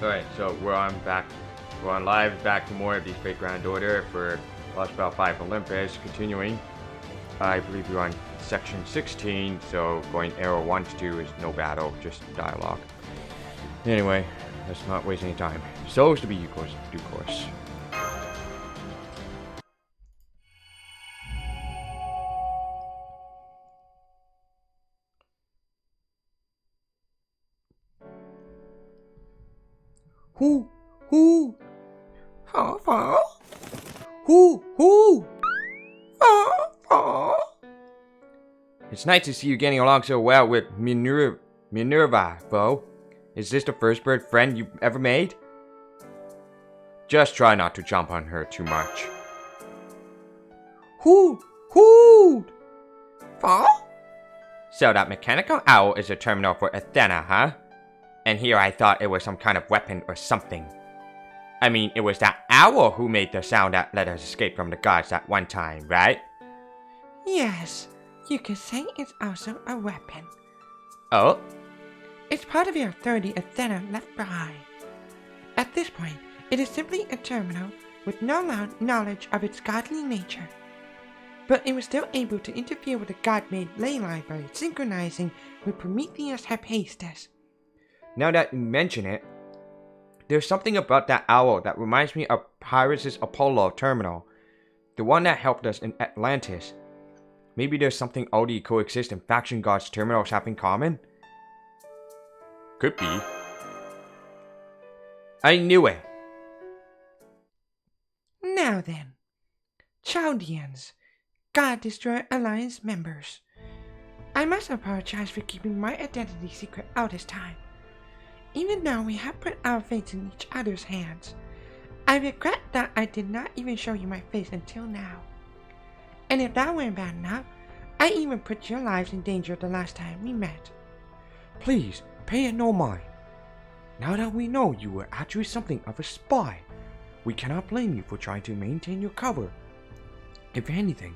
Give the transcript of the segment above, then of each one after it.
Alright, so we're on live back for more of the Great Grand Order for Lostbelt 5 Olympus. Continuing, I believe we're on section 16, so going arrow 1 to 2 is no battle, just dialogue. Anyway, let's not waste any time. Souls to be equals due course. Who? Who? It's nice to see you getting along so well with Minerva, foe. Is this the first bird friend you've ever made? Just try not to jump on her too much. Who? Foe? So that mechanical owl is a terminal for Athena, huh? And here I thought it was some kind of weapon or something. I mean, it was that owl who made the sound that let us escape from the gods that one time, right? Yes, you could say it's also a weapon. Oh? It's part of your authority Athena left behind. At this point, it is simply a terminal with no knowledge of its godly nature. But it was still able to interfere with the god-made ley line by synchronizing with Prometheus' Hephaestus. Now that you mention it, there's something about that owl that reminds me of Pyrrhus' Apollo terminal, the one that helped us in Atlantis. Maybe there's something all the coexistent faction gods' terminals have in common? Could be. I knew it! Now then, Chaldeans, God Destroyer Alliance members, I must apologize for keeping my identity secret all this time. Even though we have put our fates in each other's hands, I regret that I did not even show you my face until now. And if that weren't bad enough, I even put your lives in danger the last time we met. Please, pay it no mind. Now that we know you were actually something of a spy, we cannot blame you for trying to maintain your cover. If anything,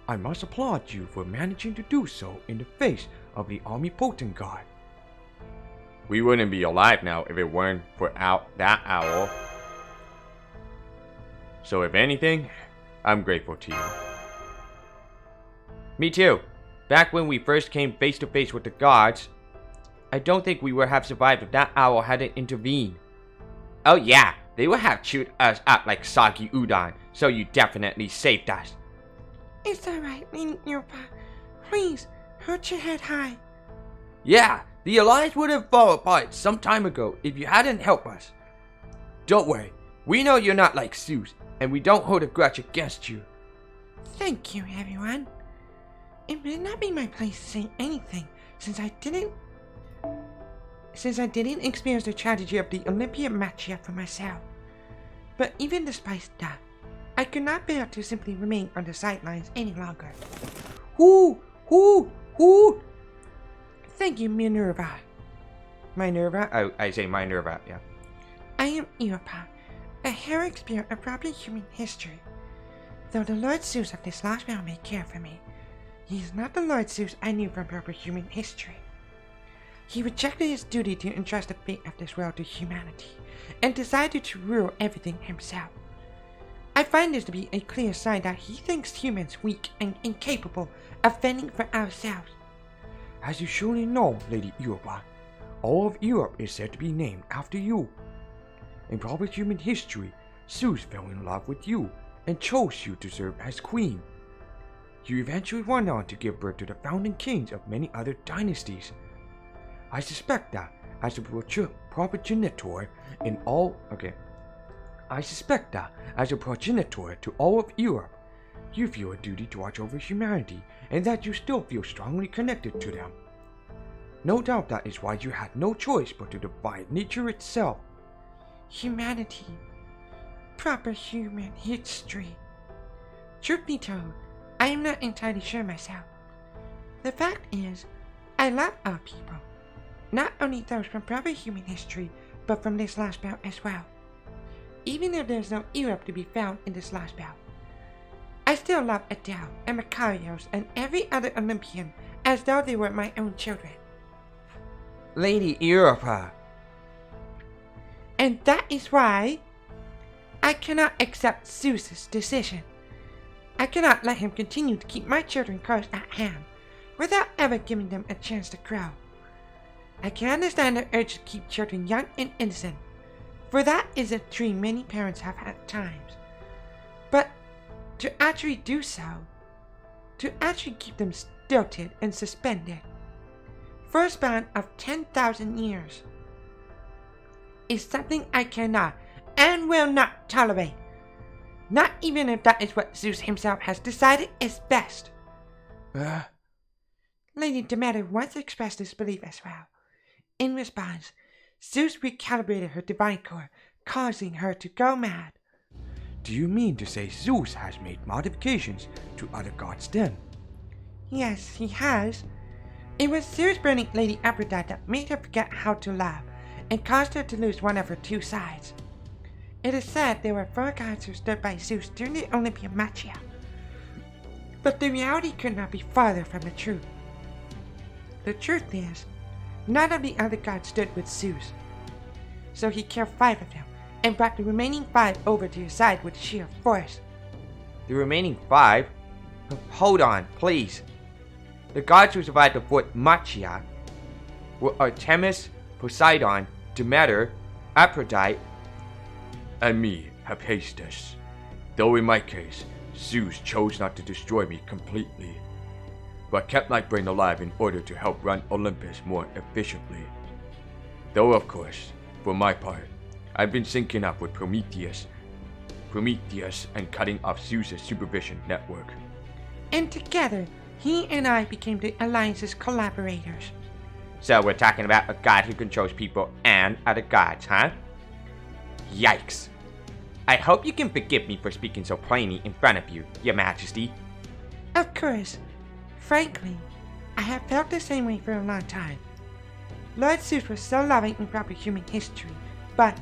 I must applaud you for managing to do so in the face of the omnipotent god. We wouldn't be alive now if it weren't for that owl. So if anything, I'm grateful to you. Me too. Back when we first came face to face with the gods, I don't think we would have survived if that owl hadn't intervened. Oh yeah, they would have chewed us up like soggy udon, so you definitely saved us. It's alright, Lady Europa. Please, hold your head high. Yeah, the Alliance would have fallen apart some time ago if you hadn't helped us. Don't worry, we know you're not like Zeus, and we don't hold a grudge against you. Thank you, everyone. It would not be my place to say anything since I didn't experience the tragedy of the Olympian match yet for myself. But even despite that, I could not bear to simply remain on the sidelines any longer. Who? Thank you, Minerva. Minerva? I say Minerva, yeah. I am Europa, a heroic spirit of probably human history. Though the Lord Zeus of this lost realm may care for me, he is not the Lord Zeus I knew from proper human history. He rejected his duty to entrust the fate of this world to humanity, and decided to rule everything himself. I find this to be a clear sign that he thinks humans weak and incapable of fending for ourselves. As you surely know, Lady Europa, all of Europe is said to be named after you. In proper human history, Zeus fell in love with you and chose you to serve as queen. You eventually went on to give birth to the founding kings of many other dynasties. I suspect that as a progenitor to all of Europe, you feel a duty to watch over humanity and that you still feel strongly connected to them. No doubt that is why you had no choice but to defy nature itself. Humanity. Proper human history. Truth be told, I am not entirely sure myself. The fact is, I love our people. Not only those from proper human history, but from this Lostbelt as well. Even if there's no Europe to be found in this Lostbelt, I still love Adele and Macarios and every other Olympian as though they were my own children. Lady Europa. And that is why I cannot accept Zeus's decision. I cannot let him continue to keep my children close at hand without ever giving them a chance to grow. I can understand the urge to keep children young and innocent, for that is a dream many parents have at times. But to actually do so, to actually keep them stilted and suspended for a span of 10,000 years, is something I cannot and will not tolerate. Not even if that is what Zeus himself has decided is best. Lady Demeter once expressed this belief as well. In response, Zeus recalibrated her divine core, causing her to go mad. Do you mean to say Zeus has made modifications to other gods then? Yes, he has. It was Zeus burning Lady Aphrodite that made her forget how to love and caused her to lose one of her two sides. It is said there were 4 gods who stood by Zeus during the Olympia. But the reality could not be farther from the truth. The truth is, none of the other gods stood with Zeus. So he killed 5 of them and brought the remaining 5 over to his side with sheer force. The remaining 5? Hold on, please. The gods who survived the fourth Machia were Artemis, Poseidon, Demeter, Aphrodite, and me, Hephaestus. Though in my case, Zeus chose not to destroy me completely, but kept my brain alive in order to help run Olympus more efficiently. Though of course, for my part, I've been syncing up with Prometheus and cutting off Zeus's supervision network. And together, he and I became the Alliance's collaborators. So we're talking about a god who controls people and other gods, huh? Yikes. I hope you can forgive me for speaking so plainly in front of you, Your Majesty. Of course. Frankly, I have felt the same way for a long time. Lord Zeus was so loving in proper human history, but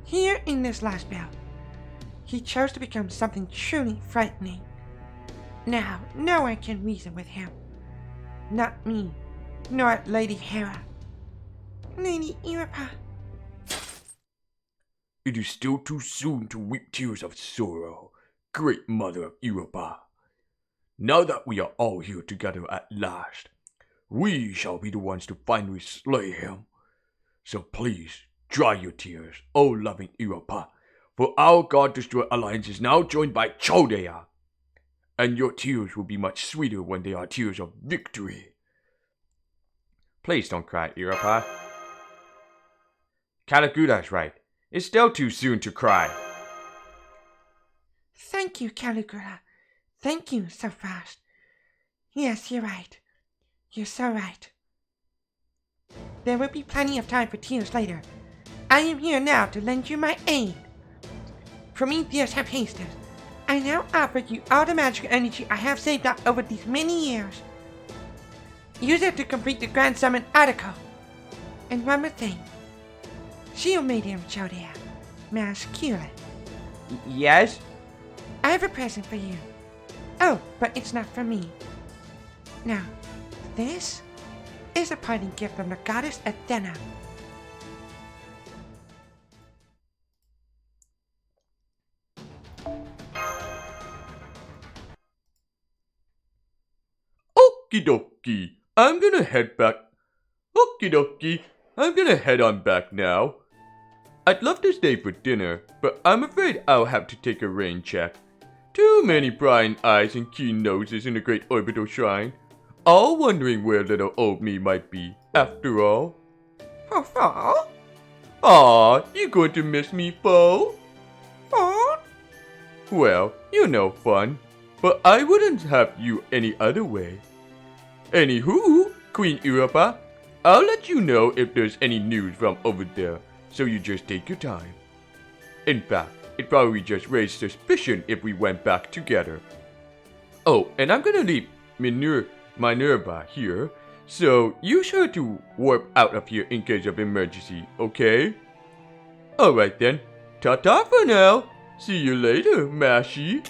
here in this Lostbelt, he chose to become something truly frightening. Now, no one can reason with him. Not me, nor Lady Hera. Lady Europa. It is still too soon to weep tears of sorrow, great mother of Europa. Now that we are all here together at last, we shall be the ones to finally slay him. So please, dry your tears, O loving Europa, for our God-Destroyer Alliance is now joined by Chaldea. And your tears will be much sweeter when they are tears of victory. Please don't cry, Europa. Caligula's right. It's still too soon to cry. Thank you, Caligula. Thank you so fast. Yes, you're right. You're so right. There will be plenty of time for tears later. I am here now to lend you my aid. Prometheus Hephaestus, I now offer you all the magical energy I have saved up over these many years. Use it to complete the Grand Summon article. And one more thing. Shield Medium Chaldea, masculine. Yes? I have a present for you. Oh, but it's not for me. Now, this is a parting gift from the goddess Athena. Okie dokie, I'm gonna head back. Okie dokie, I'm gonna head on back now. I'd love to stay for dinner, but I'm afraid I'll have to take a rain check. Too many prying eyes and keen noses in the great Orbital shrine. All wondering where little old me might be, after all. Aw, you going to miss me, Bo? Well, you're no fun, but I wouldn't have you any other way. Anywho, Queen Europa, I'll let you know if there's any news from over there, so you just take your time. In fact, it probably just raised suspicion if we went back together. Oh, and I'm gonna leave Minerva here, so you sure to warp out of here in case of emergency, okay? Alright then, ta-ta for now. See you later, Mashy.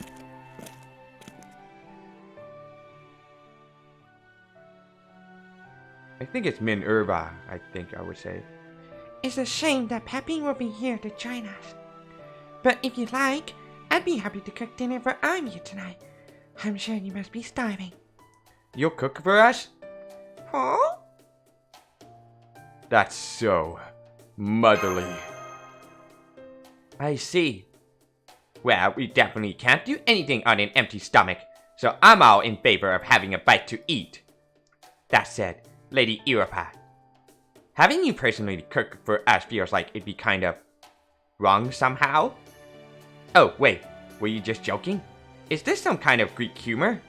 I think it's Minerva, I think I would say. It's a shame that Peppy will be here to join us. But if you like, I'd be happy to cook dinner for all of you tonight. I'm sure you must be starving. You'll cook for us? Huh? That's so motherly. I see. Well, we definitely can't do anything on an empty stomach, so I'm all in favor of having a bite to eat. That said, Lady Europa, having you personally cook for us feels like it'd be kind of wrong somehow. Oh, wait, were you just joking? Is this some kind of Greek humor?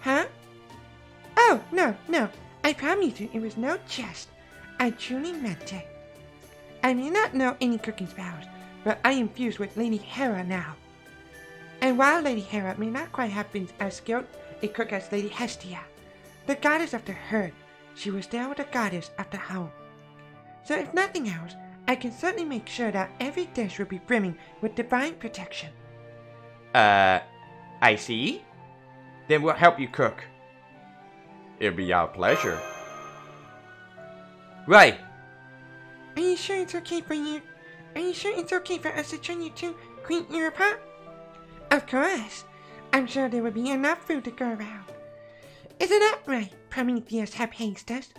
Huh? Oh, no. I promise you it was no jest. I truly meant it. I may not know any cooking spells, but I am fused with Lady Hera now. And while Lady Hera may not quite have been as skilled a cook as Lady Hestia, the goddess of the herd, she was still the goddess of the home. So if nothing else, I can certainly make sure that every dish will be brimming with divine protection. I see. Then we'll help you cook. It'll be our pleasure. Right. Are you sure it's okay for you? Are you sure it's okay for us to turn you to Queen Europa? Of course. I'm sure there will be enough food to go around. Isn't that right, Prometheus Hephaestus?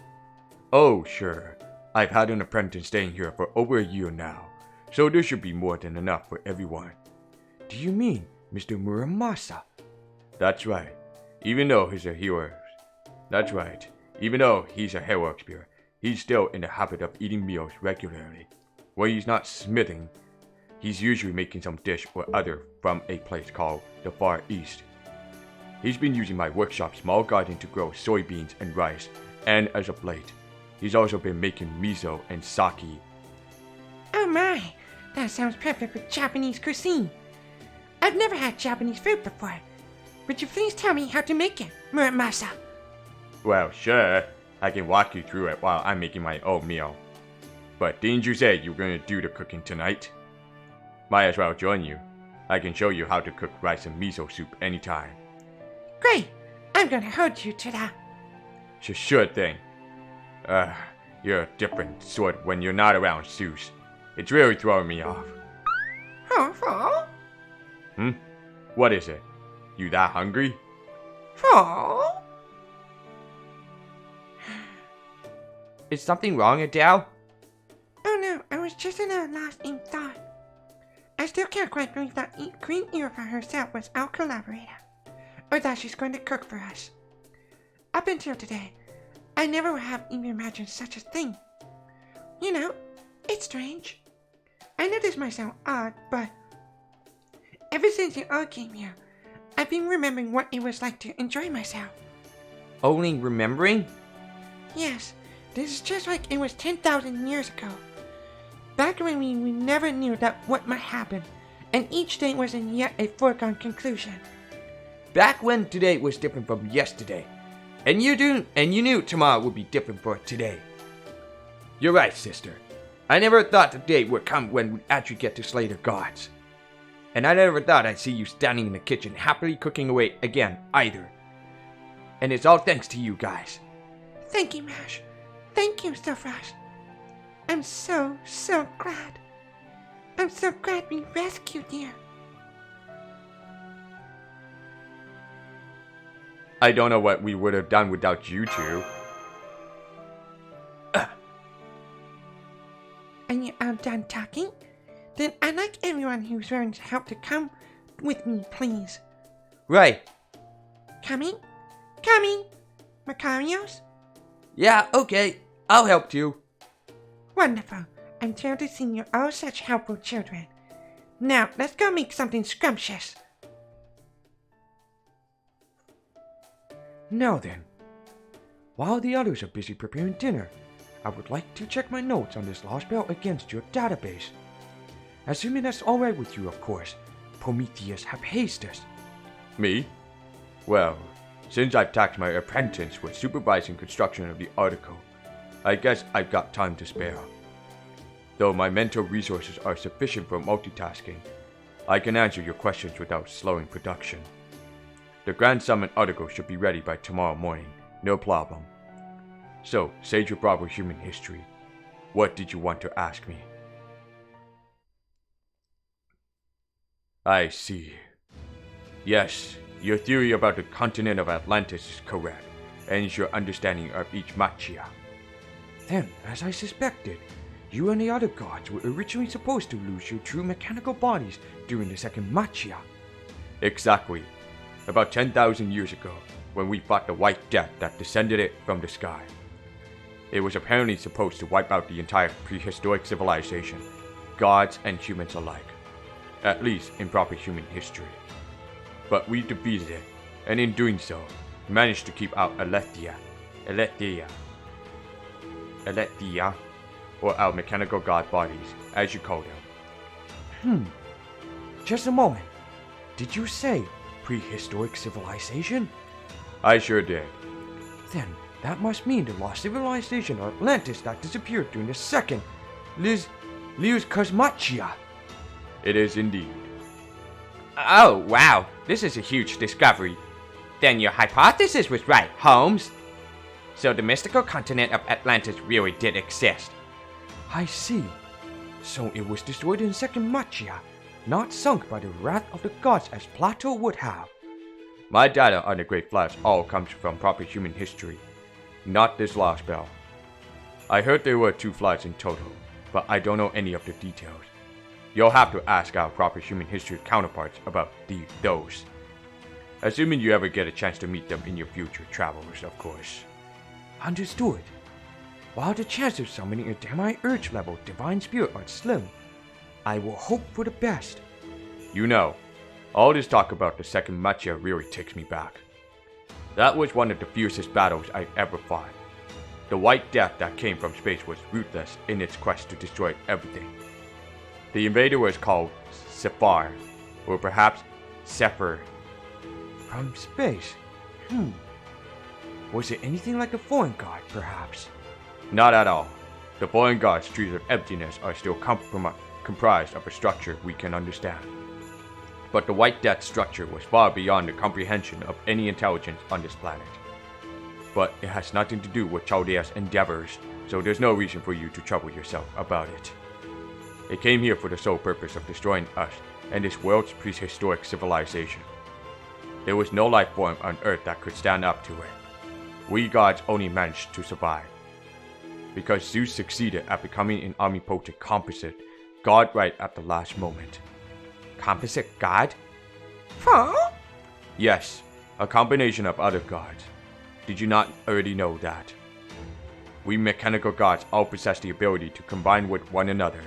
Oh, sure. I've had an apprentice staying here for over a year now, so there should be more than enough for everyone. Do you mean Mr. Muramasa? That's right. Even though he's a hero. That's right. Even though he's a heroic spirit, he's still in the habit of eating meals regularly. When he's not smithing, he's usually making some dish or other from a place called the Far East. He's been using my workshop's small garden to grow soybeans and rice, and as of late, he's also been making miso and sake. Oh my, that sounds perfect for Japanese cuisine. I've never had Japanese food before. Would you please tell me how to make it, Muramasa? Well, sure. I can walk you through it while I'm making my own meal. But didn't you say you were going to do the cooking tonight? Might as well join you. I can show you how to cook rice and miso soup anytime. Great, I'm gonna hold you to that. Sure thing. You're a different sort when you're not around Zeus. It's really throwing me off. Oh. What is it? You that hungry? Oh. Is something wrong, Adele? Oh no, I was just in a lost in thought. I still can't quite believe that Queen Europa herself was our collaborator. Or that she's going to cook for us. Up until today, I never would have even imagined such a thing. You know, it's strange. I know this might sound odd, but ever since you all came here, I've been remembering what it was like to enjoy myself. Only remembering? Yes, this is just like it was 10,000 years ago. Back when we never knew that what might happen, and each day wasn't yet a foregone conclusion. Back when today was different from yesterday. And you knew tomorrow would be different for today. You're right, sister. I never thought the day would come when we'd actually get to slay the gods. And I never thought I'd see you standing in the kitchen happily cooking away again, either. And it's all thanks to you guys. Thank you, Mash. Thank you, Sofrash. I'm so glad. I'm so glad we rescued you. I don't know what we would have done without you two. Are you all done talking? Then I'd like everyone who's willing to help to come with me, please. Right. Coming? Macarios? Yeah, okay. I'll help you. Wonderful. I'm thrilled to see you all such helpful children. Now, let's go make something scrumptious. Now then, while the others are busy preparing dinner, I would like to check my notes on this Lostbelt against your database. Assuming that's alright with you, of course, Prometheus Hephaestus. Me? Well, since I've tasked my apprentice with supervising construction of the article, I guess I've got time to spare. Though my mental resources are sufficient for multitasking, I can answer your questions without slowing production. The Grand Summon article should be ready by tomorrow morning, no problem. So, Sage of Bravo Human History, What did you want to ask me? I see. Yes, your theory about the continent of Atlantis is correct, and your understanding of each Machia. Then, as I suspected, you and the other gods were originally supposed to lose your true mechanical bodies during the second Machia. Exactly. About 10,000 years ago, when we fought the White Death that descended it from the sky. It was apparently supposed to wipe out the entire prehistoric civilization, gods and humans alike. At least in proper human history. But we defeated it, and in doing so, managed to keep out Aletheia, or our mechanical god bodies, as you call them. Just a moment. Did you say prehistoric civilization? I sure did. Then, that must mean the lost civilization of Atlantis that disappeared during the second Liz Cosmachia. It is indeed. Oh, wow. This is a huge discovery. Then your hypothesis was right, Holmes. So the mystical continent of Atlantis really did exist. I see. So it was destroyed in second Machia, not sunk by the wrath of the gods as Plato would have. My data on the Great Floods all comes from proper human history, not this Lostbelt. I heard there were 2 floods in total, but I don't know any of the details. You'll have to ask our proper human history counterparts about those. Assuming you ever get a chance to meet them in your future travels, of course. Understood. While the chances of summoning a demi-urge level divine spirit are slim, I will hope for the best. You know, all this talk about the second Machia really takes me back. That was one of the fiercest battles I've ever fought. The White Death that came from space was ruthless in its quest to destroy everything. The invader was called Sephar, or perhaps Sephir. From space? Was it anything like a foreign god, perhaps? Not at all. The foreign god's trees of emptiness are still comprised of a structure we can understand. But the White Death structure was far beyond the comprehension of any intelligence on this planet. But it has nothing to do with Chaldea's endeavors, so there's no reason for you to trouble yourself about it. It came here for the sole purpose of destroying us and this world's prehistoric civilization. There was no life form on Earth that could stand up to it. We gods only managed to survive. Because Zeus succeeded at becoming an omnipotent composite god right at the last moment. Composite god? Huh? Yes, a combination of other gods. Did you not already know that? We mechanical gods all possess the ability to combine with one another.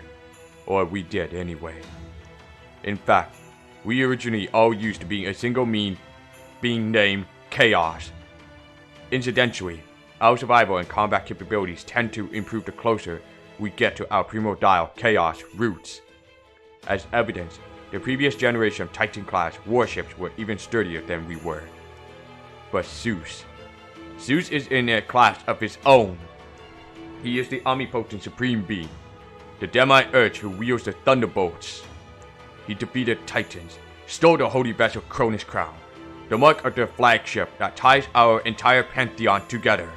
Or we did anyway. In fact, we originally all used to being a single being named Chaos. Incidentally, our survival and combat capabilities tend to improve the closer we get to our primordial Chaos roots. As evidence, the previous generation of Titan-class warships were even sturdier than we were. But Zeus is in a class of his own. He is the omnipotent supreme being, the demiurge who wields the thunderbolts. He defeated Titans, stole the holy vessel Cronus Crown, the mark of the flagship that ties our entire pantheon together,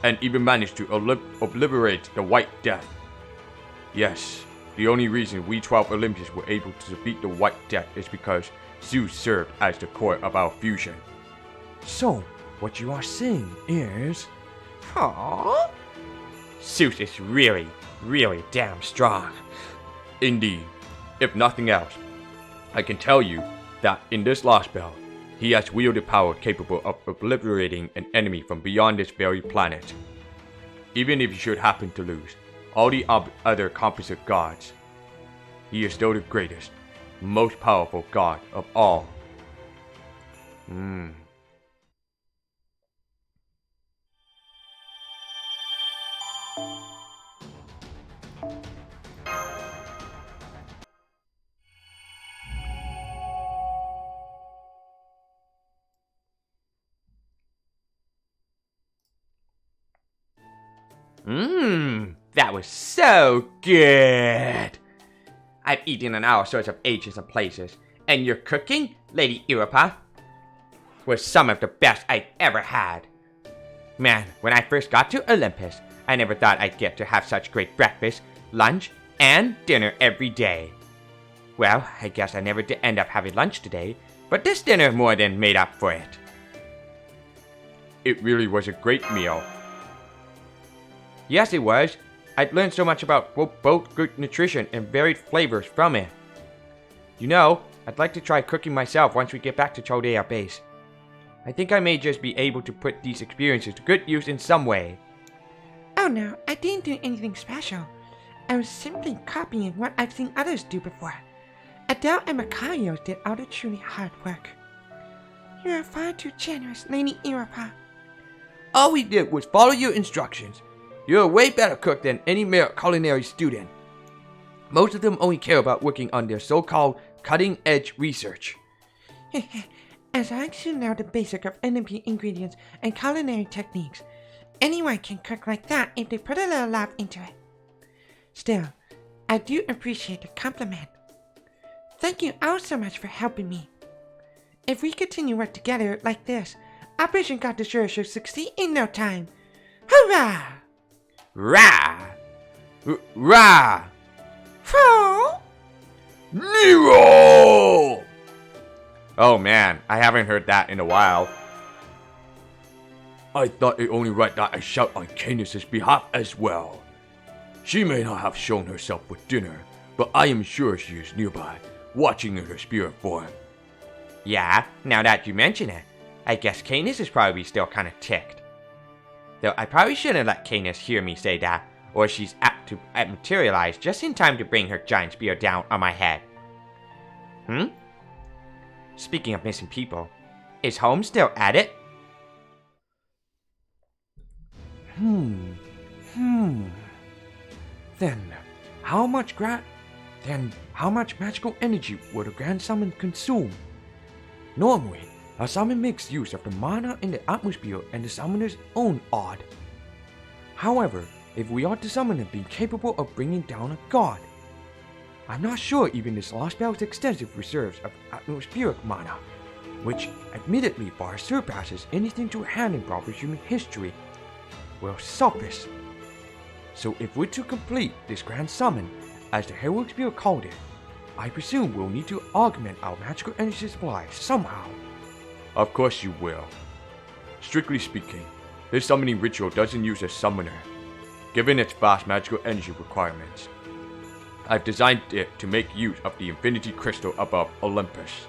and even managed to obliterate the White Death. Yes, the only reason we 12 Olympians were able to defeat the White Death is because Zeus served as the core of our fusion. So, what you are saying is... Huh? Zeus is really damn strong. Indeed. If nothing else, I can tell you that in this Lostbelt, he has wielded power capable of obliterating an enemy from beyond this very planet. Even if you should happen to lose all the other composite gods, he is still the greatest, most powerful god of all. That was so good. I've eaten in all sorts of ages and places, and your cooking, Lady Europa, was some of the best I've ever had. Man, when I first got to Olympus, I never thought I'd get to have such great breakfast, lunch, and dinner every day. Well, I guess I never did end up having lunch today, but this dinner more than made up for it. It really was a great meal. Yes, it was. I'd learned so much about both good nutrition and varied flavors from it. You know, I'd like to try cooking myself once we get back to Chaldea Base. I think I may just be able to put these experiences to good use in some way. Oh no, I didn't do anything special. I was simply copying what I've seen others do before. Adele and Macario did all the truly hard work. You are far too generous, Lady Europa. All we did was follow your instructions. You're a way better cook than any mere culinary student. Most of them only care about working on their so-called cutting-edge research. As I soon know the basic of NMP ingredients and culinary techniques, anyone can cook like that if they put a little love into it. Still, I do appreciate the compliment. Thank you all so much for helping me. If we continue work together like this, Operation God Destroyer should succeed in no time. Hurrah! Rah! Rah! Ho! Nero! Oh man, I haven't heard that in a while. I thought it only right that I shout on Canis' behalf as well. She may not have shown herself for dinner, but I am sure she is nearby, watching in her spirit form. Yeah, now that you mention it, I guess Canis is probably still kinda ticked. Though I probably shouldn't let Canis hear me say that, or she's apt to materialize just in time to bring her giant spear down on my head. Speaking of missing people, is Holmes still at it? Then how much magical energy would a grand summon consume? Normally, a summon makes use of the mana in the atmosphere and the summoner's own odd. However, if we are to summon a being capable of bringing down a god, I'm not sure even this Lostbelt's extensive reserves of atmospheric mana, which admittedly far surpasses anything to hand in proper human history, will suffice. So if we're to complete this grand summon, as the heroic spirit called it, I presume we'll need to augment our magical energy supply somehow. Of course you will. Strictly speaking, this summoning ritual doesn't use a summoner, given its vast magical energy requirements. I've designed it to make use of the infinity crystal above Olympus.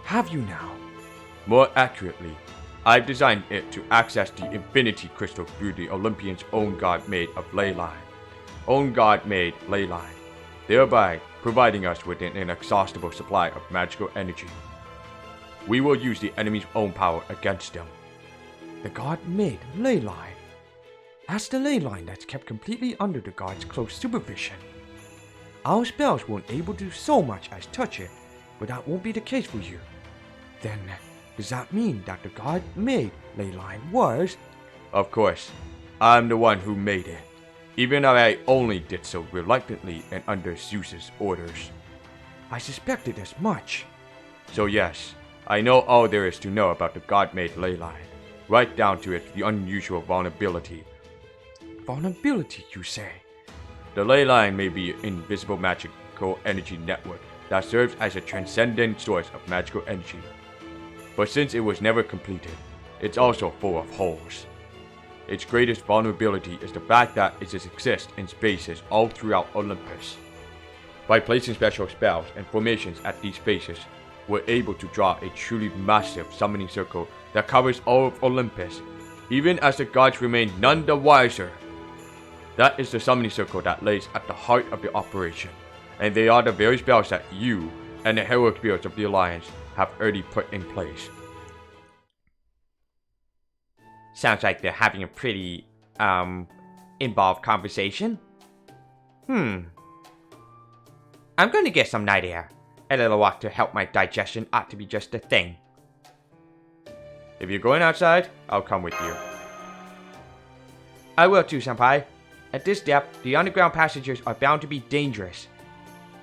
Have you now? More accurately, I've designed it to access the infinity crystal through the Olympian's own god made of ley line. Own god made ley line, thereby providing us with an inexhaustible supply of magical energy. We will use the enemy's own power against them. The god made ley line. That's the ley line that's kept completely under the god's close supervision. Our spells won't able to do so much as touch it, but that won't be the case for you. Then, does that mean that the god made ley line was? Of course, I'm the one who made it, even though I only did so reluctantly and under Zeus's orders. I suspected as much. So yes, I know all there is to know about the god-made ley line, right down to its unusual vulnerability. Vulnerability, you say? The ley line may be an invisible magical energy network that serves as a transcendent source of magical energy. But since it was never completed, it's also full of holes. Its greatest vulnerability is the fact that it exists in spaces all throughout Olympus. By placing special spells and formations at these spaces, we're able to draw a truly massive summoning circle that covers all of Olympus, even as the gods remain none the wiser. That is the summoning circle that lays at the heart of the operation, and they are the very spells that you and the heroic spirits of the Alliance have already put in place. Sounds like they're having a pretty, involved conversation. I'm gonna get some night air. A little walk to help my digestion ought to be just the thing. If you're going outside, I'll come with you. I will too, Senpai. At this depth, the underground passages are bound to be dangerous.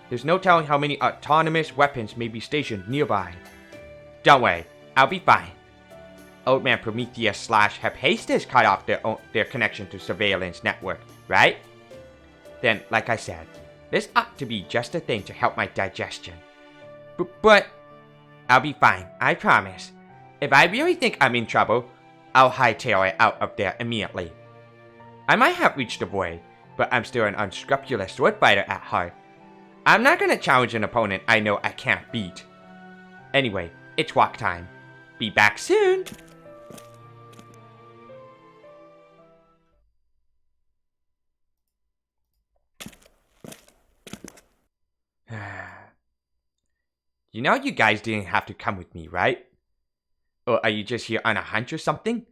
There's no telling how many autonomous weapons may be stationed nearby. Don't worry, I'll be fine. Old Man Prometheus / Hephaestus cut off their connection to surveillance network, right? Then, like I said, this ought to be just a thing to help my digestion. But I'll be fine, I promise. If I really think I'm in trouble, I'll hightail it out of there immediately. I might have reached the void, but I'm still an unscrupulous sword fighter at heart. I'm not gonna challenge an opponent I know I can't beat. Anyway, it's walk time. Be back soon! You know you guys didn't have to come with me, right? Or are you just here on a hunch or something?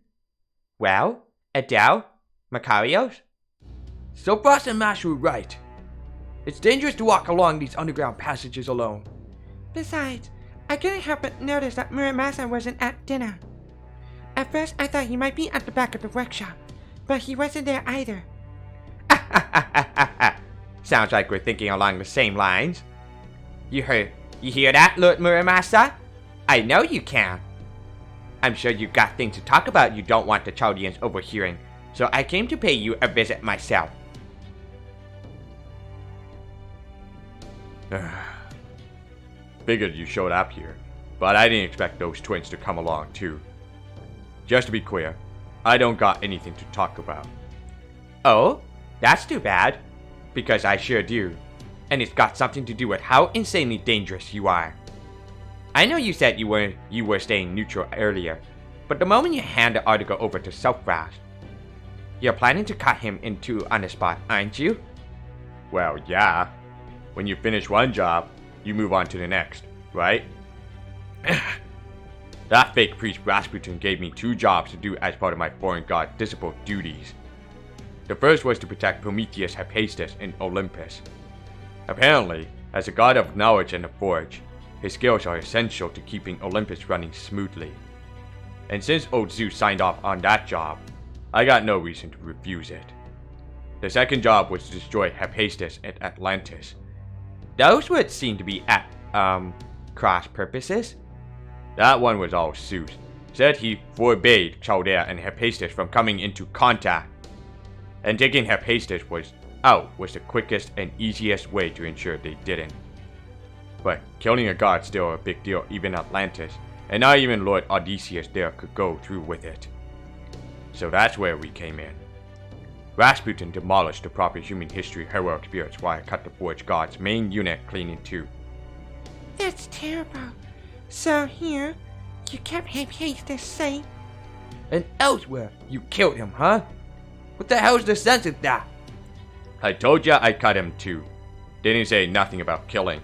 Well, Adele? Macarios? So Frost and Mash were right. It's dangerous to walk along these underground passages alone. Besides, I couldn't help but notice that Muramasa wasn't at dinner. At first, I thought he might be at the back of the workshop, but he wasn't there either. Sounds like we're thinking along the same lines. You hear that, Lord Muramasa? I know you can. I'm sure you've got things to talk about you don't want the Chaldeans overhearing, so I came to pay you a visit myself. Figured you showed up here, but I didn't expect those twins to come along too. Just to be clear, I don't got anything to talk about. Oh? That's too bad. Because I sure do. And it's got something to do with how insanely dangerous you are. I know you said you were staying neutral earlier, but the moment you hand the article over to Selfrash, you're planning to cut him in two on the spot, aren't you? Well, yeah. When you finish one job, you move on to the next, right? That fake priest Rasputin gave me 2 jobs to do as part of my foreign god disciple duties. The first was to protect Prometheus Hephaestus in Olympus. Apparently, as a god of knowledge and the forge, his skills are essential to keeping Olympus running smoothly. And since old Zeus signed off on that job, I got no reason to refuse it. The second job was to destroy Hephaestus at Atlantis. Those would seem to be at, cross purposes. That one was all Zeus. Said he forbade Chaldea and Hephaestus from coming into contact. And taking Hephaestus was the quickest and easiest way to ensure they didn't. But killing a god's still a big deal even Atlantis, and not even Lord Odysseus there could go through with it. So that's where we came in. Rasputin demolished the proper human history heroic spirits while I cut the Forge God's main unit clean in 2. That's terrible. So here, you kept Hephaestus safe. And elsewhere, you killed him, huh? What the hell's the sense of that? I told ya I cut him too. Didn't say nothing about killing.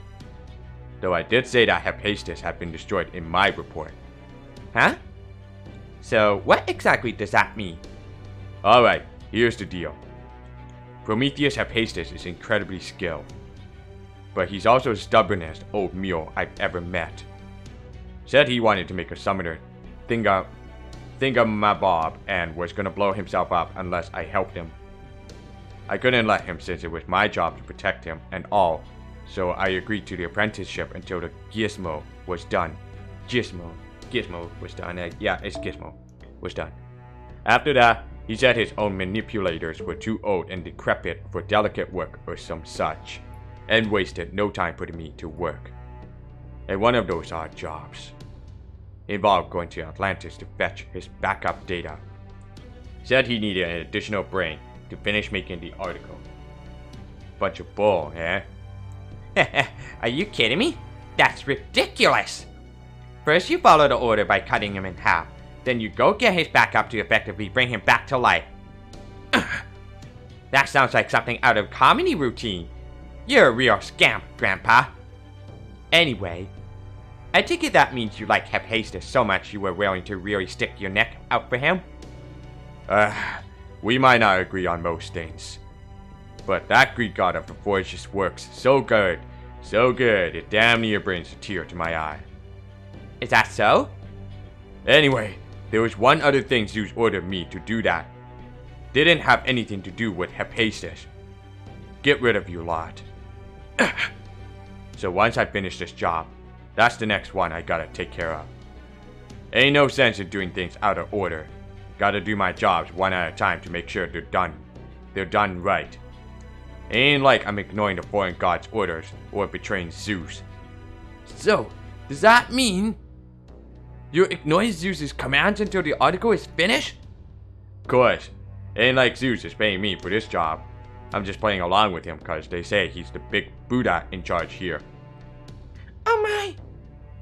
Though I did say that Hephaestus had been destroyed in my report. Huh? So what exactly does that mean? Alright, here's the deal. Prometheus Hephaestus is incredibly skilled. But he's also the stubbornest old mule I've ever met. Said he wanted to make a summoner thingamabob and was gonna blow himself up unless I helped him. I couldn't let him since it was my job to protect him and all, so I agreed to the apprenticeship until the Gizmo was done. Gizmo was done. Yeah, it's Gizmo was done. After that, he said his own manipulators were too old and decrepit for delicate work or some such, and wasted no time putting me to work. And one of those odd jobs involved going to Atlantis to fetch his backup data. Said he needed an additional brain to finish making the article. Bunch of bull, eh? Are you kidding me? That's ridiculous! First you follow the order by cutting him in half, then you go get his backup to effectively bring him back to life. That sounds like something out of comedy routine. You're a real scamp, Grandpa. Anyway, I take it that means you like Hephaestus so much you were willing to really stick your neck out for him? We might not agree on most things. But that Greek god of the forge just works so good, it damn near brings a tear to my eye. Is that so? Anyway, there was one other thing Zeus ordered me to do that didn't have anything to do with Hephaestus. Get rid of you lot. So once I finish this job, that's the next one I gotta take care of. Ain't no sense in doing things out of order. Gotta do my jobs one at a time to make sure they're done. They're done right. Ain't like I'm ignoring the foreign god's orders or betraying Zeus. So, does that mean you're ignoring Zeus's commands until the article is finished? Course, ain't like Zeus is paying me for this job. I'm just playing along with him cause they say he's the big Buddha in charge here. Oh my!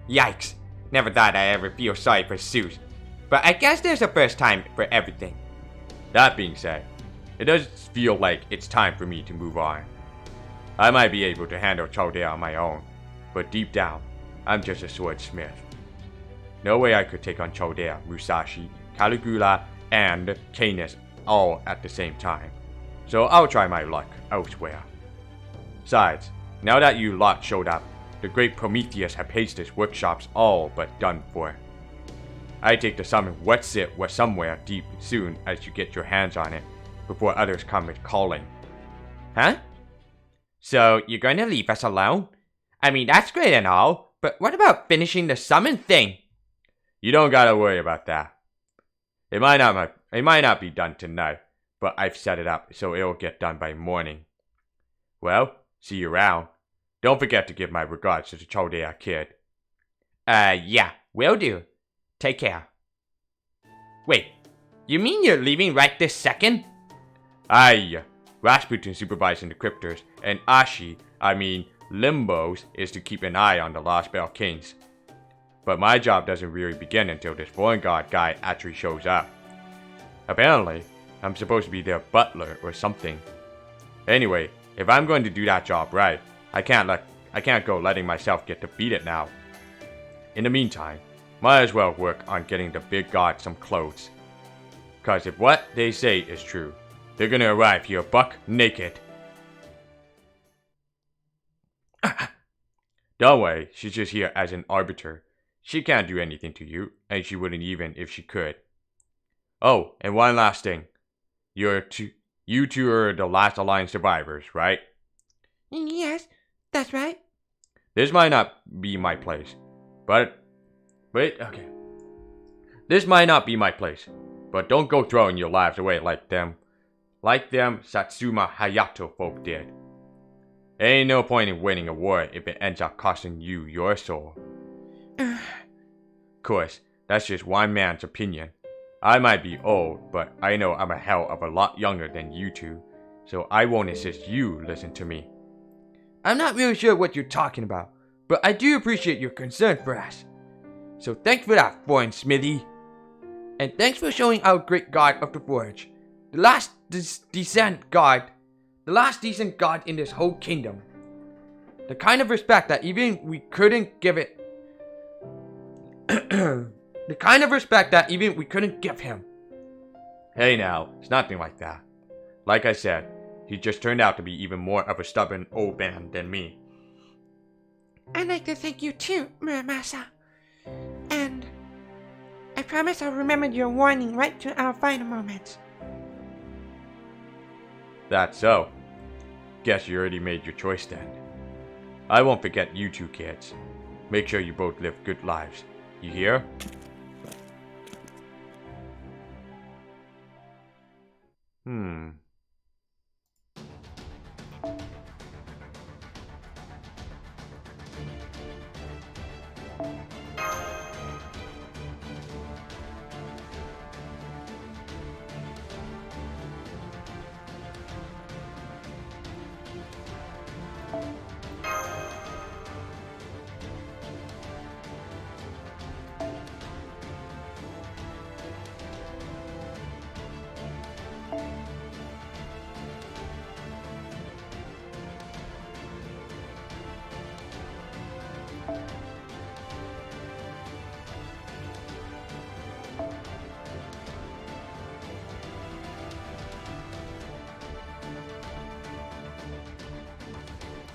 Yikes. Never thought I'd ever feel sorry for Zeus. But I guess there's a first time for everything. That being said, it does feel like it's time for me to move on. I might be able to handle Chaldea on my own, but deep down, I'm just a swordsmith. No way I could take on Chaldea, Musashi, Caligula, and Canis all at the same time. So I'll try my luck elsewhere. Besides, now that you lot showed up, the great Prometheus have Hades' workshops all but done for. I take the summon what's it was somewhere deep soon as you get your hands on it, before others come with calling. Huh? So you're going to leave us alone? I mean, that's great and all, but what about finishing the summon thing? You don't gotta worry about that. It might not be done tonight, but I've set it up so it'll get done by morning. Well, see you around. Don't forget to give my regards to the Chaldea kid. Yeah, will do. Take care. Wait, you mean you're leaving right this second? Aye, Rasputin supervising the cryptors, and Limbos, is to keep an eye on the Lostbelt Kings. But my job doesn't really begin until this foreign god guy actually shows up. Apparently, I'm supposed to be their butler or something. Anyway, if I'm going to do that job right, I can't go letting myself get defeated now. In the meantime, might as well work on getting the big god some clothes. Cause if what they say is true, they're gonna arrive here buck naked. Don't worry, she's just here as an arbiter. She can't do anything to you, and she wouldn't even if she could. Oh, and one last thing. You two are the last Alliance survivors, right? Yes, that's right. This might not be my place, but okay. This might not be my place, but don't go throwing your lives away like them Satsuma Hayato folk did. Ain't no point in winning a war if it ends up costing you your soul. Course, that's just one man's opinion. I might be old, but I know I'm a hell of a lot younger than you two, so I won't insist you listen to me. I'm not really sure what you're talking about, but I do appreciate your concern for us. So thanks for that, foreign smithy. And thanks for showing our great god of the forge. The last decent god in this whole kingdom. The kind of respect that even we couldn't give it. The kind of respect that even we couldn't give him. Hey now, it's nothing like that. Like I said, he just turned out to be even more of a stubborn old man than me. I'd like to thank you too, Muramasa. And I promise I'll remember your warning right to our final moments. That's so. Guess you already made your choice then. I won't forget you two kids. Make sure you both live good lives. You hear?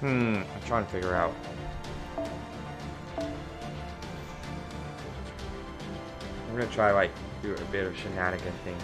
I'm trying to figure out. I'm gonna try do a bit of shenanigan things.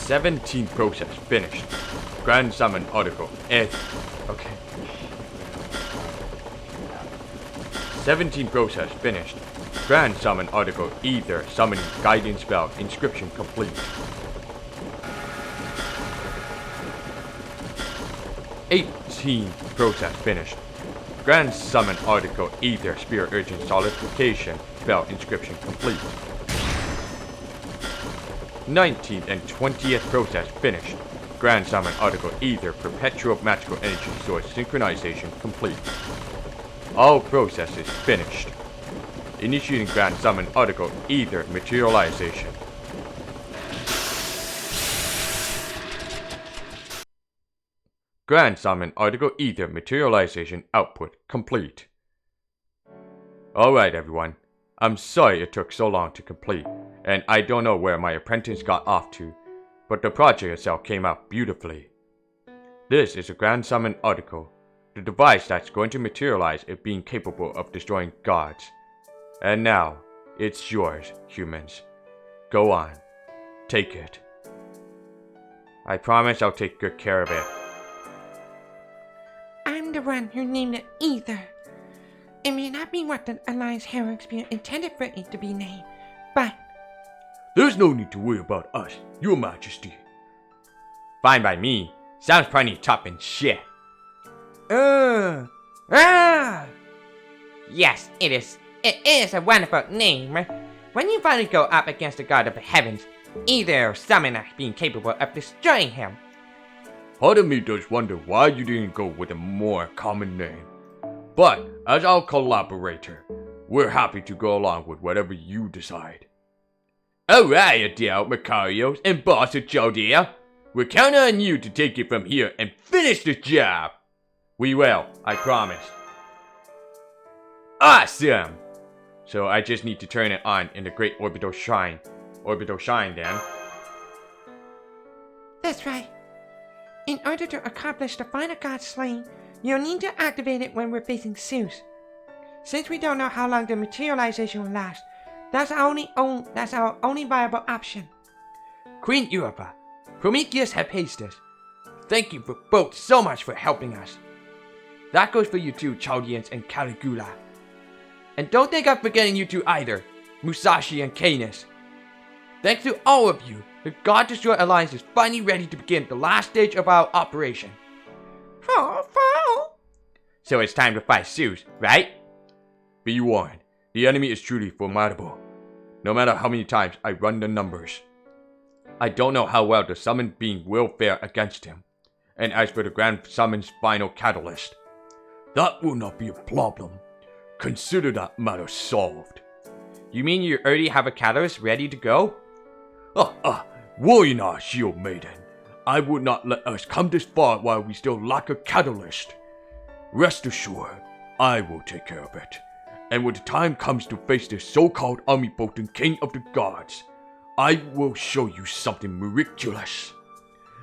17th process finished. Grand summon article. Okay. 17th process finished. Grand summon article either summoning guidance spell inscription complete. 18th process finished. Grand summon article either spirit urgent solidification spell inscription complete. 19th and 20th process finished. Grand summon article either perpetual magical energy source synchronization complete. All processes finished. Initiating grand summon article either materialization. Grand summon article either materialization output complete. Alright everyone, I'm sorry it took so long to complete, and I don't know where my apprentice got off to, but the project itself came out beautifully. This is a Grand Summon article, the device that's going to materialize it being capable of destroying gods. And now, it's yours, humans. Go on, take it. I promise I'll take good care of it. I'm the one who named it Ether. It may not be what the Alliance Hero Spirit intended for it to be named, but There's no need to worry about us, your majesty. Fine by me. Sounds plenty tough and shit. Yes, it is. It is a wonderful name. When you finally go up against the god of the heavens, either summon us being capable of destroying him. Part of me does wonder why you didn't go with a more common name. But, as our collaborator, we're happy to go along with whatever you decide. Alright, Adele, Macarios, and Boss Jodia. We're counting on you to take it from here and finish the job. We will, I promise. Awesome! So I just need to turn it on in the Great Orbital Shine. Orbital Shine, then. that's right. In order to accomplish the final god slaying, you'll need to activate it when we're facing Zeus. Since we don't know how long the materialization will last, that's our only viable option. Queen Europa, Prometheus Hephaestus, thank you for both so much for helping us. That goes for you too, Chaldeans and Caligula. And don't think I'm forgetting you two either, Musashi and Canis. Thanks to all of you, the God Destroyer Alliance is finally ready to begin the last stage of our operation. So it's time to fight Zeus, right? Be warned, the enemy is truly formidable. No matter how many times I run the numbers. I don't know how well the summoned being will fare against him. And as for the Grand Summon's final catalyst, that will not be a problem. Consider that matter solved. You mean you already have a catalyst ready to go? Worry not, Shield Maiden. I would not let us come this far while we still lack a catalyst. Rest assured, I will take care of it. And when the time comes to face the so-called omnipotent king of the gods, I will show you something miraculous.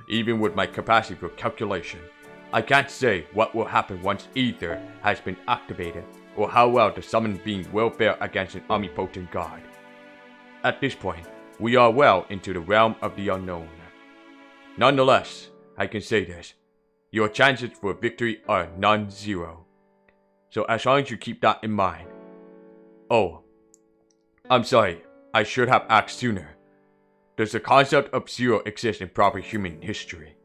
Even with my capacity for calculation, I can't say what will happen once Ether has been activated, or how well the summoned being will fare against an omnipotent god. At this point, we are well into the realm of the unknown. Nonetheless, I can say this, your chances for victory are non-zero. So as long as you keep that in mind. Oh, I'm sorry, I should have asked sooner. Does the concept of zero exist in proper human history?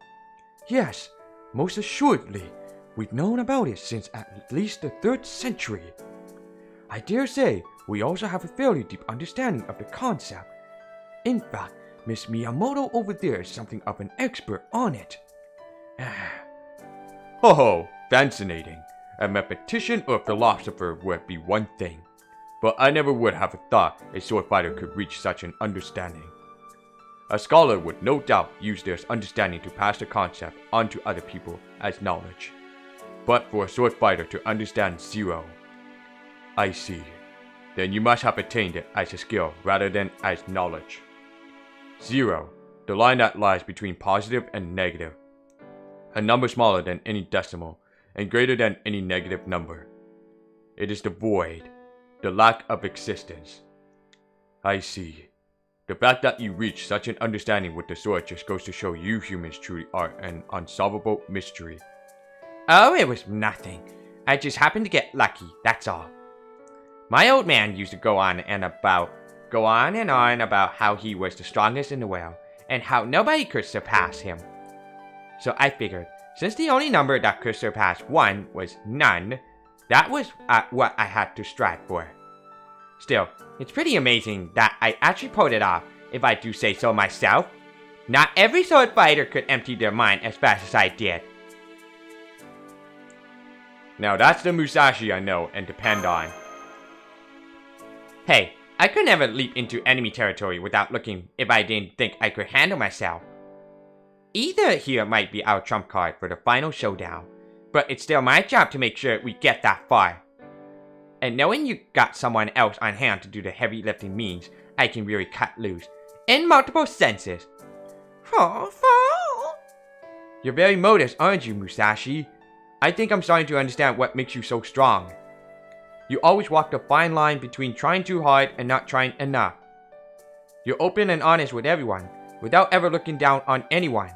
Yes, most assuredly. We've known about it since at least the 3rd century. I dare say we also have a fairly deep understanding of the concept. In fact, Miss Miyamoto over there is something of an expert on it. Ho, fascinating. A mathematician or philosopher would be one thing, but I never would have thought a sword fighter could reach such an understanding. A scholar would no doubt use their understanding to pass the concept on to other people as knowledge. But for a sword fighter to understand zero, I see. Then you must have attained it as a skill rather than as knowledge. Zero, the line that lies between positive and negative. A number smaller than any decimal and greater than any negative number. It is the void, the lack of existence. I see. The fact that you reach such an understanding with the sword just goes to show you humans truly are an unsolvable mystery. Oh, it was nothing. I just happened to get lucky, that's all. My old man used to go on and on about how he was the strongest in the world and how nobody could surpass him. So I figured, since the only number that could surpass 1 was none, that was what I had to strive for. Still, it's pretty amazing that I actually pulled it off, if I do say so myself. Not every sword fighter could empty their mind as fast as I did. Now that's the Musashi I know and depend on. Hey, I could never leap into enemy territory without looking if I didn't think I could handle myself. Either here might be our trump card for the final showdown, but it's still my job to make sure we get that far. And knowing you got someone else on hand to do the heavy lifting means I can really cut loose, in multiple senses. You're very modest, aren't you, Musashi? I think I'm starting to understand what makes you so strong. You always walk the fine line between trying too hard and not trying enough. You're open and honest with everyone, without ever looking down on anyone.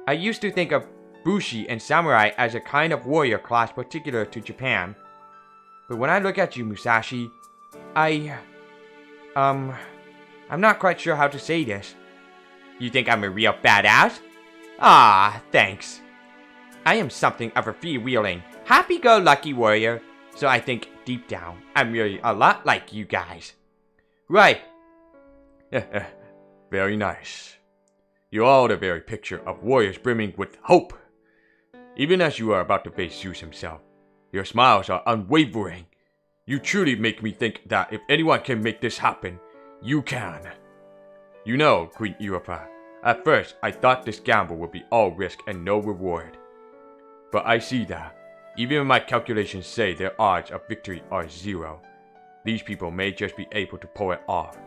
I used to think of Bushi and Samurai as a kind of warrior class particular to Japan. But when I look at you, Musashi, I'm not quite sure how to say this. You think I'm a real badass? Ah, thanks. I am something of a freewheeling, happy-go-lucky warrior, so I think deep down, I'm really a lot like you guys. Right. Very nice. You are the very picture of warriors brimming with hope. Even as you are about to face Zeus himself, your smiles are unwavering. You truly make me think that if anyone can make this happen, you can. You know, Queen Iroha, at first I thought this gamble would be all risk and no reward. But I see that, even when my calculations say their odds of victory are 0, these people may just be able to pull it off.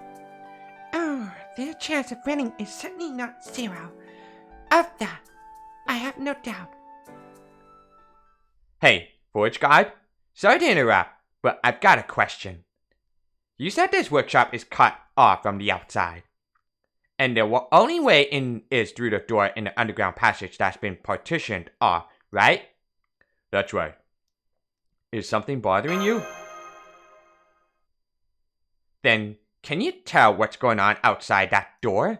Oh, their chance of winning is certainly not 0. Of that, I have no doubt. Hey, Forge God, sorry to interrupt, but I've got a question. You said this workshop is cut off from the outside, and the only way in is through the door in the underground passage that's been partitioned off, right? That's right. Is something bothering you? Then, can you tell what's going on outside that door?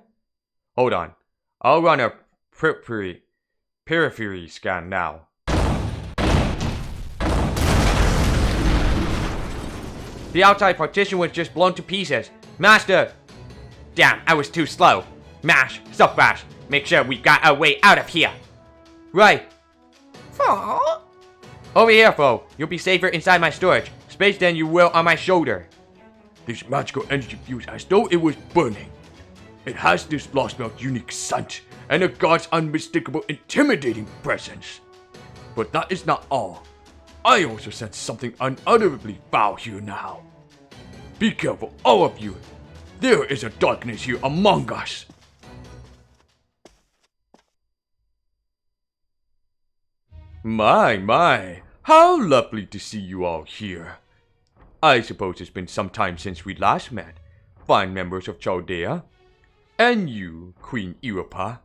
Hold on. I'll run a periphery scan now. The outside partition was just blown to pieces. Master! Damn, I was too slow. Mash, self-bash. Make sure we got a way out of here. Right. Aww. Over here, foe. You'll be safer inside my storage space than you will on my shoulder. This magical energy fuse as though it was burning. It has this Lostbelt unique scent and a god's unmistakable intimidating presence. But that is not all. I also sense something unutterably foul here now. Be careful, all of you. There is a darkness here among us. My, how lovely to see you all here. I suppose it's been some time since we last met, fine members of Chaldea. And you, Queen Iroha.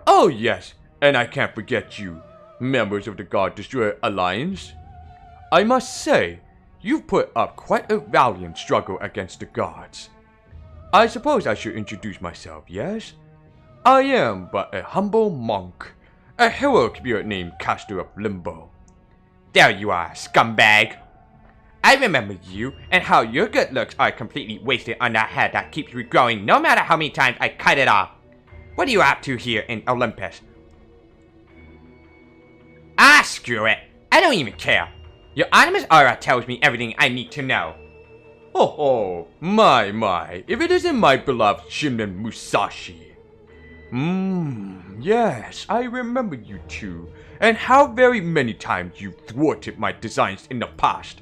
Oh yes, and I can't forget you, members of the God Destroyer Alliance. I must say, you've put up quite a valiant struggle against the gods. I suppose I should introduce myself, yes? I am but a humble monk, A heroic spirit named Caster of Limbo. There you are, scumbag. I remember you and how your good looks are completely wasted on that head that keeps regrowing no matter how many times I cut it off. What are you up to here in Olympus? Ah, screw it. I don't even care. Your animus aura tells me everything I need to know. Oh, my, if it isn't my beloved Shimden Musashi. Yes, I remember you too, and how very many times you thwarted my designs in the past.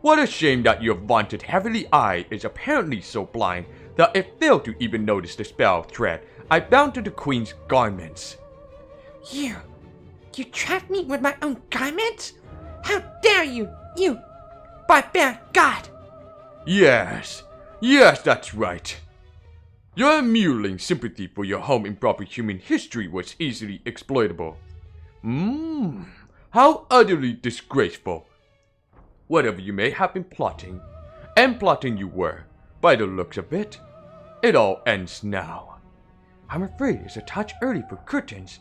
What a shame that your vaunted heavenly eye is apparently so blind that it failed to even notice the spell thread I bound to the queen's garments. You trapped me with my own garments? How dare you, you barbaric god! Yes, that's right. Your mewling sympathy for your home in proper human history was easily exploitable. How utterly disgraceful. Whatever you may have been plotting, and plotting you were, by the looks of it, it all ends now. I'm afraid it's a touch early for curtains.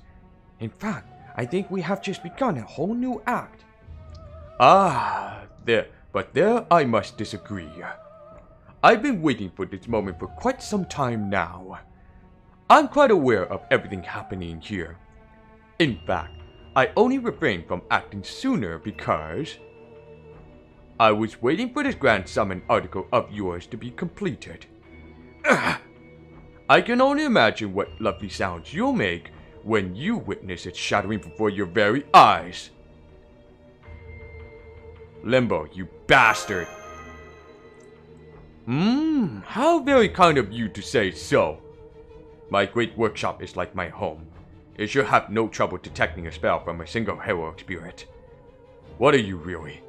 In fact, I think we have just begun a whole new act. There I must disagree. I've been waiting for this moment for quite some time now. I'm quite aware of everything happening here. In fact, I only refrained from acting sooner because I was waiting for this Grand Summon article of yours to be completed. I can only imagine what lovely sounds you'll make when you witness it shattering before your very eyes. Limbo, you bastard! How very kind of you to say so. My great workshop is like my home. It should have no trouble detecting a spell from a single heroic spirit. What are you really?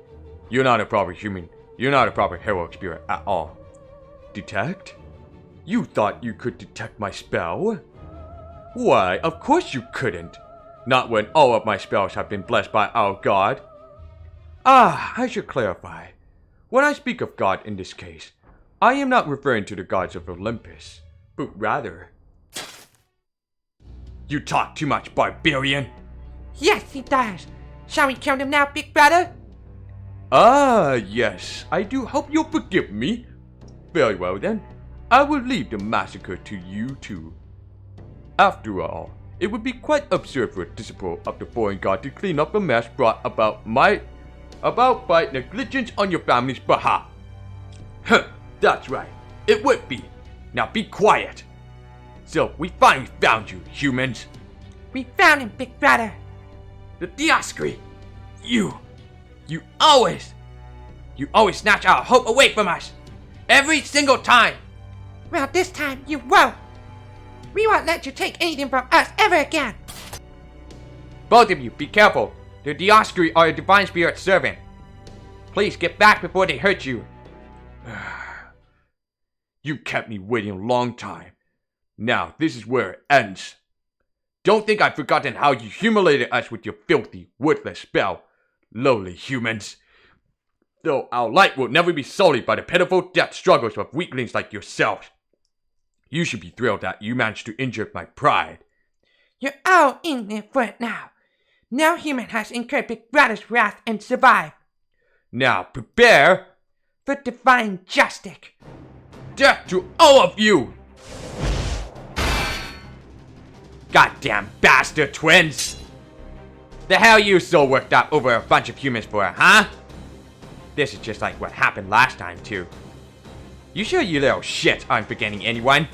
You're not a proper human. You're not a proper heroic spirit at all. Detect? You thought you could detect my spell? Why, of course you couldn't. Not when all of my spells have been blessed by our god. I should clarify. When I speak of God in this case, I am not referring to the gods of Olympus, but rather... You talk too much, barbarian! Yes, he does. Shall we kill him now, big brother? Yes, I do hope you'll forgive me. Very well then, I will leave the massacre to you two. After all, it would be quite absurd for a disciple of the foreign god to clean up a mess brought about by negligence on your family's behalf. That's right, it would be. Now be quiet. So, we finally found you, humans. We found him, big brother. The Dioscuri! You always snatch our hope away from us. Every single time. Well, this time you won't. We won't let you take anything from us ever again. Both of you, be careful. The Dioscuri are a divine spirit servant. Please get back before they hurt you. You kept me waiting a long time. Now, this is where it ends. Don't think I've forgotten how you humiliated us with your filthy, worthless spell, lowly humans. Though our light will never be sullied by the pitiful death struggles of weaklings like yourselves. You should be thrilled that you managed to injure my pride. You're all in there for it now. No human has incurred Big Brother's wrath and survived. Now prepare for divine justice. Death to all of you! Goddamn bastard twins! The hell you so worked up over a bunch of humans for, huh? This is just like what happened last time, too. You sure you little shit aren't forgetting anyone?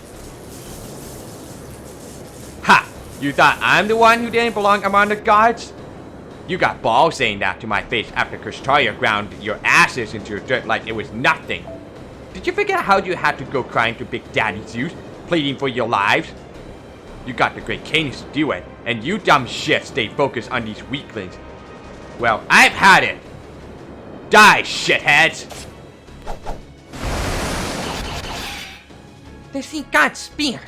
Ha! You thought I'm the one who didn't belong among the gods? You got balls saying that to my face after Kushtarya ground your asses into the dirt like it was nothing. Did you forget how you had to go crying to Big Daddy Zeus, pleading for your lives? You got the great cadence to do it, and you dumb shit stay focused on these weaklings. Well, I've had it. Die, shitheads! They see God's spear.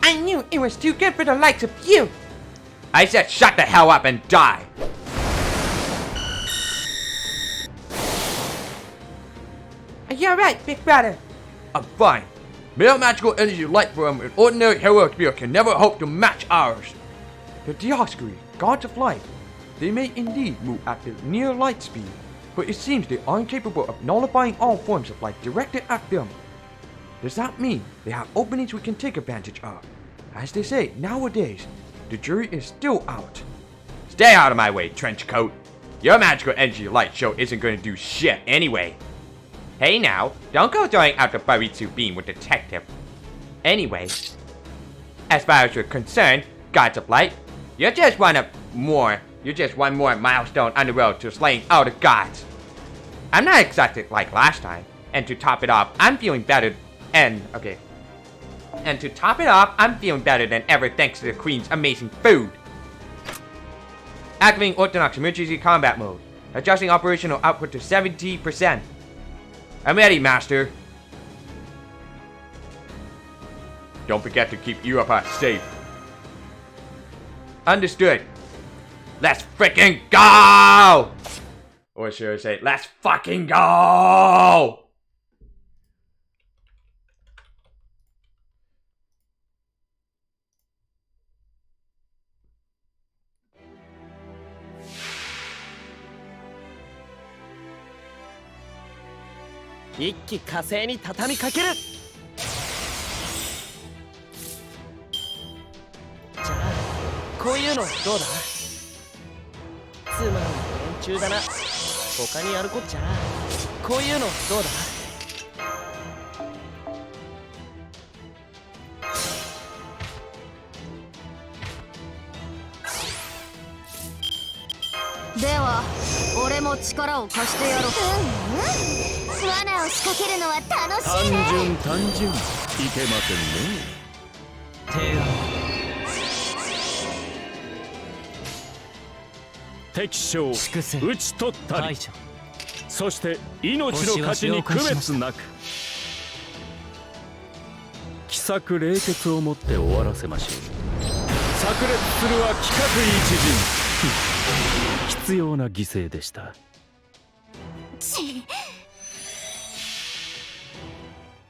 I knew it was too good for the likes of you. I said shut the hell up and die. Are you alright, Big Brother? I'm fine. Mere magical energy light from an ordinary heroic spirit can never hope to match ours. The Dioscuri, gods of light. They may indeed move at the near light speed, but it seems they are incapable of nullifying all forms of light directed at them. Does that mean they have openings we can take advantage of? As they say nowadays, the jury is still out. Stay out of my way, trenchcoat. Your magical energy light show isn't going to do shit anyway. Hey now, don't go throwing out the Baritsu beam with Detective. Anyway, as far as you're concerned, gods of light, you're just one more milestone on the road to slaying all the gods. I'm not exactly like last time, and to top it off, I'm feeling better than ever thanks to the Queen's amazing food. Activating Orthodox emergency combat mode, adjusting operational output to 70%. I'm ready, Master. Don't forget to keep Europa safe. Understood. Let's freaking go! Or should I say, let's fucking go!一気火星に畳みかける。じゃあこういうのどうだ。つまんない連中だな。他にやるこっちゃこういうのどうだ。では俺も力を貸してやろう。罠を仕掛けるのは楽しいね。単純いけませんね。提案。敵将粛清討ち取ったり、排除。そして命の価値に区別なく奇策冷血をもって終わらせましょう。炸裂するは規格一陣。必要な犠牲でした。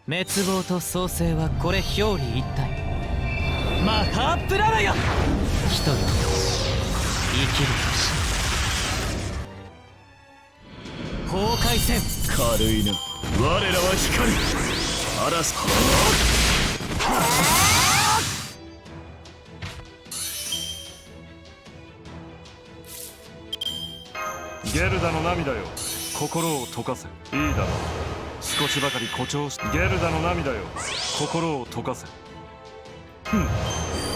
滅亡と創生はこれ表裏一体。マハープララよ。人よ生きるとし崩壊せん。軽いな。我らは光る。嵐。ゲルダの涙よ、心を溶かせ。いいだろう。少しばかり誇張し。ゲルダの涙よ、心を溶かせ。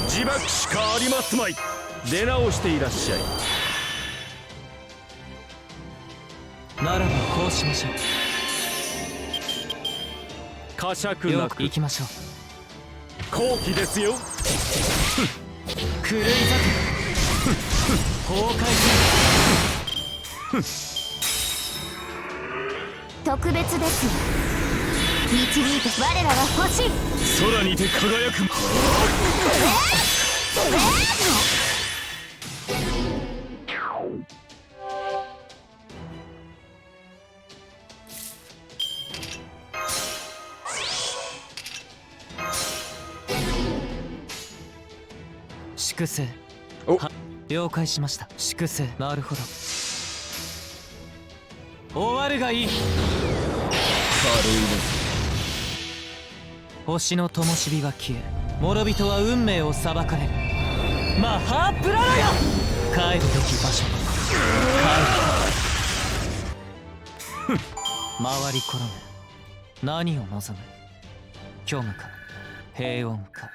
自爆しかありますまい。出直していらっしゃい。ならばこうしましょう。呵責なくよく行きましょう。好機ですよ。狂い咲く崩壊特別ですね。導いて我らは星。空にて輝く。粛清。おは了解しました。粛清。なるほど。終わるがいい。軽い星の灯火は消え、諸人は運命を裁かれる。マハープララよ。帰るべき場所。帰る。回り転ぐ。何を望む。虚無か平穏か。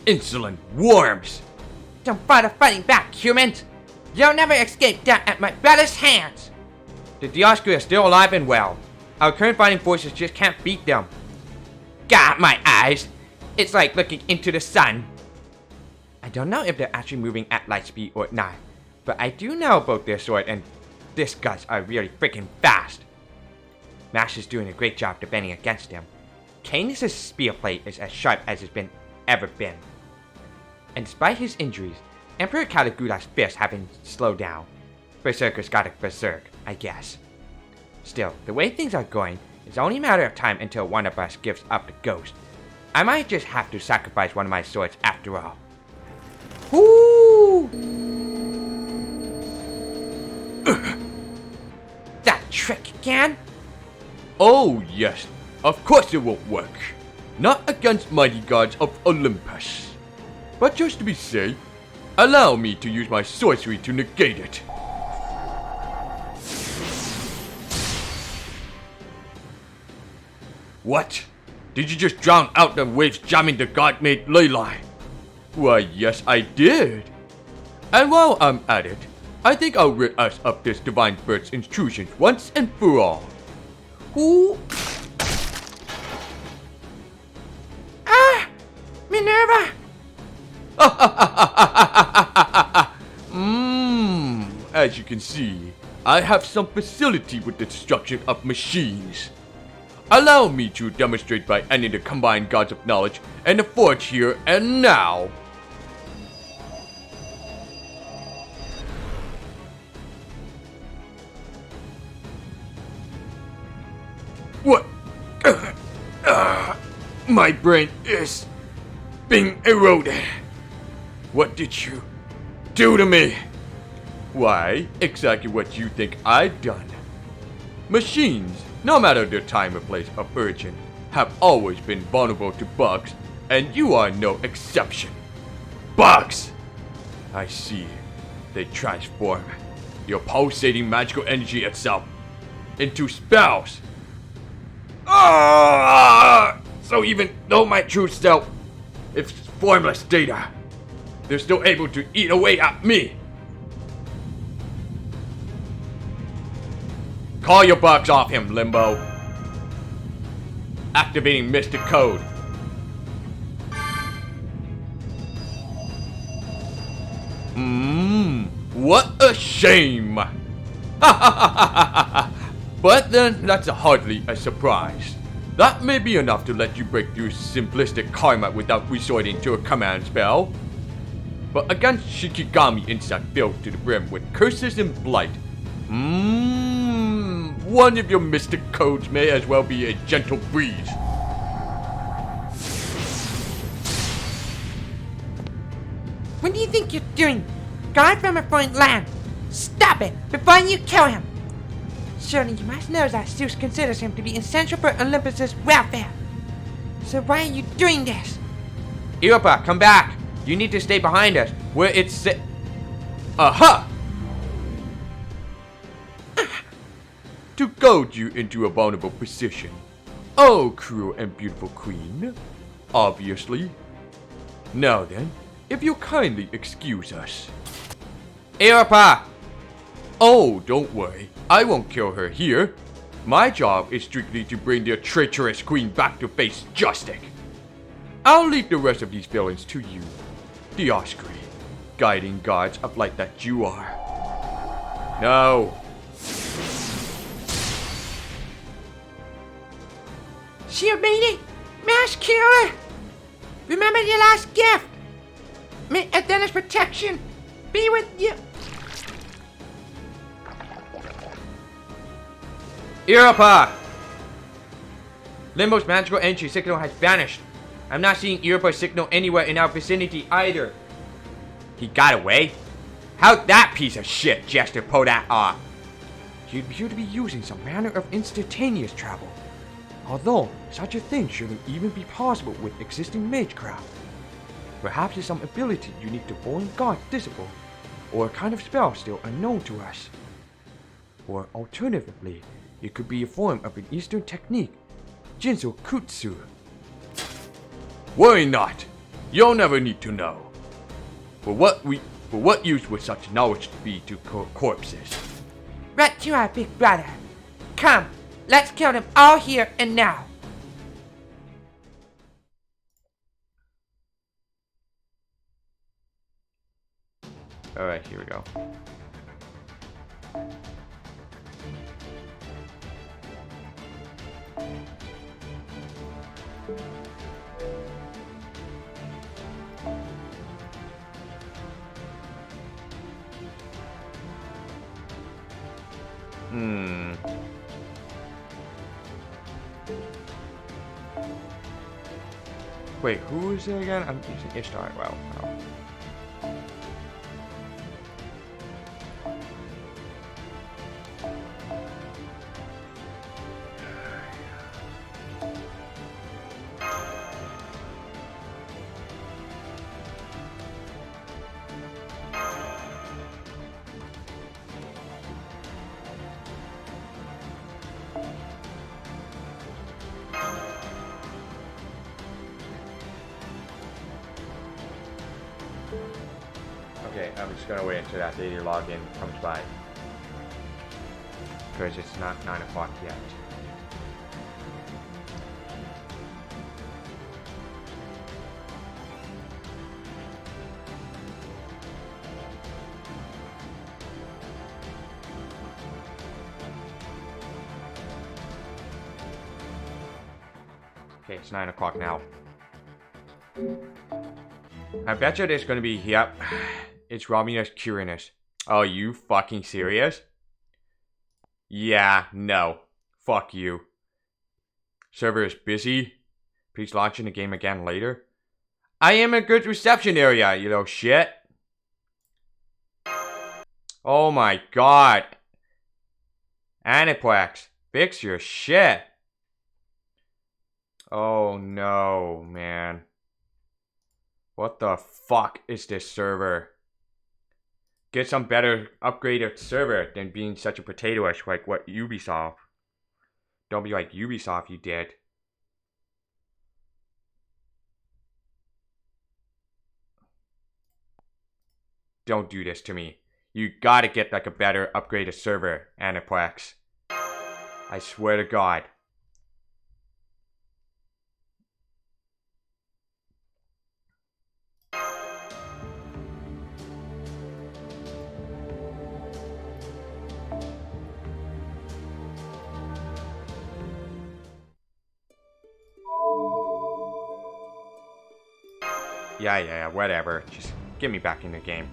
Insolent worms! Don't bother fighting back, humans! You'll never escape death at my brother's hands! The Dioscuri are still alive and well. Our current fighting forces just can't beat them. God, my eyes! It's like looking into the sun. I don't know if they're actually moving at light speed or not, but I do know both their sword and this guts are really freaking fast. Master's doing a great job defending against them. Canis' spear plate is as sharp as it's ever been. And despite his injuries, Emperor Caligula's fists have been slowed down. Berserker's gotta berserk, I guess. Still, the way things are going, it's only a matter of time until one of us gives up the ghost. I might just have to sacrifice one of my swords after all. Woo! That trick again? Oh, yes. Of course it won't work. Not against mighty gods of Olympus. But just to be safe, allow me to use my sorcery to negate it. What? Did you just drown out the waves jamming the god-made ley line? Why, yes, I did. And while I'm at it, I think I'll rid us of this divine bird's intrusions once and for all. Who? Minerva! As you can see, I have some facility with the destruction of machines. Allow me to demonstrate by ending the combined gods of knowledge and the forge here and now. What? My brain is being eroded. What did you do to me? Why, exactly what you think I've done. Machines, no matter their time or place of origin, have always been vulnerable to bugs, and you are no exception. Bugs! I see. They transform your pulsating magical energy itself into spells. So even though my true self is formless data, they're still able to eat away at me. Call your bugs off him, Limbo. Activating Mystic Code. What a shame. But then that's hardly a surprise. That may be enough to let you break through simplistic karma without resorting to a command spell. But against Shikigami insect filled to the brim with curses and blight, one of your mystic codes may as well be a gentle breeze. What do you think you're doing? God from a foreign land! Stop it before you kill him! Surely you must know that Zeus considers him to be essential for Olympus's welfare. So why are you doing this? Europa, come back! You need to stay behind us, where it's Aha! To goad you into a vulnerable position. Oh, cruel and beautiful queen. Obviously. Now then, if you'll kindly excuse us. Europa! Oh, don't worry. I won't kill her here. My job is strictly to bring their treacherous queen back to face justice. I'll leave the rest of these villains to you, Dioscuri, guiding gods of light that you are. No. Shield Lady! Mass Killer! Remember your last gift! May Athena's protection be with you! Europa! Limbo's magical entry signal has vanished. I'm not seeing Europa's signal anywhere in our vicinity either. He got away? How'd that piece of shit Jester pull that off? You'd appear to be using some manner of instantaneous travel. Although, such a thing shouldn't even be possible with existing magecraft. Perhaps it's some ability unique to foreign god's discipline, or a kind of spell still unknown to us. Or alternatively, it could be a form of an Eastern technique, Jinzo Kutsu. Worry not. You'll never need to know. For what use would such knowledge be to corpses? Right to our big brother. Come, let's kill them all here and now. Alright, here we go. Wait, who is it again? I'm using Ishtar. Well, no. Okay, I'm just gonna wait until that daily login comes by. Because it's not 9 o'clock yet. Okay, it's 9 o'clock now. I bet you there's gonna be, yep, it's Romulus's Curinus. Oh, you fucking serious? Yeah, no. Fuck you. Server is busy. Please launching the game again later. I am a good reception area, you know shit. Oh my god. Aniplex, fix your shit. Oh no, man. What the fuck is this server? Get some better upgraded server than being such a potato-ish like what Ubisoft. Don't be like Ubisoft, you did. Don't do this to me. You gotta get like a better upgraded server, Aniplex. I swear to God. Yeah, whatever. Just get me back in the game.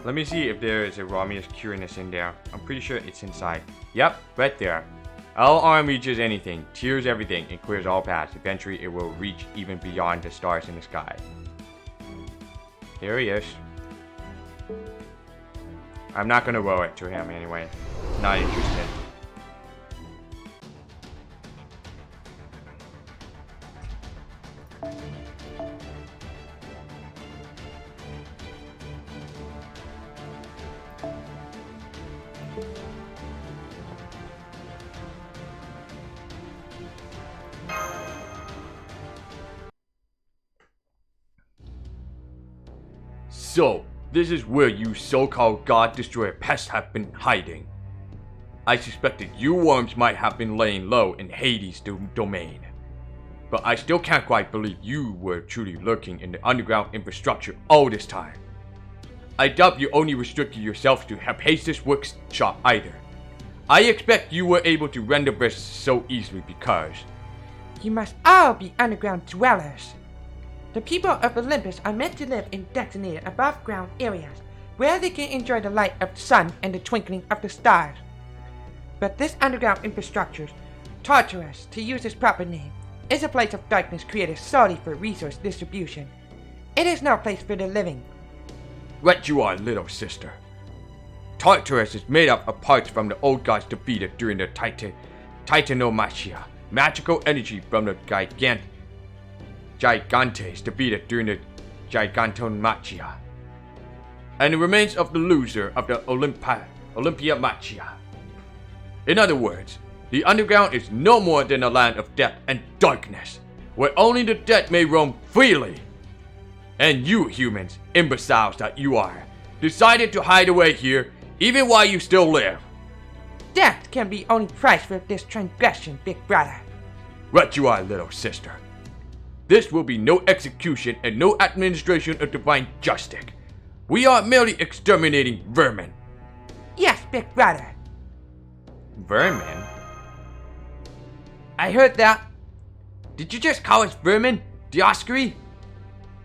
Let me see if there is a Romulus Curinus in there. I'm pretty sure it's inside. Yep, right there. L arm reaches anything, tears everything, and clears all paths. Eventually, it will reach even beyond the stars in the sky. Here he is. I'm not gonna roll it to him anyway. Not interested. So, this is where you so-called God Destroyer pests have been hiding. I suspected you worms might have been laying low in Hades' domain. But I still can't quite believe you were truly lurking in the underground infrastructure all this time. I doubt you only restricted yourself to Hephaestus' workshop either. I expect you were able to render this so easily because... You must all be underground dwellers. The people of Olympus are meant to live in designated above-ground areas where they can enjoy the light of the sun and the twinkling of the stars. But this underground infrastructure, Tartarus, to use its proper name, is a place of darkness created solely for resource distribution. It is no place for the living. Right you are, little sister. Tartarus is made up of parts from the old gods defeated during the Titanomachia, magical energy from the Gigantes defeated during the Gigantomachia, and the remains of the loser of the Olympia Machia. In other words, the underground is no more than a land of death and darkness, where only the dead may roam freely. And you humans, imbeciles that you are, decided to hide away here even while you still live. Death can be only price for this transgression, big brother. Right you are, little sister. This will be no execution and no administration of divine justice. We are merely exterminating vermin. Yes, big brother. Vermin? I heard that. Did you just call us vermin, Dioscuri?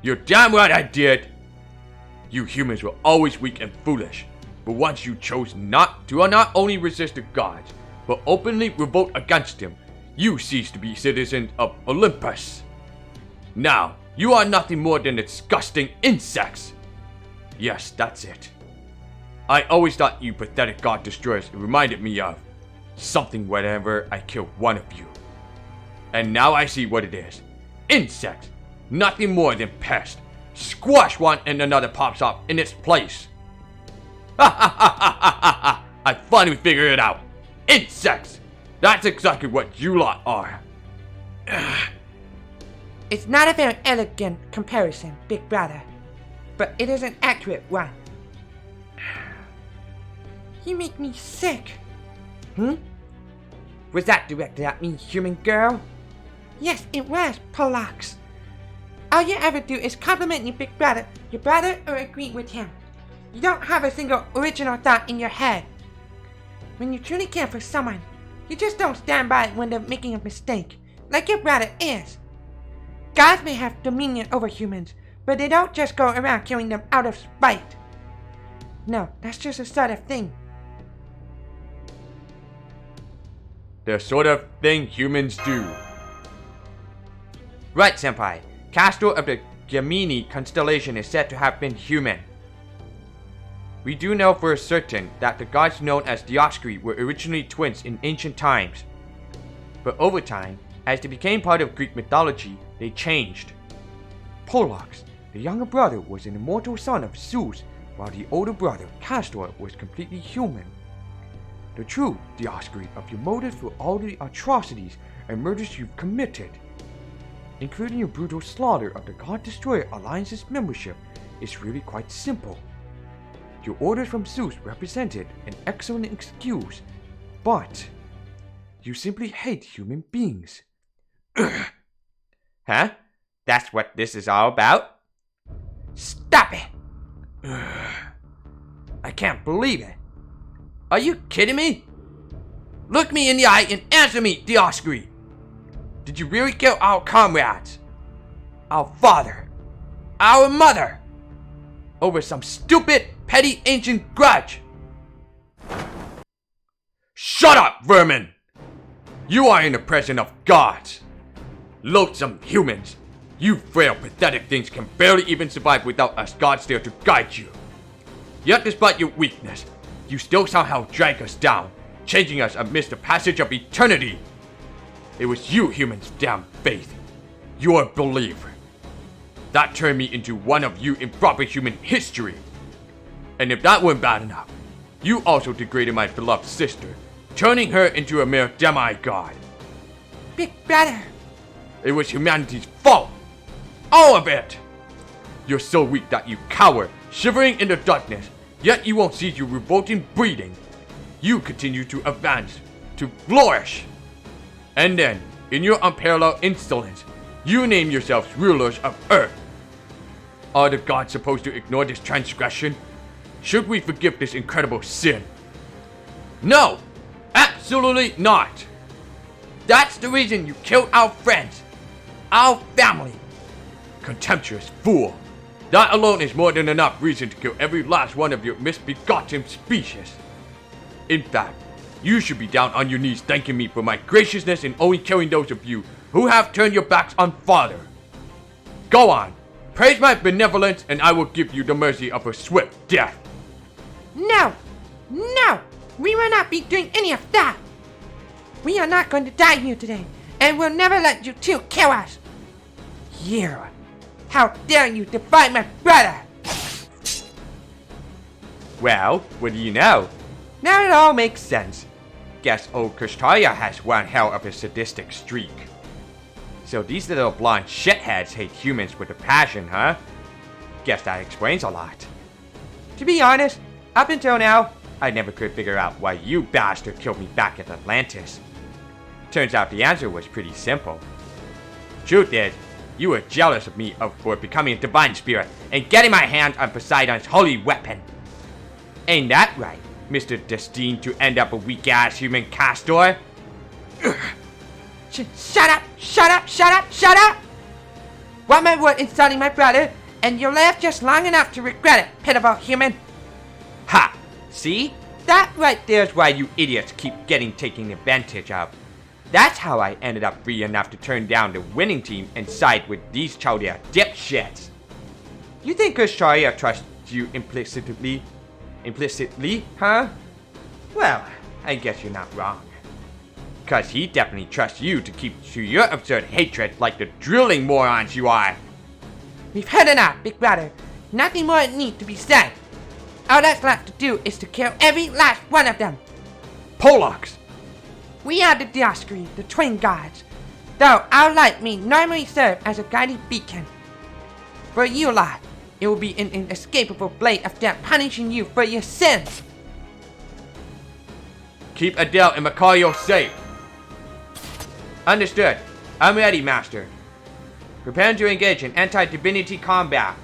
You're damn right I did! You humans were always weak and foolish, but once you chose not only resist the gods, but openly revolt against them, you ceased to be citizens of Olympus. Now, you are nothing more than disgusting insects! Yes, that's it. I always thought you pathetic god destroyers reminded me of something whenever I killed one of you. And now I see what it is. Insects! Nothing more than pests. Squash one and another pops up in its place. Ha ha ha ha ha ha ha! I finally figured it out. Insects! That's exactly what you lot are. It's not a very elegant comparison, Big Brother, but it is an accurate one. You make me sick. Was that directed at me, human girl? Yes, it was, Pollux. All you ever do is compliment your big brother, or agree with him. You don't have a single original thought in your head. When you truly care for someone, you just don't stand by when they're making a mistake, like your brother is. Gods may have dominion over humans, but they don't just go around killing them out of spite. No, that's just a sort of thing. The sort of thing humans do. Right, Senpai. Castor of the Gemini constellation is said to have been human. We do know for certain that the gods known as Dioscuri were originally twins in ancient times. But over time, as they became part of Greek mythology, they changed. Pollux, the younger brother, was an immortal son of Zeus, while the older brother, Castor, was completely human. The true Dioscuri of your motives for all the atrocities and murders you've committed, including your brutal slaughter of the God Destroyer Alliance's membership, is really quite simple. Your orders from Zeus represented an excellent excuse, but you simply hate human beings. Huh? That's what this is all about? Stop it! I can't believe it. Are you kidding me? Look me in the eye and answer me, Dioscuri. Did you really kill our comrades? Our father? Our mother? Over some stupid, petty ancient grudge? Shut up, vermin! You are in the presence of gods. Loathsome humans. You frail, pathetic things can barely even survive without us gods there to guide you. Yet despite your weakness, you still somehow drag us down, changing us amidst the passage of eternity. It was you humans' damn faith. Your belief. That turned me into one of you in proper human history. And if that weren't bad enough, you also degraded my beloved sister, turning her into a mere demigod. Big Brother! It was humanity's fault. All of it! You're so weak that you cower, shivering in the darkness, yet you won't cease your revolting breeding. You continue to advance, to flourish. And then, in your unparalleled insolence, you name yourselves rulers of Earth. Are the gods supposed to ignore this transgression? Should we forgive this incredible sin? No! Absolutely not! That's the reason you killed our friends, our family. Contemptuous fool! That alone is more than enough reason to kill every last one of your misbegotten species. In fact, you should be down on your knees thanking me for my graciousness in only killing those of you who have turned your backs on Father. Go on, praise my benevolence and I will give you the mercy of a swift death. No! No! We will not be doing any of that! We are not going to die here today, and we'll never let you two kill us! You! How dare you defy my brother! Well, what do you know? Now it all makes sense. Guess old Kushtarya has one hell of a sadistic streak. So these little blonde shitheads hate humans with a passion, huh? Guess that explains a lot. To be honest, up until now, I never could figure out why you bastard killed me back at Atlantis. Turns out the answer was pretty simple. Truth is, you were jealous of me for becoming a divine spirit and getting my hands on Poseidon's holy weapon. Ain't that right, Mr. Destined to end up a weak-ass human castor? Just Shut up! Shut up! Shut up! Shut up! One more word insulting my brother, and you'll live just long enough to regret it, pitiful human. Ha! See? That right there's why you idiots keep getting taken advantage of. That's how I ended up free enough to turn down the winning team and side with these Chaldea dipshits. You think cause Chaldea trusts you implicitly, huh? Well, I guess you're not wrong. Cause he definitely trusts you to keep to your absurd hatred like the drilling morons you are. We've heard enough, big brother. Nothing more need to be said. All that's left to do is to kill every last one of them. Polacks! We are the Dioscuri, the twin gods. Though our light may normally serve as a guiding beacon. For you lot, it will be an inescapable blade of death punishing you for your sins. Keep Adele and Macario safe. Understood. I'm ready, Master. Prepare to engage in anti-divinity combat.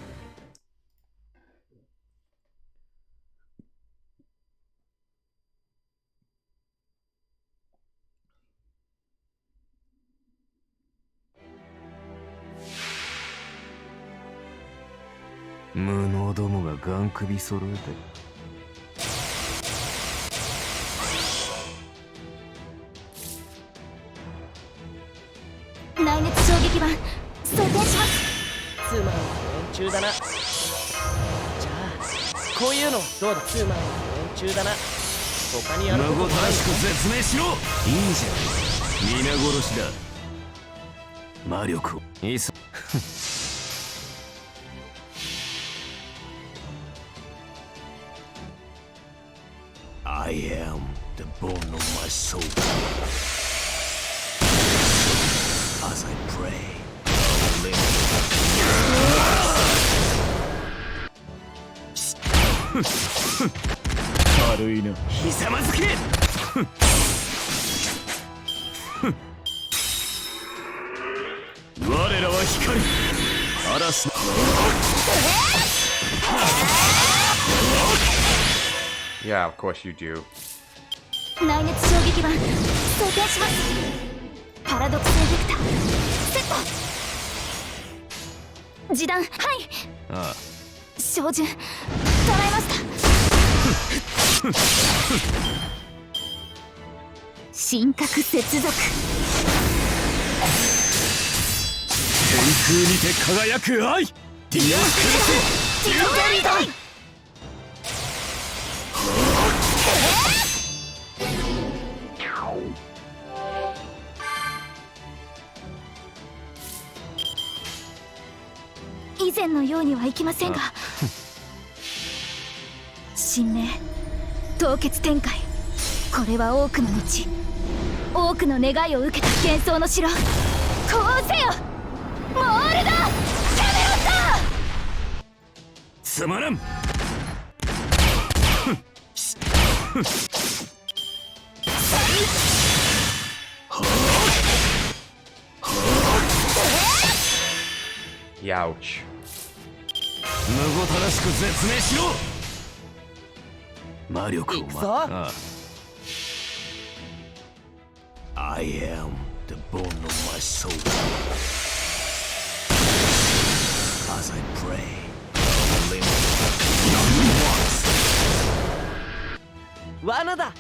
I am the bone of my soul. As I pray,軽いな。ひざまずけ。我らは光。嵐の。Yeah, of course you do. 内熱衝撃板装填します。パラドクスエフェクターセット。示弾はい。ああ。照準捉えました。神格接続。天空にて輝く愛。ディアクルスデューダリダイ。以前のようにはいきませんが、神明凍結展開、これは多くの道、多くの願いを受けた幻想の城。呼応せよモールド・キャメロット。つまらん。Youch. 無ごたらしく絶命しろ。魔力をああ。I am the bone of my soul. As I pray, limit once. 罠だ。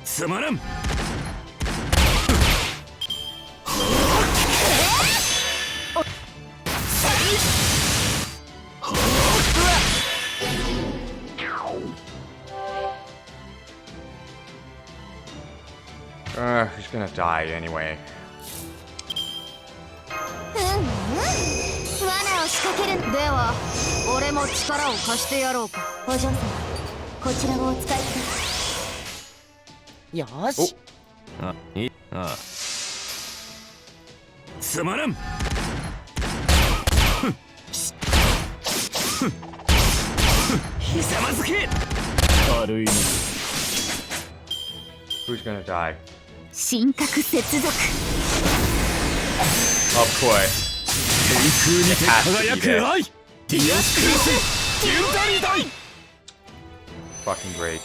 つまらん。He's gonna die anyway. 罠を仕掛ける。では俺も力を貸してやろうか。お嬢様、こちらをお使いください。よし。あ、いい。ああ。つまらん。ひざまずけ。軽いね。Who's gonna die? 神格接続。Of course. 天空にて輝く愛。ディアスクルスデューダリダイ。Fucking great.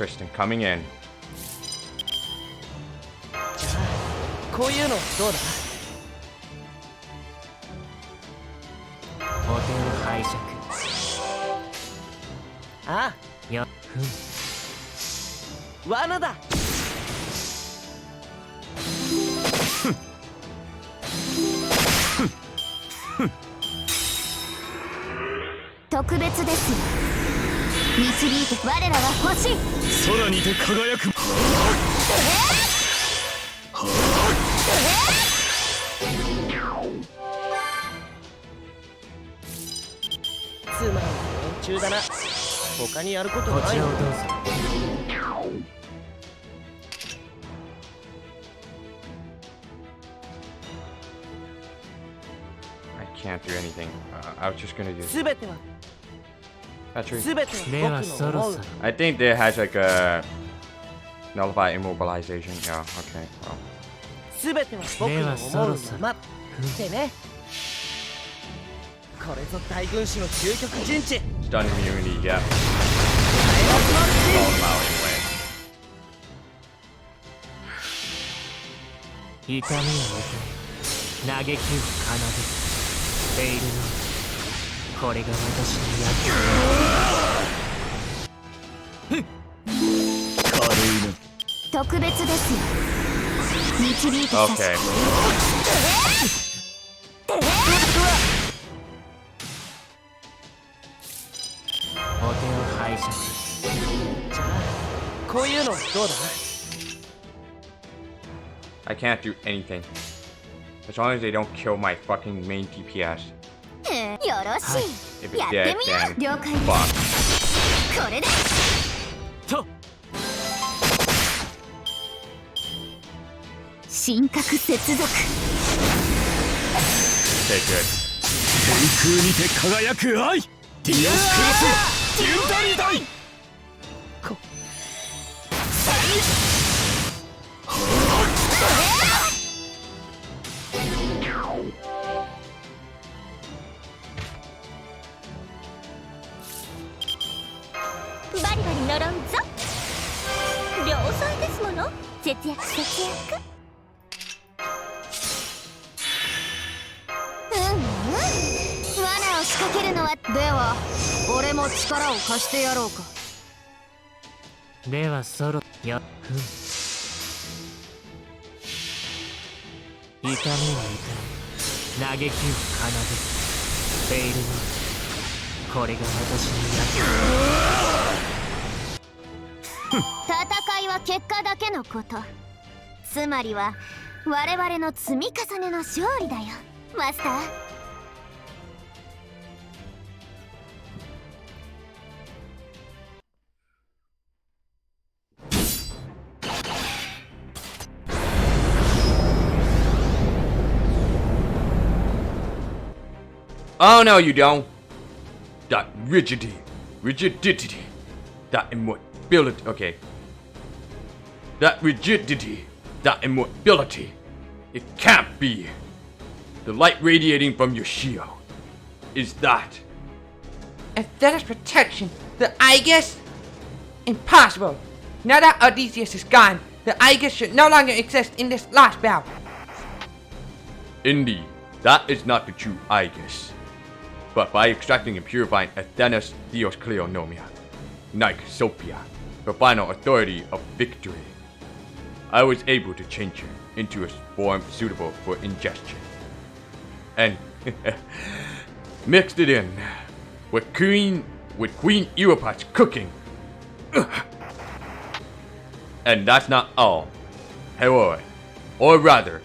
Tristan coming in. こういうのどうだ。お手を拝借。ああ、よ、罠だ。特別ですよ。導いて我らは欲しい。空にて輝く。つまんない連中だな。他にやることない。こちらをどうぞ。I can't do anything. I was just gonna do. すべては Actually, すべては僕の思う。 I think there has like a nullify immobilization. Yeah. Okay. Well. すべては僕の思うままってね。これぞ大軍師の究極陣地。 Stun immunity. Yeah. All about anyway. 痛みを受け嘆きを奏でるフェイルのこれが私の役割。軽いな。特別ですよ。導いて差し Okay. お手を拝借。じゃあこういうのどうだ。 I can't do anything. As long as they don't kill my fucking main DPS. よろしい。 If や it's って dead, みよ then う。了解です。 fuck. これでと神格接続。 Okay, good. 天空にて輝く愛。ディオスクラス。ユンダリダイ。バリバリ乗ろんぞ。良妻ですもの。節約節約。罠を仕掛けるのは。では俺も力を貸してやろうか。ではソロやふん。痛みを痛み嘆きを奏でるフェイルのこれが私の戦いは結果だけのこと。つまりは我々の積み重ねの勝利だよマスター。Oh no, you don't. That rigidity, that immobility. Okay. That rigidity, that immobility. It can't be. The light radiating from your shield is that. If that is protection, the Aegis? Impossible. Now that Odysseus is gone, the Aegis should no longer exist in this Lostbelt. Indeed, that is not the true Aegis. But by extracting and purifying Athena's Theos Cleonomia, Nike Sophia, the final authority of victory, I was able to change her into a form suitable for ingestion. And mixed it in with Queen Europat's cooking. And that's not all. Heroic, or rather,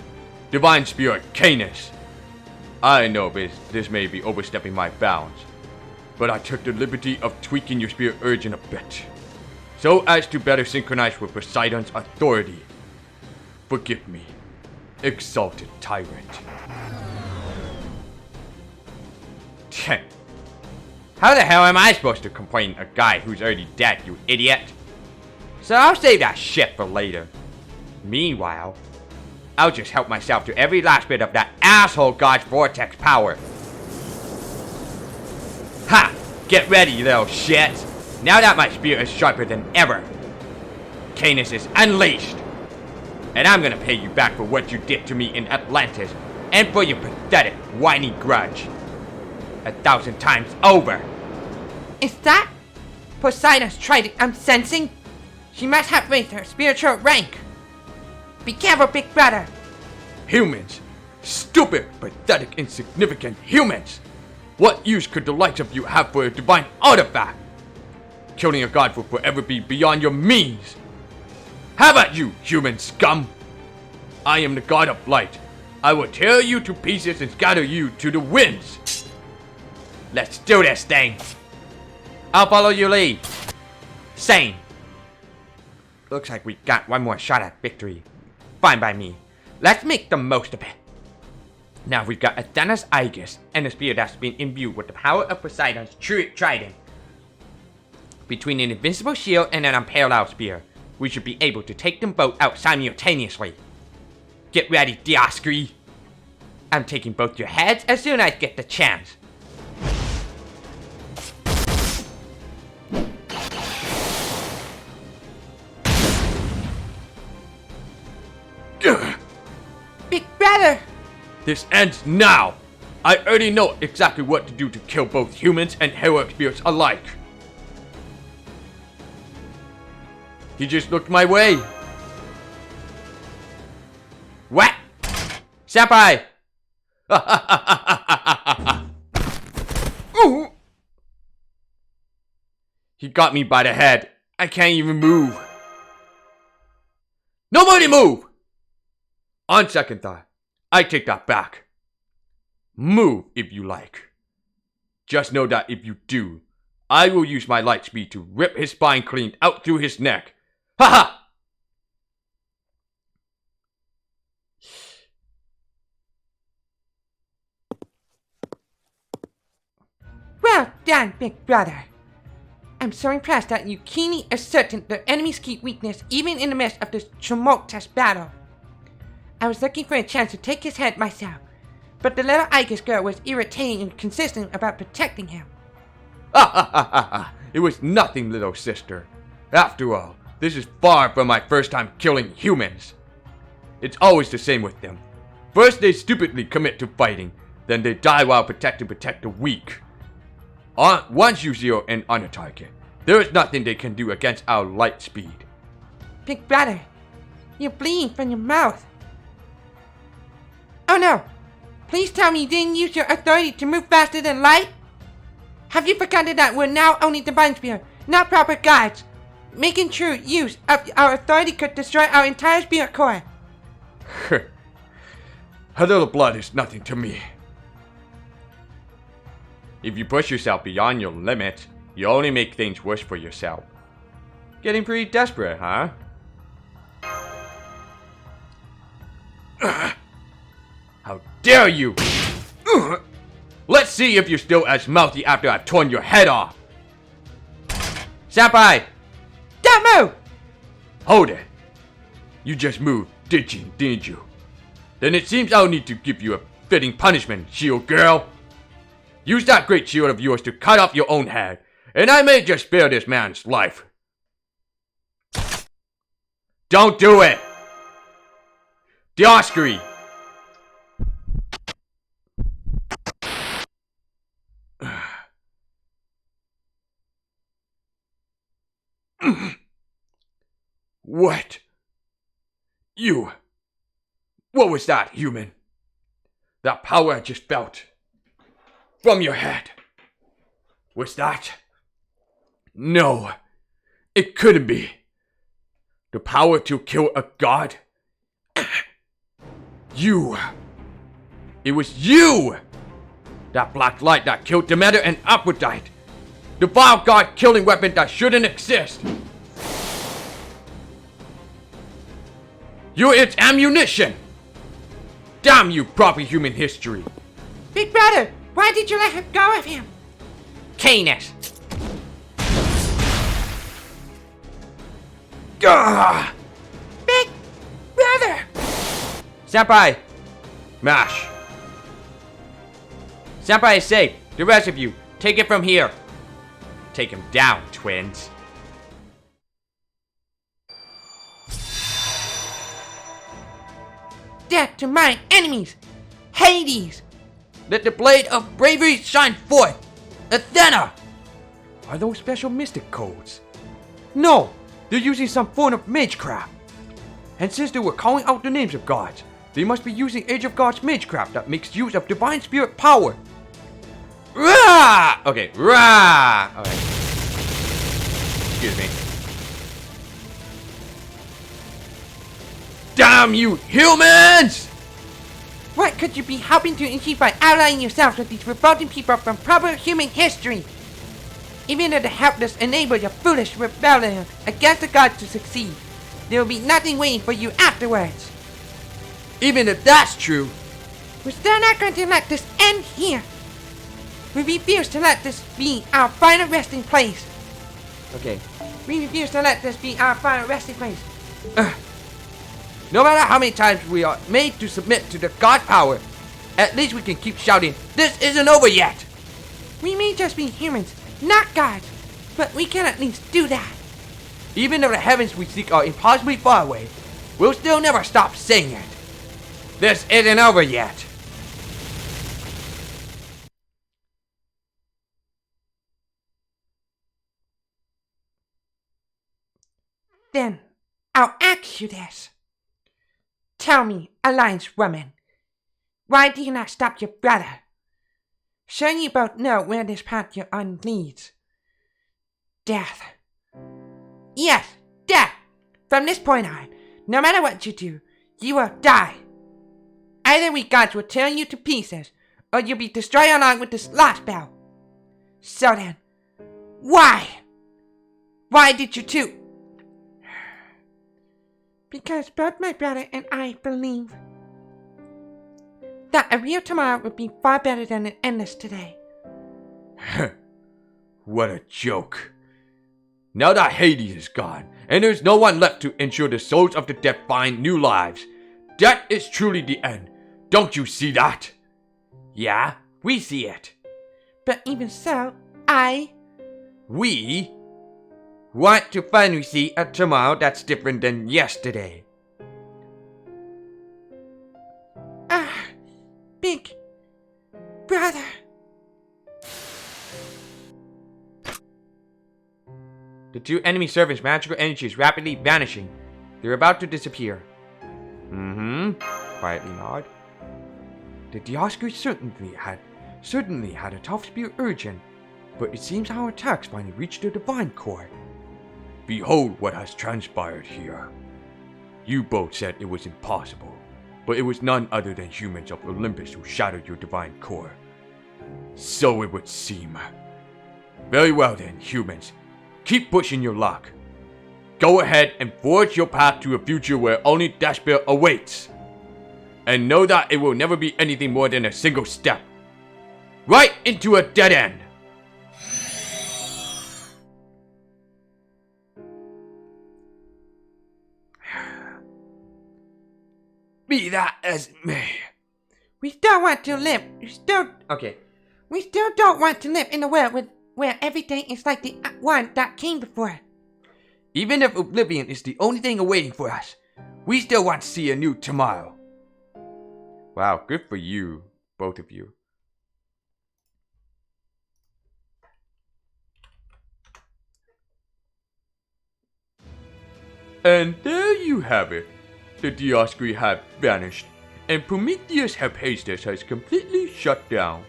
Divine Spirit Canis. I know this may be overstepping my bounds, but I took the liberty of tweaking your spirit urge in a bit, so as to better synchronize with Poseidon's authority. Forgive me, exalted tyrant. How the hell am I supposed to complain a guy who's already dead, you idiot? So I'll save that shit for later. Meanwhile, I'll just help myself to every last bit of that asshole god's vortex power. Ha! Get ready, little shit! Now that my spear is sharper than ever, Canis is unleashed. And I'm gonna pay you back for what you did to me in Atlantis, and for your pathetic, whiny grudge. 1,000 times over. Is that Poseidon's trident I'm sensing? She must have raised her spiritual rank. Be careful, big brother. Humans. Stupid, pathetic, insignificant humans. What use could the likes of you have for a divine artifact? Killing a god will forever be beyond your means. How about you, human scum? I am the god of light. I will tear you to pieces and scatter you to the winds. Let's do this thing. I'll follow your lead. Same. Looks like we got one more shot at victory. Fine by me. Let's make the most of it. Now we've got Athena's Aegis and a spear that's been imbued with the power of Poseidon's trident. Between an invincible shield and an unparalleled spear, we should be able to take them both out simultaneously. Get ready, Dioscuri. I'm taking both your heads as soon as I get the chance. Big brother! This ends now! I already know exactly what to do to kill both humans and heroic spirits alike. He just looked my way. What? Senpai! Ooh. He got me by the head. I can't even move. Nobody move! On second thought, I take that back. Move if you like. Just know that if you do, I will use my light speed to rip his spine clean out through his neck. Haha! Well done, big brother. I'm so impressed that you keenly ascertained the enemy's key weakness even in the midst of this tumultuous battle. I was looking for a chance to take his head myself, but the little Aegis girl was irritating and consistent about protecting him. It was nothing, little sister. After all, this is far from my first time killing humans. It's always the same with them. First they stupidly commit to fighting, then they die while protect the weak. Once you zero in on a target, there is nothing they can do against our light speed. Big brother, you're bleeding from your mouth. Oh no! Please tell me you didn't use your authority to move faster than light? Have you forgotten that we're now only Divine Spear, not proper gods? Making true use of our authority could destroy our entire spirit core. A little blood is nothing to me. If you push yourself beyond your limits, you only make things worse for yourself. Getting pretty desperate, huh? How dare you! Let's see if you're still as mouthy after I've torn your head off! Senpai! Don't move! Hold it! You just moved, didn't you? Then it seems I'll need to give you a fitting punishment, shield girl! Use that great shield of yours to cut off your own head, and I may just spare this man's life. Don't do it! Dioscuri! What? You? What was that, human? That power I just felt from your head. Was that? No, it couldn't be. The power to kill a god? You. It was you! That black light that killed Demeter and Aphrodite. The vile god killing weapon that shouldn't exist. You're its ammunition! Damn you, proper human history! Big brother, why did you let her go of him? Canis! Gah! Big brother! Senpai! Mash! Senpai is safe. The rest of you, take it from here. Take him down, twins. death to my enemies, Hades! Let the blade of bravery shine forth! Athena! Are those special mystic codes? No! They're using some form of magecraft! And since they were calling out the names of gods, they must be using Age of Gods magecraft that makes use of divine spirit power! Rah! Okay, rah! Alright. Excuse me. Damn you humans! What could you be hoping to achieve by allying yourselves with these revolting people from proper human history? Even if the helpless enable your foolish rebellion against the gods to succeed, there will be nothing waiting for you afterwards. Even if that's true, We're still not going to let this end here. We refuse to let this be our final resting place. okay. We refuse to let this be our final resting place. No matter how many times we are made to submit to the god power, at least we can keep shouting, "This isn't over yet!" We may just be humans, not gods, but we can at least do that. Even if the heavens we seek are impossibly far away, we'll still never stop saying it. This isn't over yet. Then, I'll ask you this. Tell me, Alliance woman, why do you not stop your brother? Sure you both know where this path you're on leads. Death. Yes, death! From this point on, no matter what you do, you will die. Either we gods will tear you to pieces, or you'll be destroyed along with this Lostbelt. So then, why? Why did you two? Because both my brother and I believe that a real tomorrow would be far better than an endless today. What a joke. Now that Hades is gone, and there's no one left to ensure the souls of the dead find new lives, that is truly the end. Don't you see that? Yeah, we see it. But even so, We want to finally see a tomorrow that's different than yesterday. Big brother. The two enemy servants' magical energy is rapidly vanishing. They're about to disappear. Quietly nod. The Dioscuri certainly had a tough spear urgent, but it seems our attacks finally reached the divine core. Behold what has transpired here. You both said it was impossible, but it was none other than humans of Olympus who shattered your divine core. So it would seem. Very well then, humans. Keep pushing your luck. Go ahead and forge your path to a future where only despair awaits. And know that it will never be anything more than a single step. Right into a dead end. Be that as it may. We still want to live. Okay. We still don't want to live in a world where everything is like the one that came before. Even if oblivion is the only thing awaiting for us, we still want to see a new tomorrow. Wow, good for you, both of you. And there you have it. The Dioscuri have vanished, and Prometheus Hephaestus has completely shut down.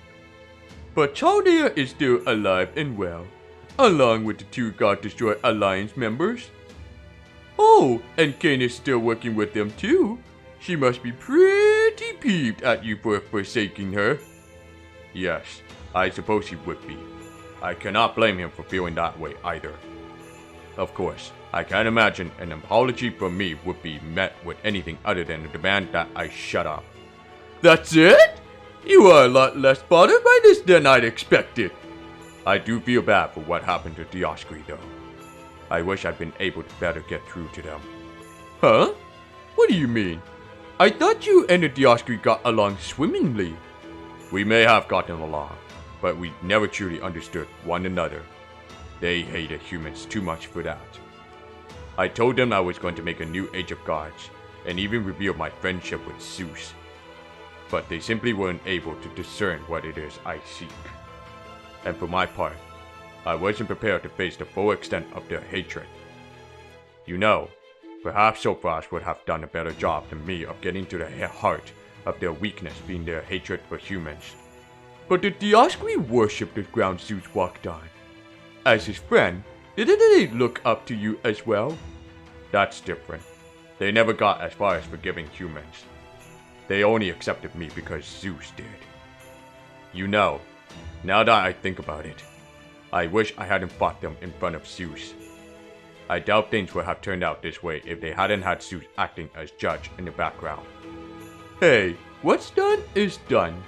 But Chaldea is still alive and well, along with the two God Destroyer Alliance members. Oh, and Cain is still working with them too. She must be pretty peeved at you for forsaking her. Yes, I suppose he would be. I cannot blame him for feeling that way either. Of course, I can't imagine an apology from me would be met with anything other than a demand that I shut up. That's it? You are a lot less bothered by this than I'd expected. I do feel bad for what happened to Dioscuri though. I wish I'd been able to better get through to them. Huh? What do you mean? I thought you and the Dioscuri got along swimmingly. We may have gotten along, but we never truly understood one another. They hated humans too much for that. I told them I was going to make a new Age of Gods, and even revealed my friendship with Zeus. But they simply weren't able to discern what it is I seek. And for my part, I wasn't prepared to face the full extent of their hatred. You know, perhaps Sopras would have done a better job than me of getting to the heart of their weakness being their hatred for humans. But did Dioscuri worship the ground Zeus walked on? As his friend, didn't they look up to you as well? That's different. They never got as far as forgiving humans. They only accepted me because Zeus did. You know, now that I think about it, I wish I hadn't fought them in front of Zeus. I doubt things would have turned out this way if they hadn't had Zeus acting as judge in the background. Hey, what's done is done.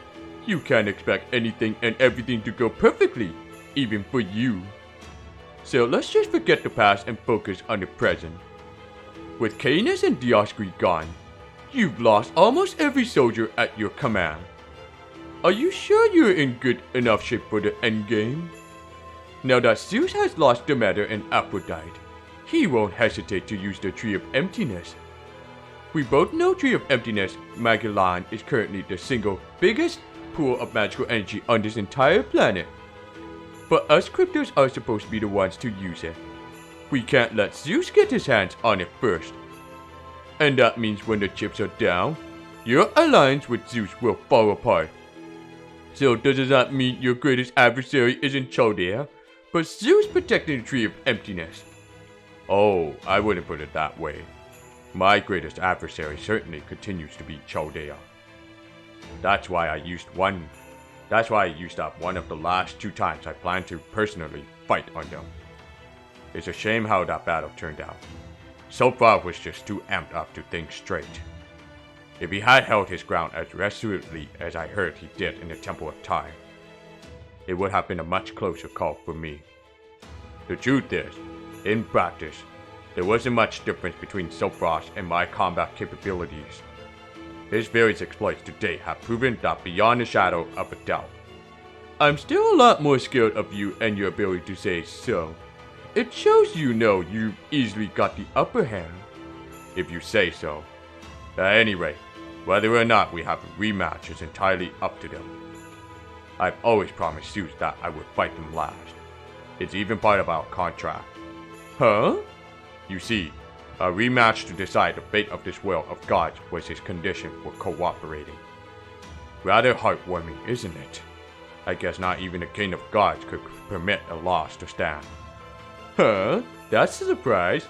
You can't expect anything and everything to go perfectly, even for you. So let's just forget the past and focus on the present. With Canis and Dioscuri gone, you've lost almost every soldier at your command. Are you sure you're in good enough shape for the endgame? Now that Zeus has lost Demeter and Aphrodite, he won't hesitate to use the Tree of Emptiness. We both know Tree of Emptiness, Magellan, is currently the single biggest pool of magical energy on this entire planet. But us cryptos are supposed to be the ones to use it. We can't let Zeus get his hands on it first. And that means when the chips are down, your alliance with Zeus will fall apart. So does that mean your greatest adversary isn't Chaldea, but Zeus protecting the Tree of Emptiness? Oh, I wouldn't put it that way. My greatest adversary certainly continues to be Chaldea. That's why I used up one of the last 2 times I planned to personally fight on them. It's a shame how that battle turned out. So far was just too amped up to think straight. If he had held his ground as resolutely as I heard he did in the Temple of Time, it would have been a much closer call for me. The truth is, in practice, there wasn't much difference between Sopras and my combat capabilities. His various exploits to date have proven that beyond a shadow of a doubt. I'm still a lot more scared of you and your ability to say so. It shows you know you easily got the upper hand, if you say so. At any rate, whether or not we have a rematch is entirely up to them. I've always promised Zeus that I would fight them last. It's even part of our contract. Huh? You see, a rematch to decide the fate of this world of gods was his condition for cooperating. Rather heartwarming, isn't it? I guess not even the king of gods could permit a loss to stand. Huh? That's a surprise.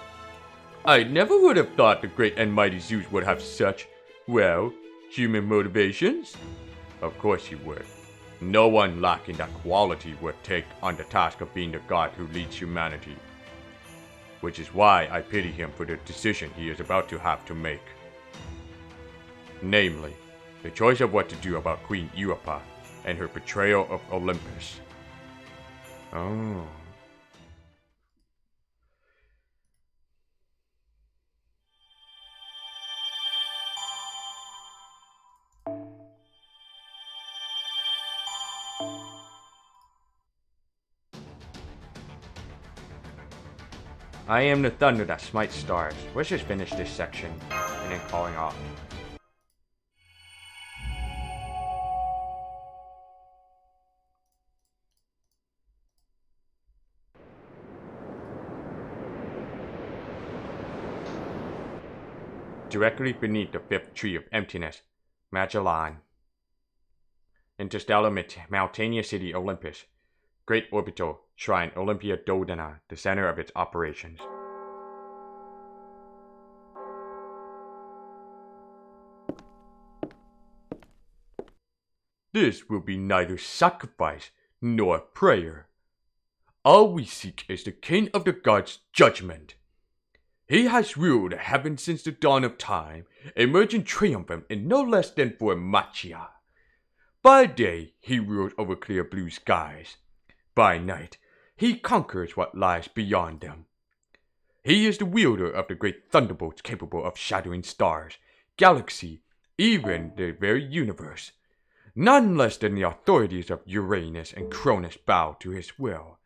I never would have thought the great and mighty Zeus would have such, well, human motivations. Of course he would. No one lacking that quality would take on the task of being the god who leads humanity. Which is why I pity him for the decision he is about to have to make. Namely, the choice of what to do about Queen Europa and her betrayal of Olympus. Oh. I am the thunder that smites stars. Let's just finish this section and then calling off. Directly beneath the 5th Tree of Emptiness, Magellan. Interstellar Mountainous City Olympus. Great Orbital Shrine Olympia Dodana, the center of its operations. This will be neither sacrifice nor prayer. All we seek is the King of the Gods' judgment. He has ruled heaven since the dawn of time, emerging triumphant in no less than Machia. By day, he rules over clear blue skies. By night, he conquers what lies beyond them. He is the wielder of the great thunderbolts capable of shattering stars, galaxy, even the very universe. None less than the authorities of Uranus and Cronus bow to his will.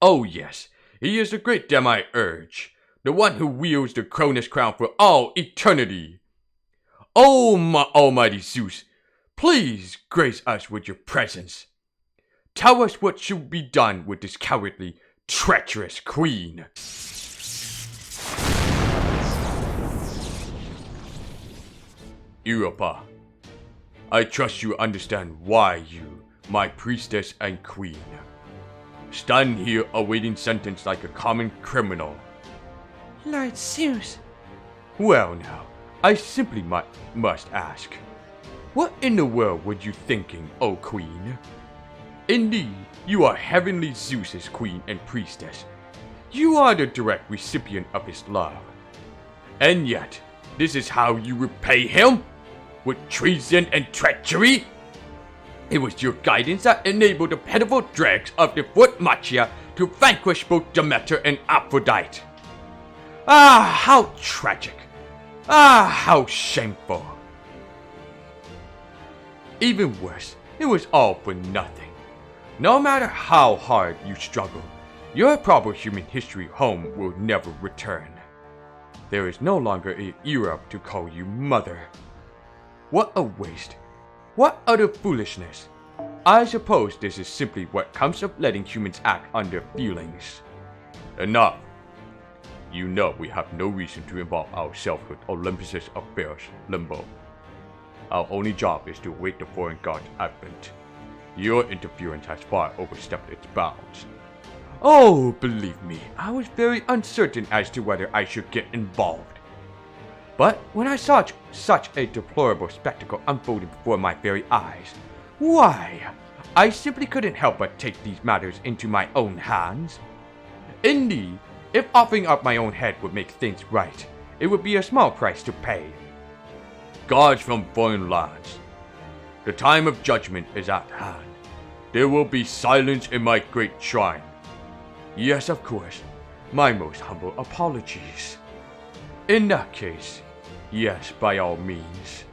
Oh yes, he is the great Demiurge, the one who wields the Cronus crown for all eternity. Oh, my almighty Zeus, please grace us with your presence. Tell us what should be done with this cowardly, treacherous queen. Europa, I trust you understand why you, my priestess and queen, stand here awaiting sentence like a common criminal. Lord Zeus, Well now, I simply must ask, what in the world were you thinking, O queen? Indeed, you are heavenly Zeus's queen and priestess. You are the direct recipient of his love. And yet, this is how you repay him? With treason and treachery? It was your guidance that enabled the pitiful dregs of the Foot Machia to vanquish both Demeter and Aphrodite. Ah, how tragic! Ah, how shameful! Even worse, it was all for nothing. No matter how hard you struggle, your proper human history home will never return. There is no longer a Europe to call you mother. What a waste! What utter foolishness! I suppose this is simply what comes of letting humans act on their feelings. Enough! You know we have no reason to involve ourselves with Olympus's affairs, Limbo. Our only job is to await the foreign god's advent. Your interference has far overstepped its bounds. Oh, believe me, I was very uncertain as to whether I should get involved. But when I saw such a deplorable spectacle unfolding before my very eyes, why, I simply couldn't help but take these matters into my own hands. Indeed, if offering up my own head would make things right, it would be a small price to pay. Gods from foreign lands, the time of judgment is at hand. There will be silence in my great shrine. Yes, of course, my most humble apologies. In that case, yes, by all means.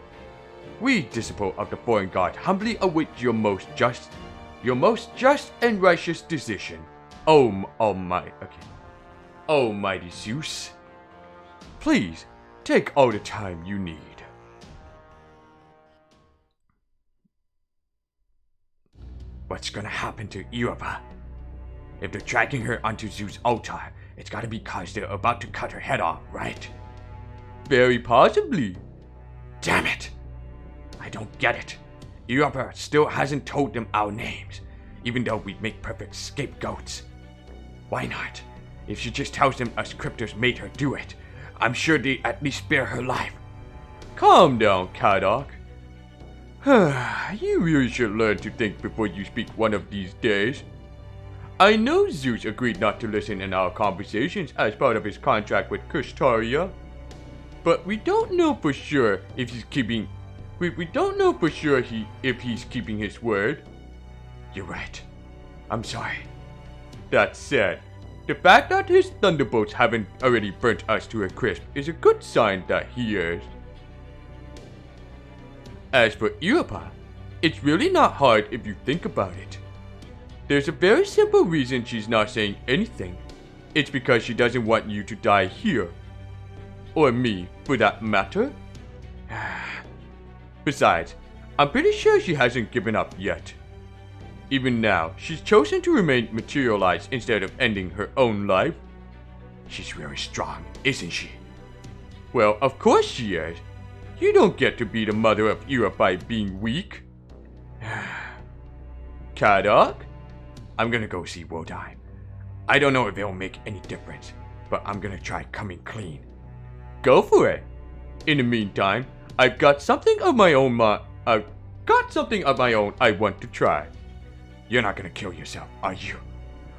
We, disciple of the foreign god, humbly await your most just and righteous decision. Almighty Zeus. Please, take all the time you need. What's gonna happen to Europa? If they're dragging her onto Zeus' altar, it's gotta be cause they're about to cut her head off, right? Very possibly. Damn it! I don't get it. Europa still hasn't told them our names, even though we'd make perfect scapegoats. Why not? If she just tells them us cryptos made her do it, I'm sure they'd at least spare her life. Calm down, Kadok. You really should learn to think before you speak one of these days. I know Zeus agreed not to listen in our conversations as part of his contract with Kushtaria, but we don't know for sure if he's keeping. We don't know for sure if he's keeping his word. You're right. I'm sorry. That said, the fact that his thunderbolts haven't already burnt us to a crisp is a good sign that he is. As for Europa, it's really not hard if you think about it. There's a very simple reason she's not saying anything. It's because she doesn't want you to die here. Or me, for that matter. Besides, I'm pretty sure she hasn't given up yet. Even now, she's chosen to remain materialized instead of ending her own life. She's very strong, isn't she? Well, of course she is. You don't get to be the mother of Europe by being weak. Kadok? I'm gonna go see Wodai. I don't know if it'll make any difference, but I'm gonna try coming clean. Go for it. In the meantime, I've got something of my own I want to try. You're not gonna kill yourself, are you?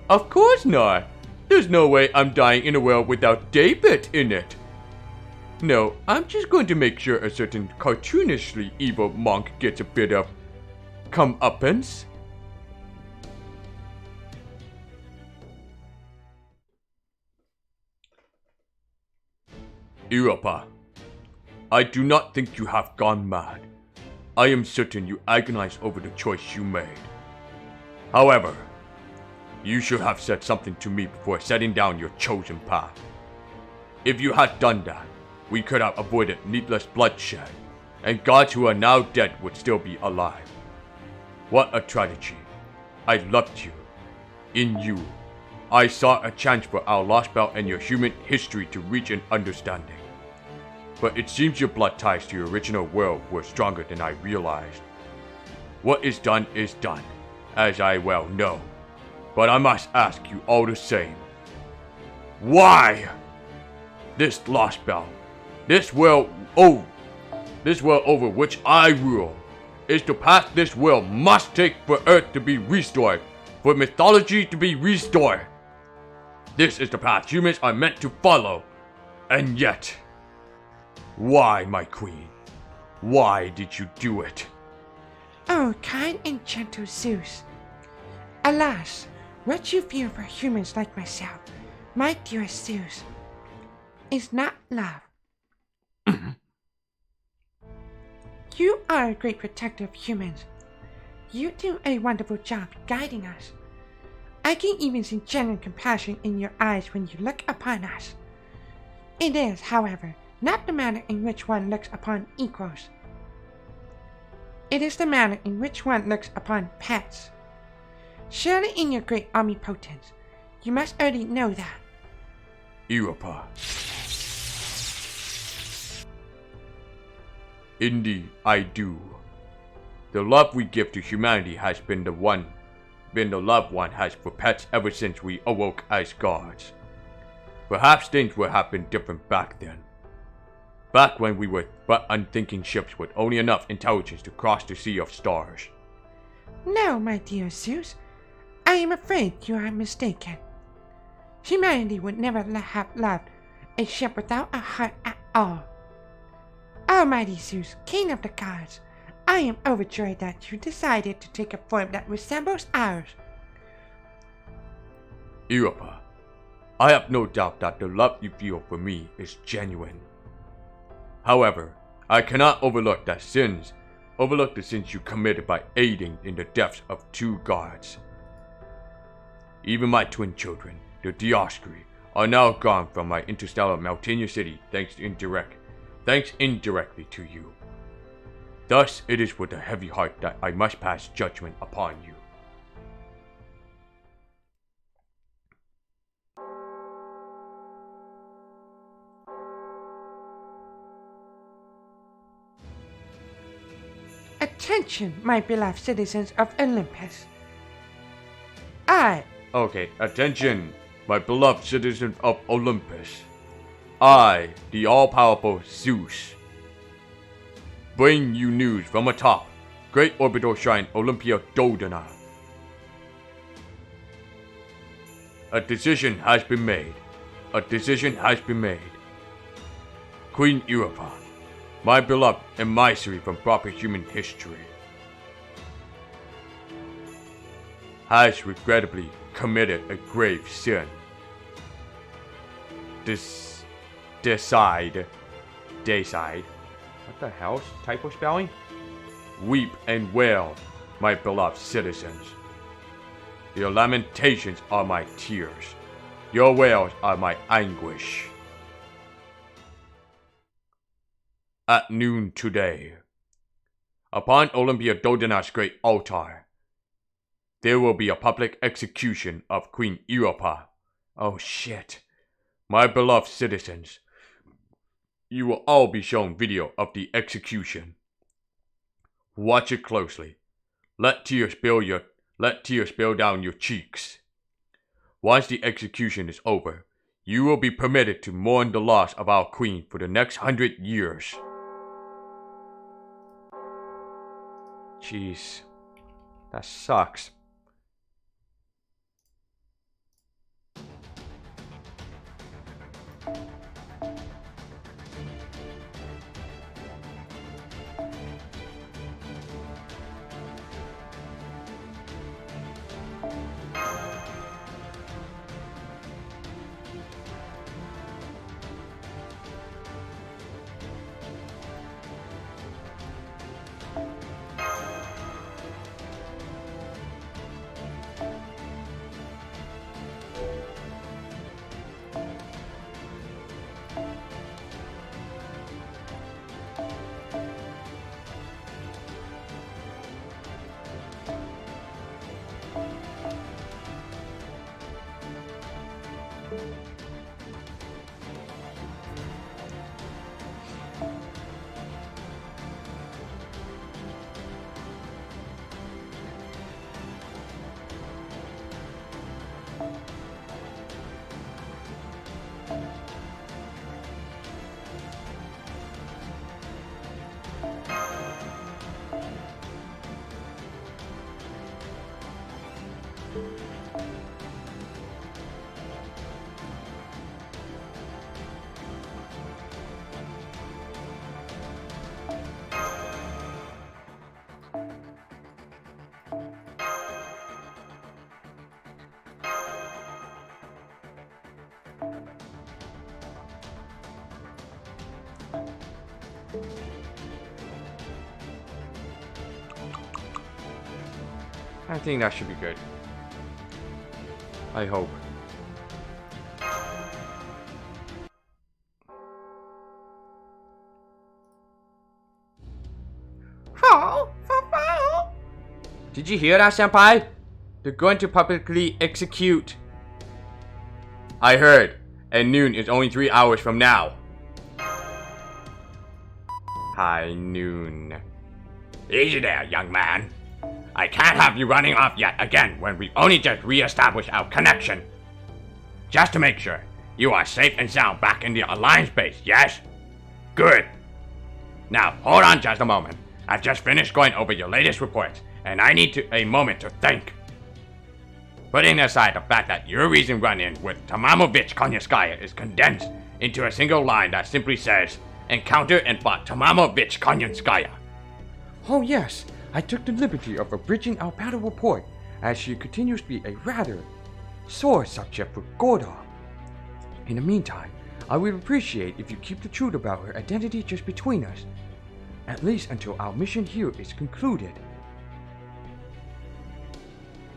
Of course not. There's no way I'm dying in a well without David in it. No, I'm just going to make sure a certain cartoonishly evil monk gets a bit of comeuppance. Europa, I do not think you have gone mad. I am certain you agonize over the choice you made. However, you should have said something to me before setting down your chosen path. If you had done that, we could have avoided needless bloodshed, and gods who are now dead would still be alive. What a tragedy. I loved you. In you, I saw a chance for our Lostbelt and your human history to reach an understanding. But it seems your blood ties to your original world were stronger than I realized. What is done, as I well know. But I must ask you all the same. Why? This Lostbelt, this world over which I rule, is the path this world must take for Earth to be restored, for mythology to be restored. This is the path humans are meant to follow. And yet, why, my queen? Why did you do it? Oh, kind and gentle Zeus. Alas, what you feel for humans like myself, my dearest Zeus, is not love. You are a great protector of humans. You do a wonderful job guiding us. I can even see genuine compassion in your eyes when you look upon us. It is, however, not the manner in which one looks upon equals. It is the manner in which one looks upon pets. Surely in your great omnipotence, you must already know that. Europa. Indeed, I do. The love we give to humanity has been the love one has for pets ever since we awoke as gods. Perhaps things would have been different back then. Back when we were but unthinking ships with only enough intelligence to cross the sea of stars. No, my dear Zeus, I am afraid you are mistaken. Humanity would never have loved a ship without a heart at all. Almighty Zeus, King of the Gods, I am overjoyed that you decided to take a form that resembles ours. Europa, I have no doubt that the love you feel for me is genuine. However, I cannot overlook the sins you committed by aiding in the deaths of two gods. Even my twin children, the Dioscuri, are now gone from my interstellar Maltenia city thanks indirectly to you. Thus it is with a heavy heart that I must pass judgment upon you. Attention, my beloved citizens of Olympus. Okay, attention, my beloved citizens of Olympus. I, the all-powerful Zeus, bring you news from atop Great Orbital Shrine Olympia Dodona. A decision has been made. Queen Europa, my beloved emissary from proper human history, has regrettably committed a grave sin. Decide. What the hell? Typo spelling? Weep and wail, my beloved citizens. Your lamentations are my tears. Your wails are my anguish. At noon today, upon Olympia Dodona's great altar, there will be a public execution of Queen Europa. Oh shit. My beloved citizens, you will all be shown video of the execution. Watch it closely. Let tears spill down your cheeks. Once the execution is over, you will be permitted to mourn the loss of our queen for the next 100 years. Jeez. That sucks. I think that should be good. I hope. Did you hear that, Senpai? They're going to publicly execute. I heard. And noon is only 3 hours from now. High noon. Easy there, young man. I can't have you running off yet again when we only just re-established our connection. Just to make sure, you are safe and sound back in the Alliance base, yes? Good. Now, hold on just a moment. I've just finished going over your latest reports, and I need a moment to think. Putting aside the fact that your recent run-in with Tamamovich Konyanskaya is condensed into a single line that simply says, "Encounter and fought Tamamovich Konyanskaya." Oh yes, I took the liberty of abridging our battle report, as she continues to be a rather sore subject for Gorda. In the meantime, I would appreciate if you keep the truth about her identity just between us, at least until our mission here is concluded.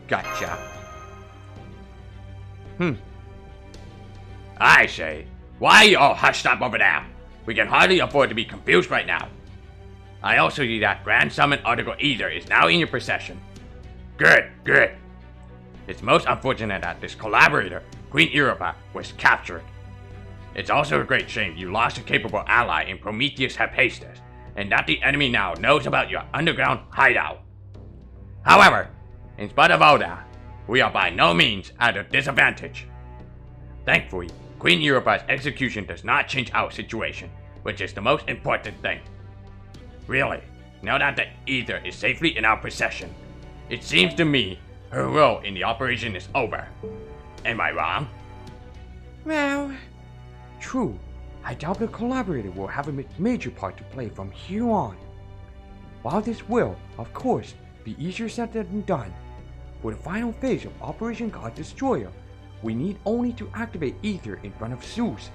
Gotcha. I say, why are you all hushed up over there? We can hardly afford to be confused right now. I also see that Grand Summon Article Ether is now in your possession. Good, good. It's most unfortunate that this collaborator, Queen Europa, was captured. It's also a great shame you lost a capable ally in Prometheus Hephaestus, and that the enemy now knows about your underground hideout. However, in spite of all that, we are by no means at a disadvantage. Thankfully, Queen Europa's execution does not change our situation, which is the most important thing. Really, now that the Ether is safely in our possession, it seems to me her role in the operation is over. Am I wrong? Well, True, I doubt the collaborator will have a major part to play from here on. While this will, of course, be easier said than done, for the final phase of Operation God Destroyer, we need only to activate Ether in front of Zeus.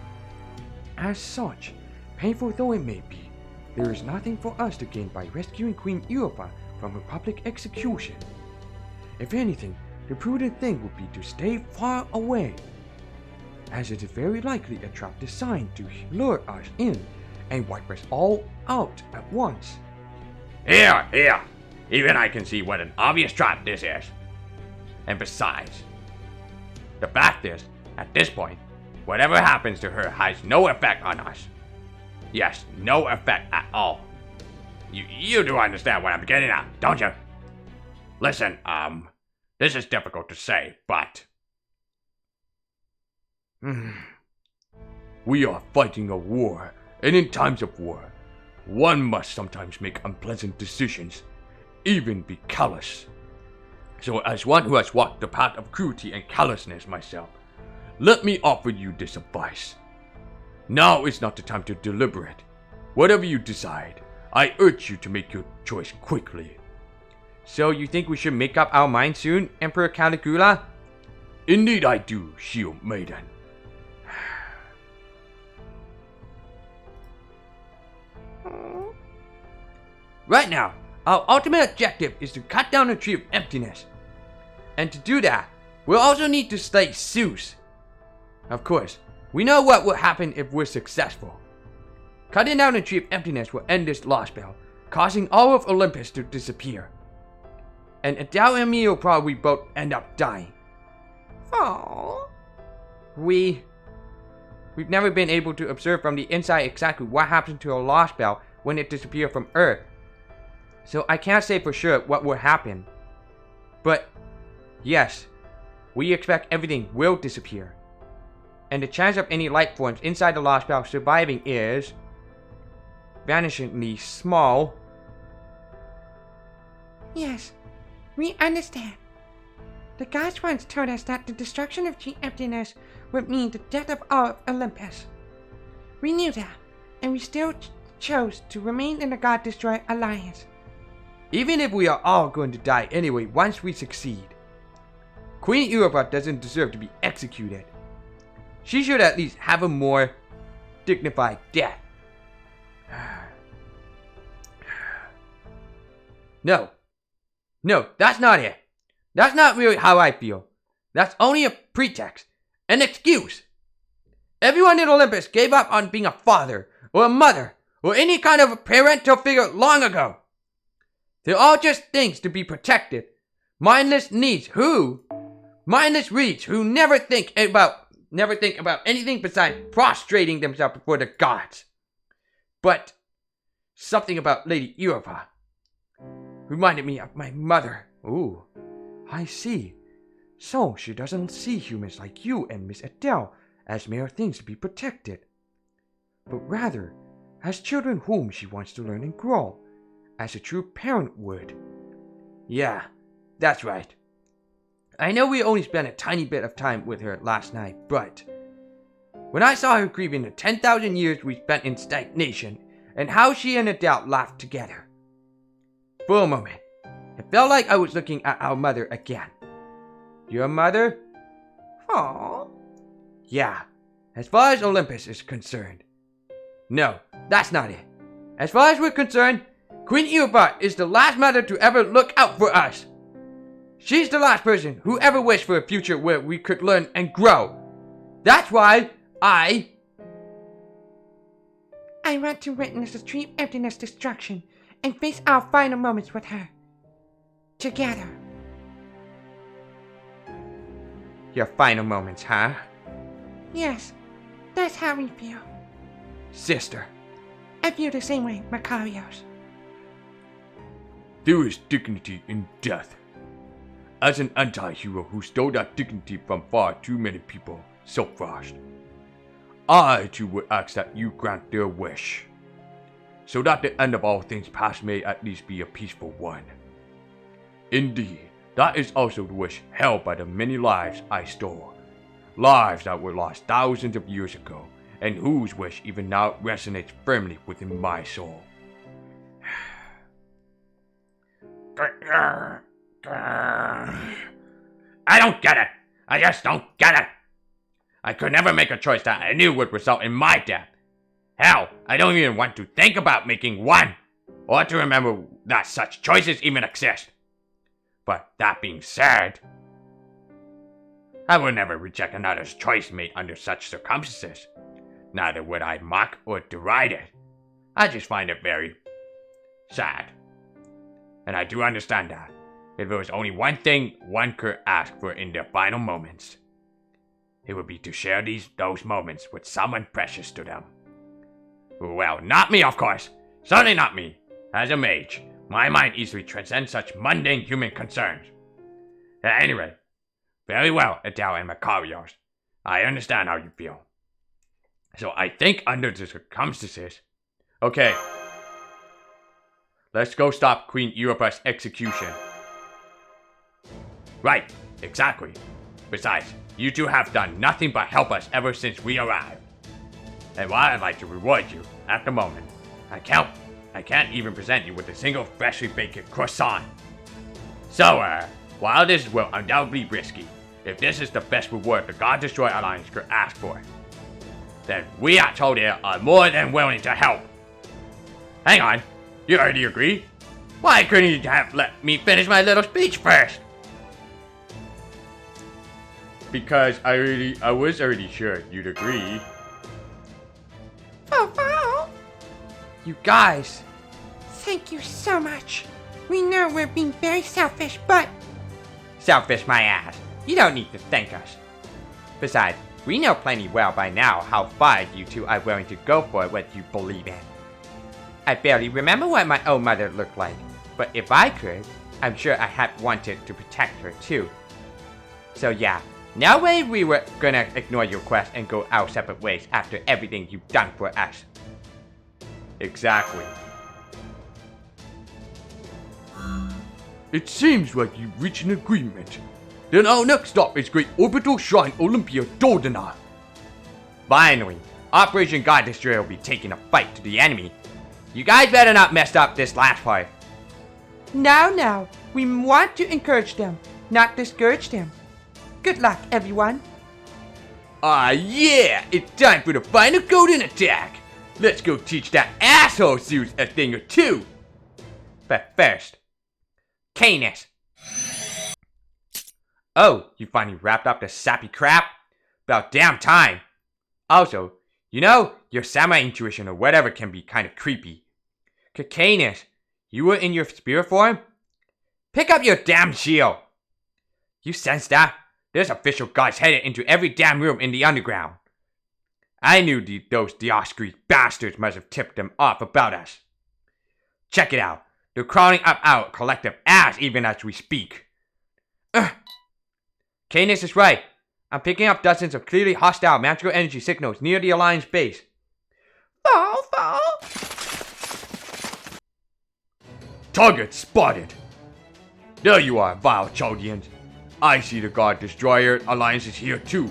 As such, painful though it may be, there is nothing for us to gain by rescuing Queen Europa from her public execution. If anything, the prudent thing would be to stay far away, as it is very likely a trap designed to lure us in and wipe us all out at once. Here, here! Even I can see what an obvious trap this is. And besides, the fact is, at this point, whatever happens to her has no effect on us. Yes, no effect at all. You do understand what I'm getting at, don't you? Listen, this is difficult to say, but... We are fighting a war, and in times of war, one must sometimes make unpleasant decisions, even be callous. So as one who has walked the path of cruelty and callousness myself, let me offer you this advice. Now is not the time to deliberate. Whatever you decide, I urge you to make your choice quickly. So you think we should make up our mind soon, Emperor Caligula? Indeed I do, Shield Maiden. Right now, our ultimate objective is to cut down the Tree of Emptiness. And to do that, we'll also need to slay Zeus. Of course, we know what will happen if we're successful. Cutting down the Tree of Emptiness will end this Lostbelt, causing all of Olympus to disappear. And Adele and me will probably both end up dying. oh, We've never been able to observe from the inside exactly what happens to a Lostbelt when it disappears from Earth. So I can't say for sure what will happen. But yes, we expect everything will disappear. And the chance of any life forms inside the Lostbelt surviving is vanishingly small. yes, we understand. The gods once told us that the destruction of Tree Emptiness would mean the death of all of Olympus. We knew that, and we still chose to remain in the God Destroyer Alliance. Even if we are all going to die anyway once we succeed, Queen Europa doesn't deserve to be executed. She should at least have a more dignified death. No. No, that's not it. That's not really how I feel. That's only a pretext. An excuse. Everyone in Olympus gave up on being a father, or a mother, or any kind of parental figure long ago. They're all just things to be protected. Mindless reeds who never think about anything besides prostrating themselves before the gods. But something about Lady Europa reminded me of my mother. Ooh, I see. So she doesn't see humans like you and Miss Adele as mere things to be protected, but rather as children whom she wants to learn and grow, as a true parent would. Yeah, that's right. I know we only spent a tiny bit of time with her last night, but when I saw her grieving the 10,000 years we spent in stagnation and how she and Adele laughed together, for a moment, it felt like I was looking at our mother again. Your mother? Aww. Yeah, as far as Olympus is concerned. No, that's not it. As far as we're concerned, Queen Europa is the last mother to ever look out for us. She's the last person who ever wished for a future where we could learn and grow. That's why I want to witness extreme emptiness destruction and face our final moments with her. Together. Your final moments, huh? Yes, that's how we feel. Sister. I feel the same way, Macarios. There is dignity in death. As an anti-hero who stole that dignity from far too many people so fast, I too would ask that you grant their wish, so that the end of all things past may at least be a peaceful one. Indeed, that is also the wish held by the many lives I stole. Lives that were lost thousands of years ago, and whose wish even now resonates firmly within my soul. I don't get it. I just don't get it. I could never make a choice that I knew would result in my death. Hell, I don't even want to think about making one, or to remember that such choices even exist. But that being said, I would never reject another's choice made under such circumstances. Neither would I mock or deride it. I just find it very sad. And I do understand that. If there was only one thing one could ask for in their final moments, it would be to share those moments with someone precious to them. Well, not me, of course. Certainly not me. As a mage, my mind easily transcends such mundane human concerns. At any rate, very well, Adele and Macarios. I understand how you feel. So I think under the circumstances... Okay. Let's go stop Queen Europa's execution. Right, exactly. Besides, you two have done nothing but help us ever since we arrived. And while I'd like to reward you, at the moment, I can't even present you with a single freshly baked croissant. So, while this will undoubtedly be risky, if this is the best reward the God Destroyer Alliance could ask for, then we at Chaldea are more than willing to help. Hang on, you already agree? Why couldn't you have let me finish my little speech first? Because I was already sure you'd agree. Oh, you guys! thank you so much. We know we're being very selfish, but... Selfish my ass. You don't need to thank us. Besides, we know plenty well by now how far you two are willing to go for what you believe in. I barely remember what my own mother looked like, but if I could, I'm sure I had wanted to protect her too. So yeah, no way we were gonna ignore your quest and go our separate ways after everything you've done for us. Exactly. It seems like you've reached an agreement. Then our next stop is Great Orbital Shrine Olympia Doldana. Finally, Operation God Destroyer will be taking a fight to the enemy. You guys better not mess up this last part. Now, we want to encourage them, not discourage them. Good luck, everyone. Ah yeah, it's time for the final golden attack. Let's go teach that asshole Zeus a thing or two. But first, Canis! Oh, you finally wrapped up the sappy crap? About damn time! Also, you know, your samurai intuition or whatever can be kind of creepy. Canis, you were in your spirit form? Pick up your damn shield! You sense that? There's official guards headed into every damn room in the underground. I knew those Dioscreet bastards must have tipped them off about us. Check it out. They're crawling up our collective ass even as we speak. Canis is right. I'm picking up dozens of clearly hostile magical energy signals near the Alliance base. Fall! Target spotted! There you are, vile Chaldeans. I see the God Destroyer Alliance is here too.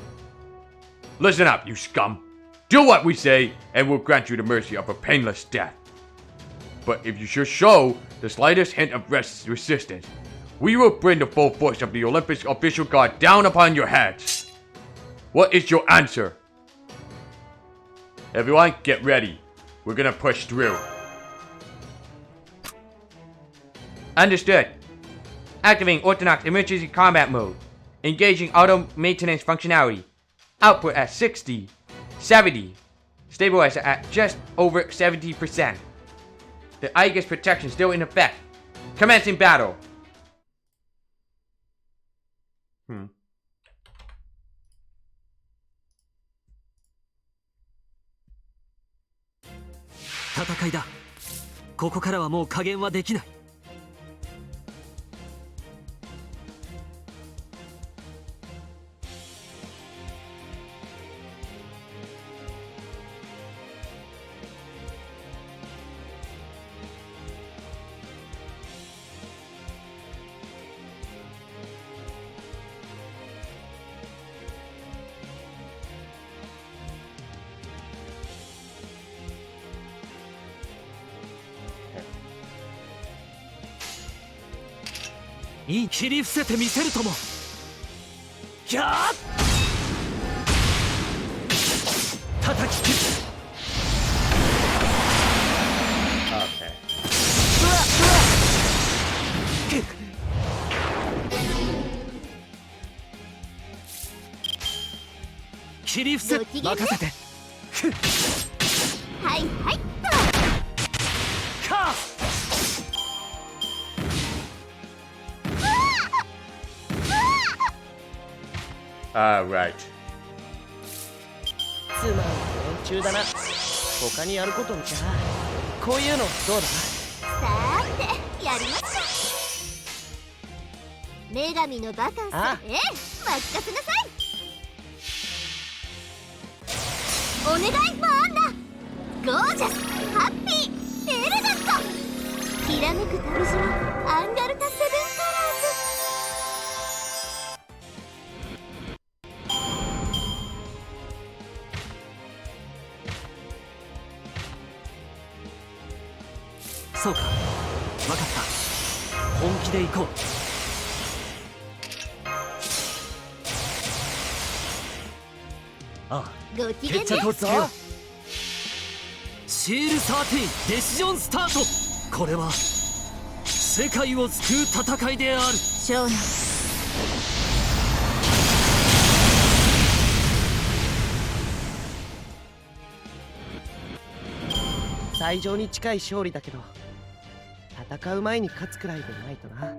Listen up, you scum. Do what we say, and we'll grant you the mercy of a painless death. But if you should show the slightest hint of resistance, we will bring the full force of the Olympus official guard down upon your heads. What is your answer? Everyone, get ready. We're gonna push through. Understood. Activating Orthodox Emergency Combat Mode. Engaging Auto Maintenance Functionality. Output at 60, 70. Stabilizer at just over 70%. The Aegis protection still in effect. Commencing battle. Hmm. 戦いだ。ここからはもう加減はできない。いい切り伏せてみせるとも。ギャー叩き切る。Okay. 切り伏せ任せて。はいはいっと。か。Right. つまんな連中だな。他にやることんじゃこういうのどうだ。さーてやりましょう。女神のバカンス、あ任せなさい。お願いマンナ。ゴージャス、ハッピー、エレガント。きらめく旅路のアンガルタ・セブンカラーズ。そうか、分かった。本気で行こう。ああ、ご機嫌ね。決着をつけよう。シール13デシジョンスタート。これは世界を救う戦いである。少年。最上に近い勝利だけど、戦う前に勝つくらいでないとな。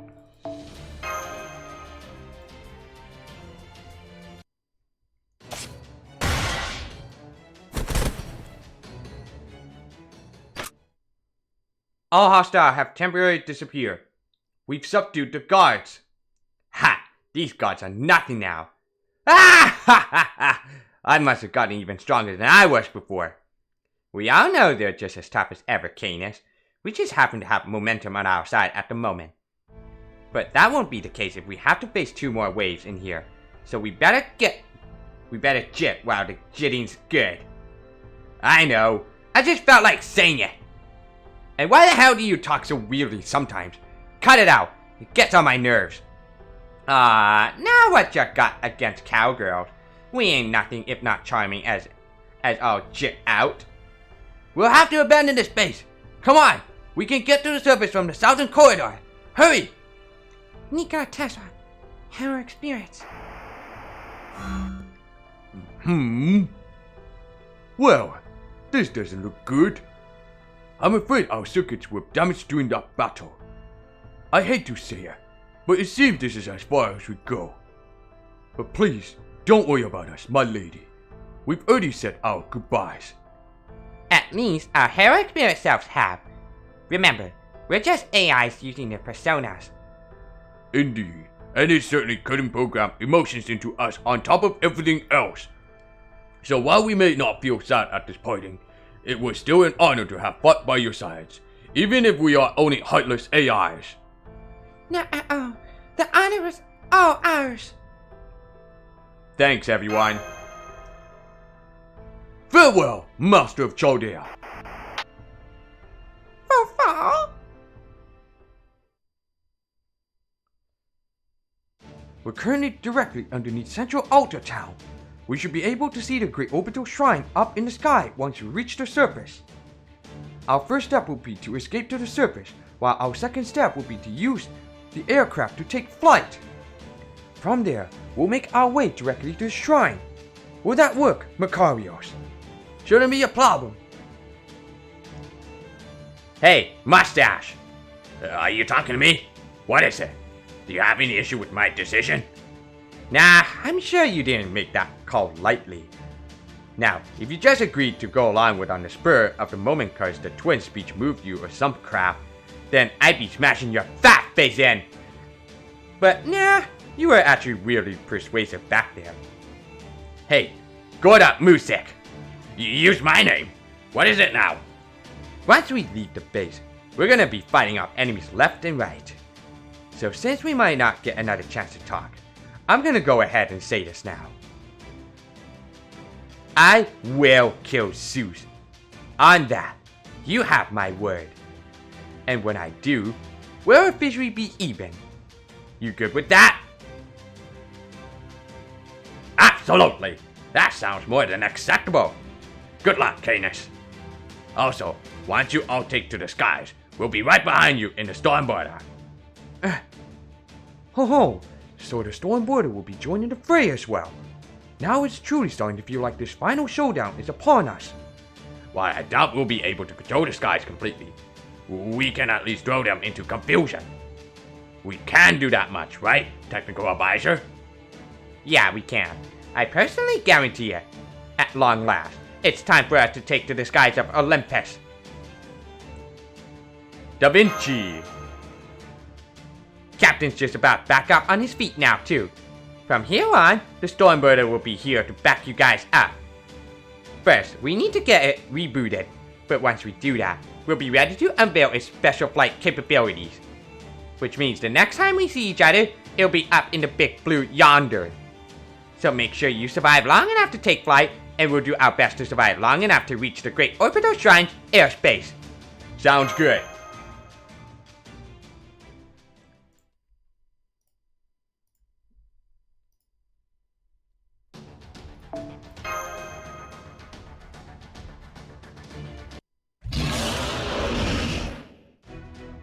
All hostile have temporarily disappeared. We've subdued the guards. Ha! These guards are nothing now. Ah! Ha ha ha! I must have gotten even stronger than I was before. We all know they're just as tough as ever, Canis. We just happen to have momentum on our side at the moment. But that won't be the case if we have to face 2 more waves in here. So we better jit while the jitting's good. I know. I just felt like saying it. And why the hell do you talk so weirdly sometimes? Cut it out. It gets on my nerves. Now what you got against cowgirls? We ain't nothing if not charming as all jit out. We'll have to abandon this base. Come on. We can get to the surface from the southern corridor. Hurry. Nikola Tesla. Her experience. Well, this doesn't look good. I'm afraid our circuits were damaged during that battle. I hate to say it, but it seems this is as far as we go. But please, don't worry about us, my lady. We've already said our goodbyes. At least our heroic spirit selves have. Remember, we're just AIs using their personas. Indeed, and it certainly couldn't program emotions into us on top of everything else. So while we may not feel sad at this parting, it was still an honor to have fought by your sides, even if we are only heartless AIs. Not at all. The honor was all ours. Thanks, everyone. Farewell, Master of Chaldea. Fall. We're currently directly underneath Central Altar Town. We should be able to see the Great Orbital Shrine up in the sky once we reach the surface. Our first step will be to escape to the surface, while our second step will be to use the aircraft to take flight. From there, we'll make our way directly to the shrine. Will that work, Macarios? Shouldn't be a problem. Hey, Mustache! Are you talking to me? What is it? Do you have any issue with my decision? Nah, I'm sure you didn't make that call lightly. Now, if you just agreed to go along with on the spur of the moment cause the twin speech moved you or some crap, then I'd be smashing your fat face in! But nah, you were actually really persuasive back there. Hey, Gorda Musik! You used my name! What is it now? Once we leave the base, we're gonna be fighting off enemies left and right. So since we might not get another chance to talk, I'm gonna go ahead and say this now. I will kill Zeus. On that, you have my word. And when I do, we'll officially be even. You good with that? Absolutely! That sounds more than acceptable. Good luck, Canis. Also, once you all take to the skies, we'll be right behind you in the storm border. Ho ho! So the Storm Border will be joining the fray as well. Now it's truly starting to feel like this final showdown is upon us. Why, I doubt we'll be able to control the skies completely. We can at least throw them into confusion. We can do that much, right, Technical Advisor? Yeah, we can. I personally guarantee it. At long last, it's time for us to take to the skies of Olympus. Da Vinci! Captain's just about back up on his feet now, too. From here on, the Stormbirder will be here to back you guys up. First, we need to get it rebooted, but once we do that, we'll be ready to unveil its special flight capabilities. Which means the next time we see each other, it'll be up in the big blue yonder. So make sure you survive long enough to take flight, and we'll do our best to survive long enough to reach the Great Orbital Shrine's airspace. Sounds good.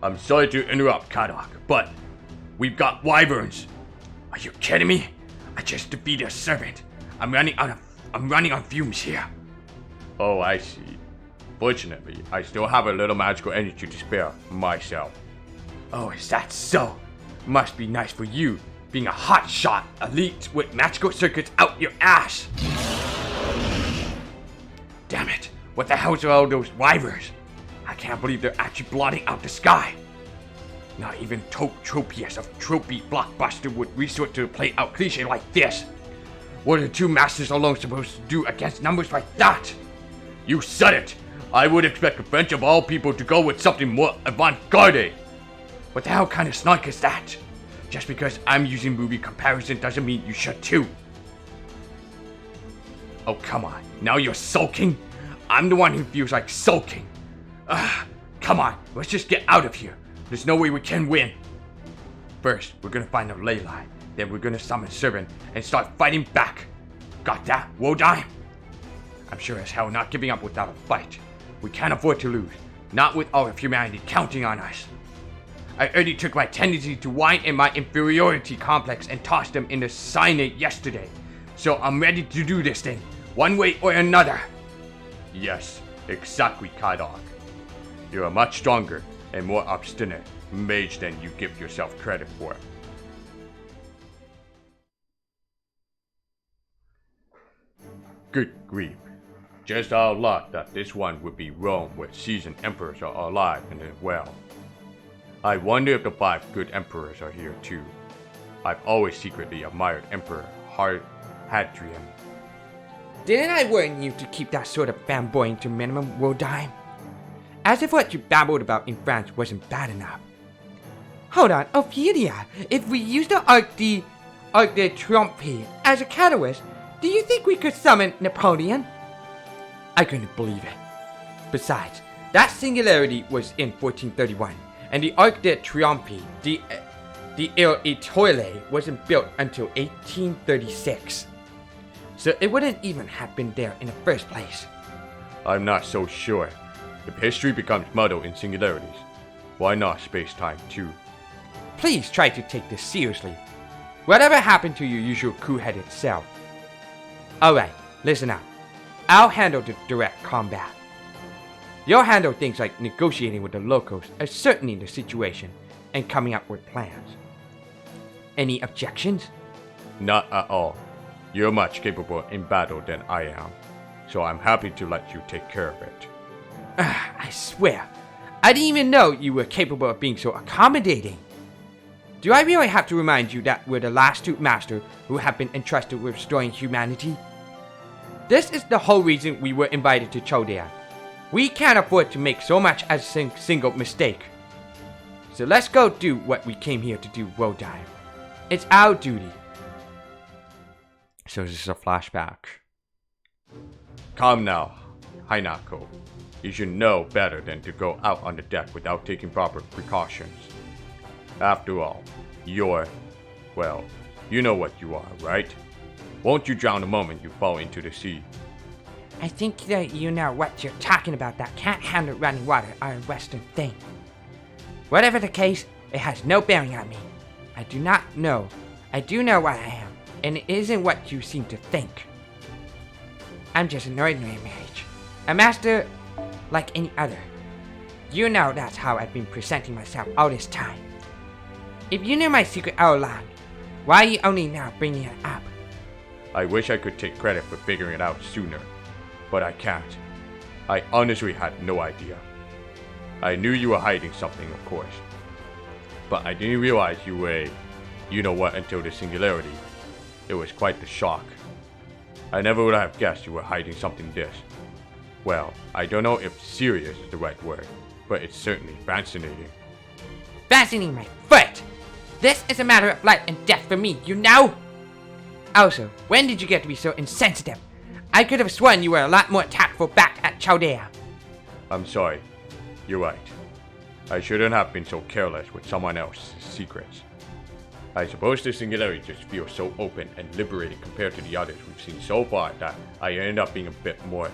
I'm sorry to interrupt, Kadok, but we've got wyverns. Are you kidding me? I just defeated a servant. I'm running on fumes here. Oh, I see. Fortunately, I still have a little magical energy to spare myself. Oh, is that so? Must be nice for you, being a hotshot elite with magical circuits out your ass. Damn it! What the hell are all those wyverns? I can't believe they're actually blotting out the sky. Not even Tropius of Tropy Blockbuster would resort to a play-out cliche like this. What are two masters alone supposed to do against numbers like that? You said it! I would expect the French of all people to go with something more avant-garde. What the hell kind of snark is that? Just because I'm using movie comparison doesn't mean you should too. Oh, come on. Now you're sulking? I'm the one who feels like sulking. Come on, let's just get out of here. There's no way we can win. First, we're gonna find a ley line. Then we're gonna summon Servant and start fighting back. Got that, Wodai? I'm sure as hell not giving up without a fight. We can't afford to lose. Not with all of humanity counting on us. I already took my tendency to whine and my inferiority complex and tossed them in the cyanide yesterday. So I'm ready to do this thing, one way or another. Yes, exactly, Kaidok. You're a much stronger and more obstinate mage than you give yourself credit for. Good grief. Just our luck that this one would be Rome where seasoned emperors are alive and well. I wonder if the 5 good emperors are here too. I've always secretly admired Emperor Hadrian. Didn't I warn you to keep that sort of fanboying to minimum, Wodime? As if what you babbled about in France wasn't bad enough. Hold on, Ophelia, if we use the Arc de Triomphe as a catalyst, do you think we could summon Napoleon? I couldn't believe it. Besides, that singularity was in 1431, and the Arc de Triomphe, the Il Etoile, wasn't built until 1836. So it wouldn't even have been there in the first place. I'm not so sure. If history becomes muddled in singularities, why not space-time too? Please try to take this seriously. Whatever happened to your usual cool-headed self? Alright, listen up. I'll handle the direct combat. You'll handle things like negotiating with the locals, ascertaining the situation, and coming up with plans. Any objections? Not at all. You're much capable in battle than I am, so I'm happy to let you take care of it. I swear, I didn't even know you were capable of being so accommodating. Do I really have to remind you that we're the last 2 masters who have been entrusted with restoring humanity? This is the whole reason we were invited to Chaldea. We can't afford to make so much as a single mistake. So let's go do what we came here to do, Wodime. It's our duty. So this is a flashback. Calm now, Hinako. You should know better than to go out on the deck without taking proper precautions. After all, you're, well, you know what you are, right? Won't you drown the moment you fall into the sea? I think that you know what you're talking about. That can't handle running water are a Western thing. Whatever the case, it has no bearing on me. I do not know. I do know what I am, and it isn't what you seem to think. I'm just an ordinary mage. A master like any other. You know that's how I've been presenting myself all this time. If you knew my secret all along, why are you only now bringing it up? I wish I could take credit for figuring it out sooner, but I can't. I honestly had no idea. I knew you were hiding something, of course, but I didn't realize you were, you know what, until the singularity. It was quite the shock. I never would have guessed you were hiding something this. Well, I don't know if serious is the right word, but it's certainly fascinating. Fascinating my foot! This is a matter of life and death for me, you know? Also, when did you get to be so insensitive? I could have sworn you were a lot more tactful back at Chaldea. I'm sorry. You're right. I shouldn't have been so careless with someone else's secrets. I suppose the singularity just feels so open and liberating compared to the others we've seen so far that I ended up being a bit more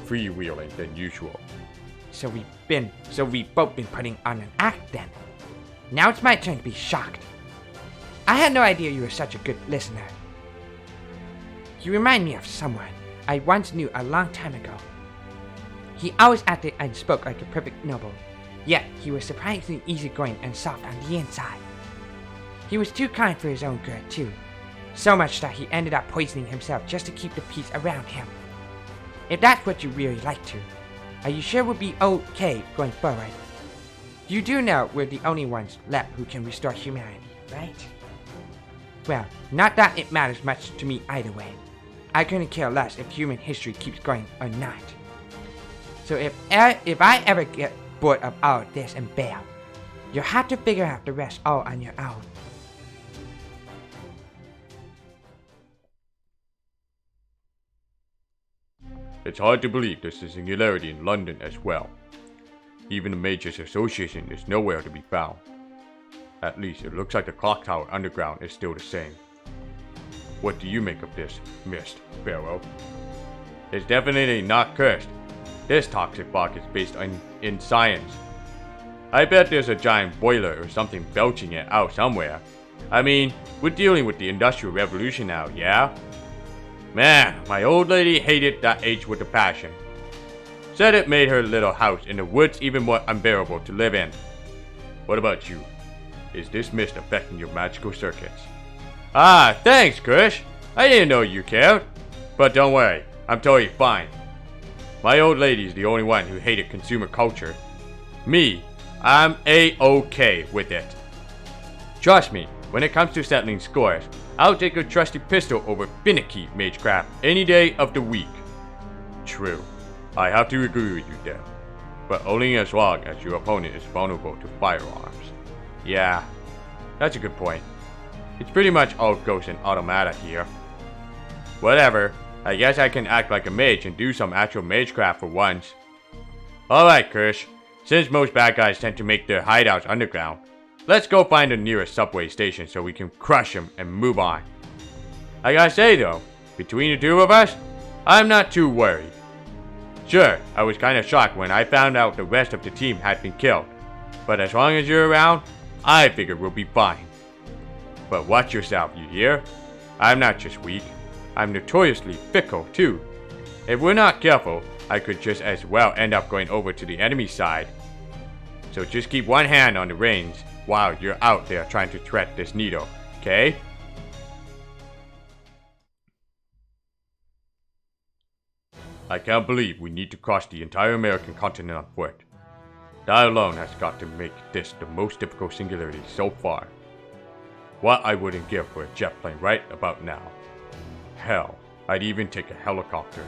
freewheeling than usual. So we've both been putting on an act then. Now it's my turn to be shocked. I had no idea you were such a good listener. You remind me of someone I once knew a long time ago. He always acted and spoke like a perfect noble, yet he was surprisingly easygoing and soft on the inside. He was too kind for his own good, too. So much that he ended up poisoning himself just to keep the peace around him. If that's what you really like to, are you sure we'll be okay going forward? You do know we're the only ones left who can restore humanity, right? Well, not that it matters much to me either way. I couldn't care less if human history keeps going or not. So if I ever get bored of all of this and bail, you'll have to figure out the rest all on your own. It's hard to believe there's a singularity in London as well. Even the Mages Association is nowhere to be found. At least it looks like the clock tower underground is still the same. What do you make of this, Mist Pharaoh? It's definitely not cursed. This toxic fog is based in science. I bet there's a giant boiler or something belching it out somewhere. I mean, we're dealing with the Industrial Revolution now, yeah? Man, my old lady hated that age with a passion. Said it made her little house in the woods even more unbearable to live in. What about you? Is this mist affecting your magical circuits? Ah, thanks, Kush. I didn't know you cared. But don't worry, I'm totally fine. My old lady's the only one who hated consumer culture. Me, I'm A-OK with it. Trust me, when it comes to settling scores, I'll take a trusty pistol over finicky magecraft any day of the week. True, I have to agree with you there, but only as long as your opponent is vulnerable to firearms. Yeah, that's a good point. It's pretty much all ghost and automata here. Whatever, I guess I can act like a mage and do some actual magecraft for once. Alright, Kirsch, since most bad guys tend to make their hideouts underground, let's go find the nearest subway station so we can crush them and move on. I gotta say though, between the two of us, I'm not too worried. Sure, I was kinda shocked when I found out the rest of the team had been killed, but as long as you're around, I figure we'll be fine. But watch yourself, you hear? I'm not just weak, I'm notoriously fickle too. If we're not careful, I could just as well end up going over to the enemy side. So just keep one hand on the reins while you're out there trying to thread this needle, okay? I can't believe we need to cross the entire American continent on foot. That alone has got to make this the most difficult singularity so far. What I wouldn't give for a jet plane right about now. Hell, I'd even take a helicopter.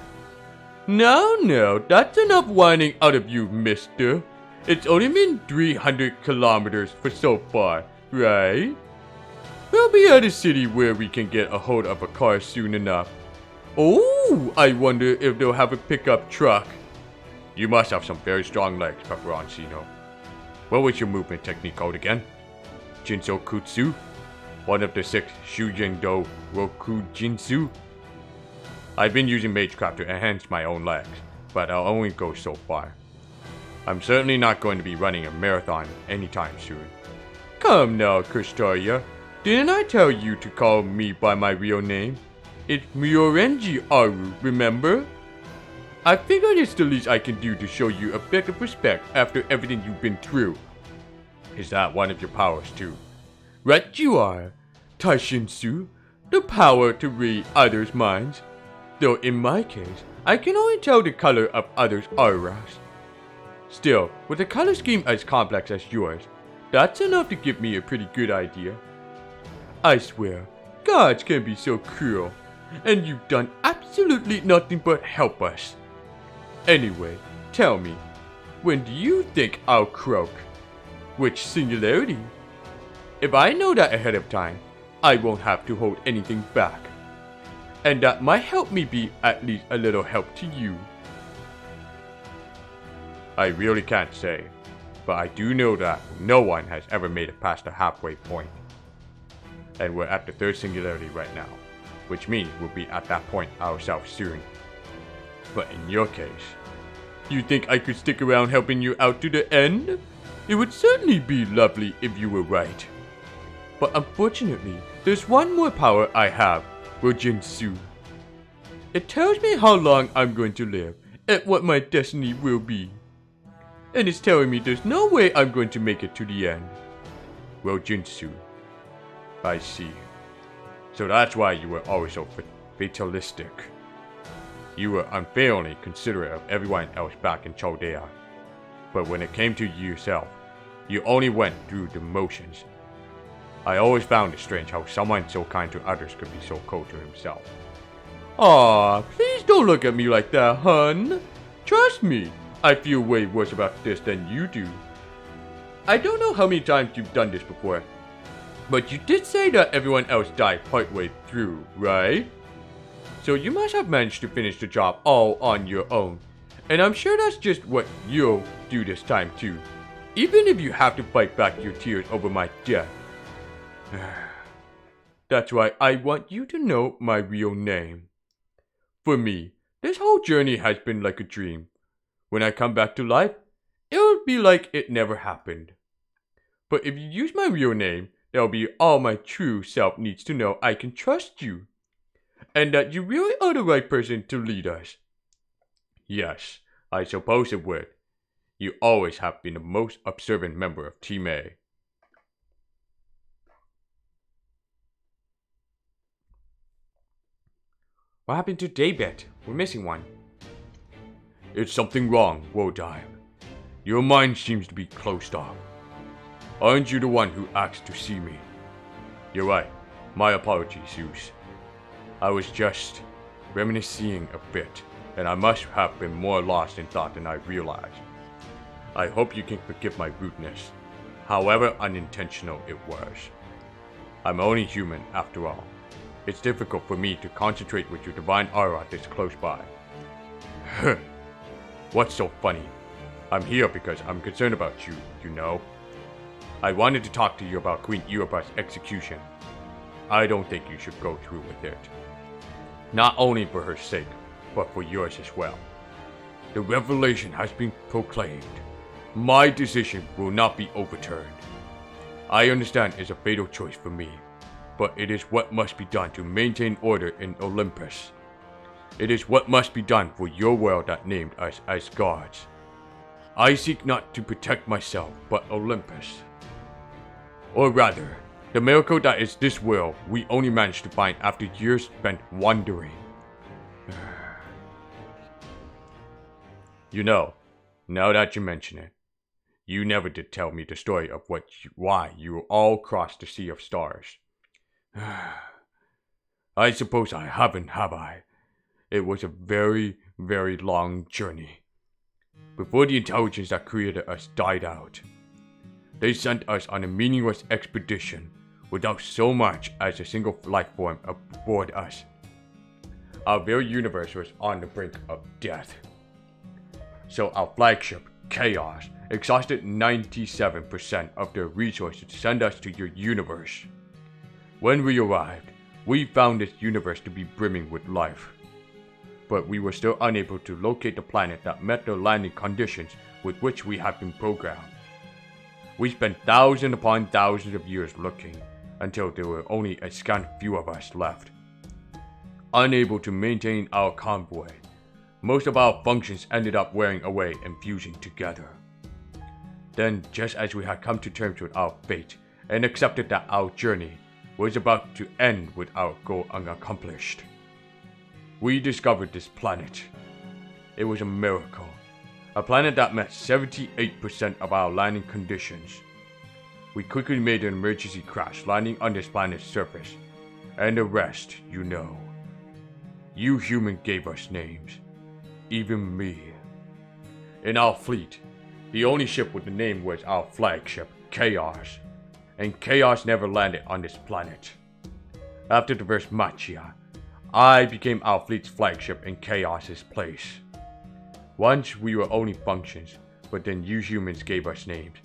No, that's enough whining out of you, mister. It's only been 300 kilometers for so far, right? We'll be at a city where we can get a hold of a car soon enough. Oh, I wonder if they'll have a pickup truck. You must have some very strong legs, Peperoncino. What was your movement technique called again? Jinso Kutsu? One of the 6 Shujendo Roku Jinsu? I've been using magecraft to enhance my own legs, but I'll only go so far. I'm certainly not going to be running a marathon anytime soon. Come now, Kristaria. Didn't I tell you to call me by my real name? It's Myorenji Aru, remember? I figured it's the least I can do to show you a bit of respect after everything you've been through. Is that one of your powers too? Right you are, Taishinsu, the power to read others' minds. Though in my case, I can only tell the color of others' auras. Still, with a color scheme as complex as yours, that's enough to give me a pretty good idea. I swear, gods can be so cruel, and you've done absolutely nothing but help us. Anyway, tell me, when do you think I'll croak? Which singularity? If I know that ahead of time, I won't have to hold anything back. And that might help me be at least a little help to you. I really can't say, but I do know that no one has ever made it past the halfway point. And we're at the 3rd singularity right now, which means we'll be at that point ourselves soon. But in your case, you think I could stick around helping you out to the end? It would certainly be lovely if you were right. But unfortunately, there's one more power I have, Rojinsu. It tells me how long I'm going to live and what my destiny will be. And it's telling me there's no way I'm going to make it to the end. Rojinsu. I see. So that's why you were always so fatalistic. You were unfailingly considerate of everyone else back in Chaldea. But when it came to yourself, you only went through the motions. I always found it strange how someone so kind to others could be so cold to himself. Aw, please don't look at me like that, hun. Trust me, I feel way worse about this than you do. I don't know how many times you've done this before, but you did say that everyone else died partway through, right? So you must have managed to finish the job all on your own. And I'm sure that's just what you'll do this time too. Even if you have to fight back your tears over my death. That's why I want you to know my real name. For me, this whole journey has been like a dream. When I come back to life, it'll be like it never happened. But if you use my real name, that'll be all my true self needs to know I can trust you. And that you really are the right person to lead us. Yes, I suppose it would. You always have been the most observant member of Team A. What happened to Daybit? We're missing one. It's something wrong, Wodive. Your mind seems to be closed off. Aren't you the one who asked to see me? You're right. My apologies, Zeus. I was just reminiscing a bit, and I must have been more lost in thought than I realized. I hope you can forgive my rudeness, however unintentional it was. I'm only human after all. It's difficult for me to concentrate with your divine aura this close by. What's so funny? I'm here because I'm concerned about you, you know. I wanted to talk to you about Queen Erebus' execution. I don't think you should go through with it. Not only for her sake, but for yours as well. The revelation has been proclaimed. My decision will not be overturned. I understand it's a fatal choice for me, but it is what must be done to maintain order in Olympus. It is what must be done for your world that named us as gods. I seek not to protect myself, but Olympus. Or rather, the miracle that is this world we only managed to find after years spent wandering. You know, now that you mention it, you never did tell me the story of why you all crossed the Sea of Stars. I suppose I haven't, have I? It was a very, very long journey. Before the intelligence that created us died out, they sent us on a meaningless expedition without so much as a single life form aboard us. Our very universe was on the brink of death. So our flagship, Chaos, exhausted 97% of their resources to send us to your universe. When we arrived, we found this universe to be brimming with life. But we were still unable to locate the planet that met the landing conditions with which we had been programmed. We spent thousands upon thousands of years looking, until there were only a scant few of us left. Unable to maintain our convoy, most of our functions ended up wearing away and fusing together. Then, just as we had come to terms with our fate and accepted that our journey was about to end with our goal unaccomplished, we discovered this planet. It was a miracle. A planet that met 78% of our landing conditions. We quickly made an emergency crash landing on this planet's surface. And the rest, you know. You humans gave us names. Even me. In our fleet, the only ship with the name was our flagship, Chaos. And Chaos never landed on this planet. After the first Machia, I became our fleet's flagship in Chaos's place. Once we were only functions, but then you humans gave us names,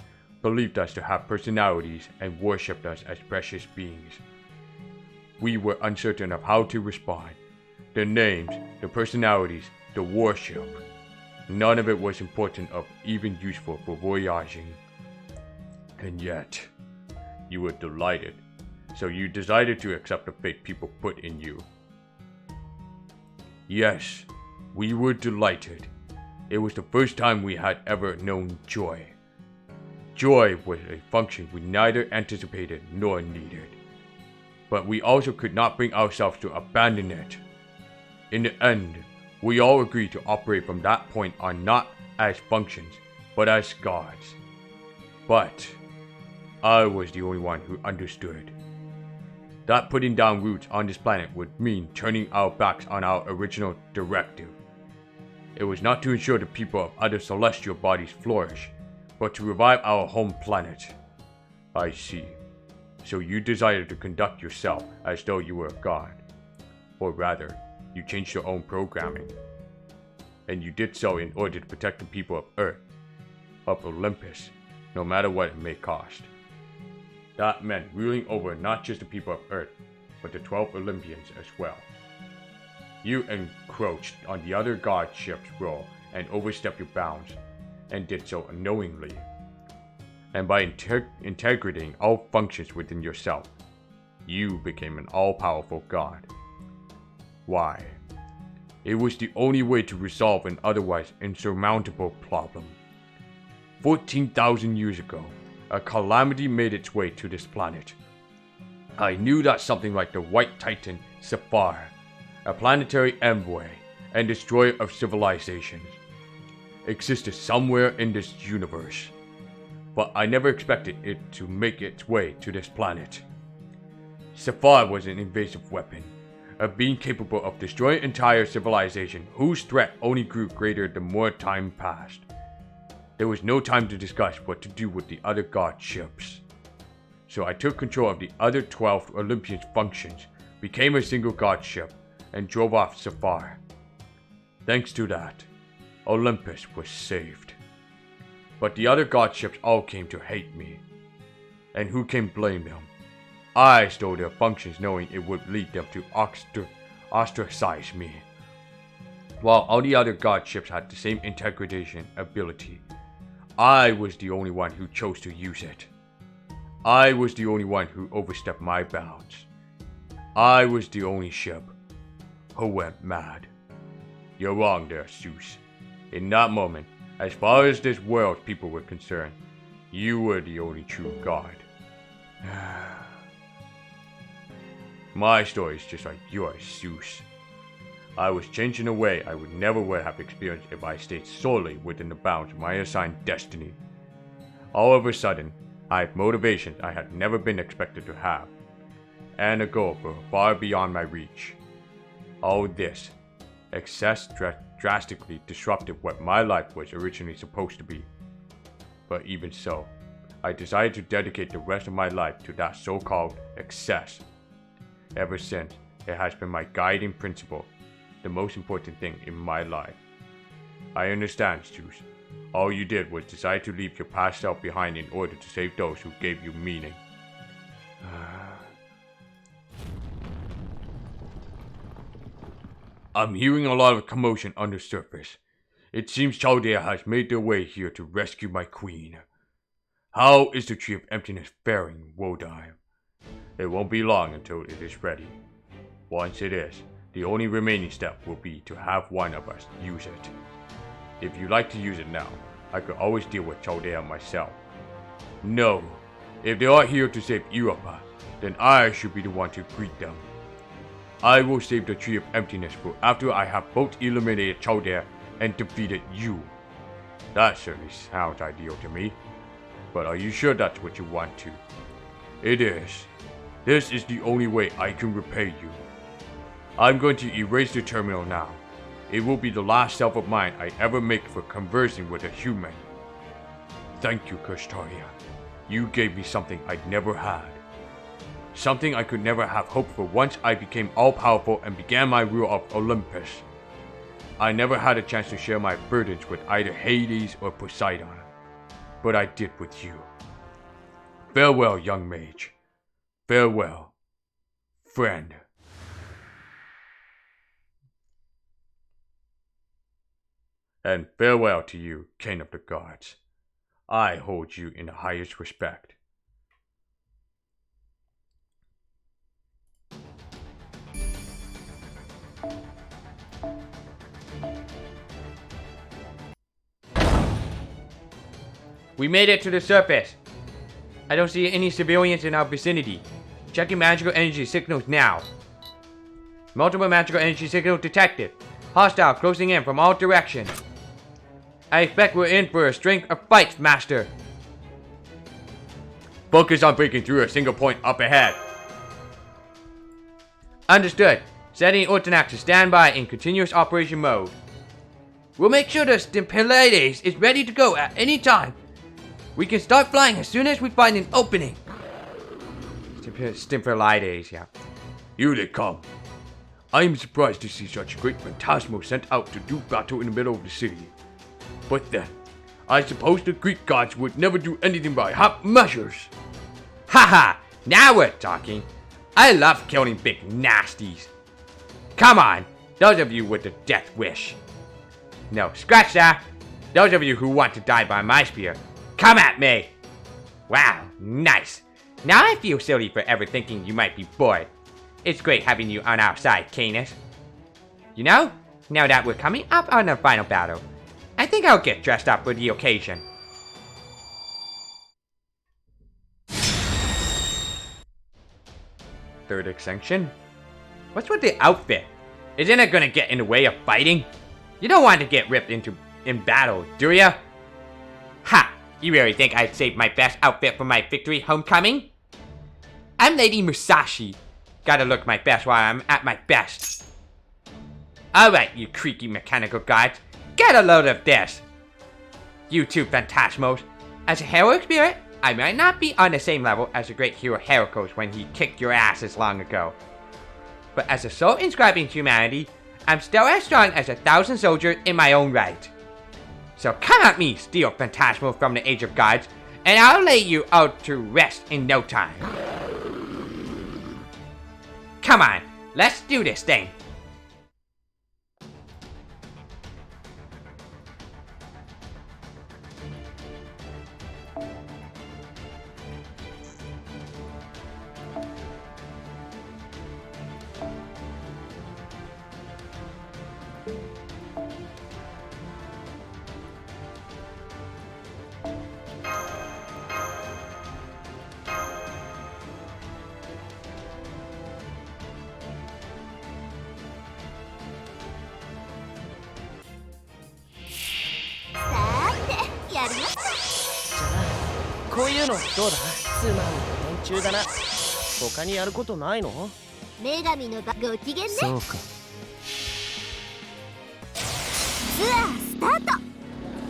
believed us to have personalities, and worshipped us as precious beings. We were uncertain of how to respond. The names, the personalities, the worship. None of it was important or even useful for voyaging. And yet, you were delighted, so you decided to accept the fate people put in you. Yes, we were delighted. It was the first time we had ever known joy. Joy was a function we neither anticipated nor needed. But we also could not bring ourselves to abandon it. In the end, we all agreed to operate from that point on not as functions, but as gods. But I was the only one who understood. That putting down roots on this planet would mean turning our backs on our original directive. It was not to ensure the people of other celestial bodies flourish, but to revive our home planet. I see. So you decided to conduct yourself as though you were a god. Or rather, you changed your own programming. And you did so in order to protect the people of Earth, of Olympus, no matter what it may cost. That meant ruling over not just the people of Earth, but the 12 Olympians as well. You encroached on the other god ship's role and overstepped your bounds, and did so unknowingly. and by integrating all functions within yourself, you became an all-powerful god. Why? It was the only way to resolve an otherwise insurmountable problem. 14,000 years ago, a calamity made its way to this planet. I knew that something like the White Titan Sapphire, a planetary envoy and destroyer of civilizations, existed somewhere in this universe, but I never expected it to make its way to this planet. Sapphire was an invasive weapon, a being capable of destroying entire civilization whose threat only grew greater the more time passed. There was no time to discuss what to do with the other god ships. So I took control of the other 12 Olympians' functions, became a single god ship, and drove off Sapphire. Thanks to that, Olympus was saved. But the other god ships all came to hate me. And who can blame them? I stole their functions knowing it would lead them to ostracize me. While all the other god ships had the same integration ability, I was the only one who chose to use it. I was the only one who overstepped my bounds. I was the only ship who went mad. You're wrong there, Zeus. In that moment, as far as this world's people were concerned, you were the only true god. My story is just like yours, Zeus. I was changed in a way I would never have experienced if I stayed solely within the bounds of my assigned destiny. All of a sudden, I had motivations I had never been expected to have, and a goal far beyond my reach. All this, excess drastically disrupted what my life was originally supposed to be. But even so, I decided to dedicate the rest of my life to that so-called excess. Ever since, it has been my guiding principle, the most important thing in my life. I understand, Zeus. All you did was decide to leave your past self behind in order to save those who gave you meaning. I'm hearing a lot of commotion on the surface. It seems Chaldea has made their way here to rescue my queen. How is the Tree of Emptiness faring, Wodai? It won't be long until it is ready. Once it is, the only remaining step will be to have one of us use it. If you like to use it now, I could always deal with Chaldea myself. No, if they are here to save Europa, then I should be the one to greet them. I will save the Tree of Emptiness for after I have both eliminated Chaldea and defeated you. That certainly sounds ideal to me. But are you sure that's what you want to? It is. This is the only way I can repay you. I'm going to erase the terminal now. It will be the last self of mine I ever make for conversing with a human. Thank you, Kushtaria. You gave me something I'd never had. Something I could never have hoped for once I became all-powerful and began my rule of Olympus. I never had a chance to share my burdens with either Hades or Poseidon, but I did with you. Farewell, young mage. Farewell, friend. And farewell to you, King of the Gods. I hold you in the highest respect. We made it to the surface. I don't see any civilians in our vicinity. Checking magical energy signals now. Multiple magical energy signals detected. Hostile closing in from all directions. I expect we're in for a string of fights, Master. Focus on breaking through a single point up ahead. Understood. Setting Ortonax to standby in continuous operation mode. We'll make sure the Stimpelides is ready to go at any time. We can start flying as soon as we find an opening. Stimpelides, yeah. Here they come. I am surprised to see such great phantasmos sent out to do battle in the middle of the city. But then, I suppose the Greek gods would never do anything by half measures. Haha! Now we're talking. I love killing big nasties. Come on, those of you with the death wish. No, scratch that. Those of you who want to die by my spear, come at me. Wow, nice. Now I feel silly for ever thinking you might be bored. It's great having you on our side, Canis. You know, now that we're coming up on the final battle, I think I'll get dressed up for the occasion. Third extension? What's with the outfit? Isn't it gonna get in the way of fighting? You don't want to get ripped into in battle, do ya? Ha! You really think I'd save my best outfit for my victory homecoming? I'm Lady Musashi. Gotta look my best while I'm at my best. Alright, you creaky mechanical gods, get a load of this. You two Phantasmos. As a heroic spirit, I might not be on the same level as the great hero Heracles when he kicked your asses long ago. But as a soul inscribing humanity, I'm still as strong as 1,000 soldiers in my own right. So come at me, steel Phantasmo from the Age of Gods, and I'll lay you out to rest in no time. Come on, let's do this thing.じゃあこういうのどうだ？つまんない連中だな。他にやることないの？女神のご機嫌ね。そうか。ツアースタート。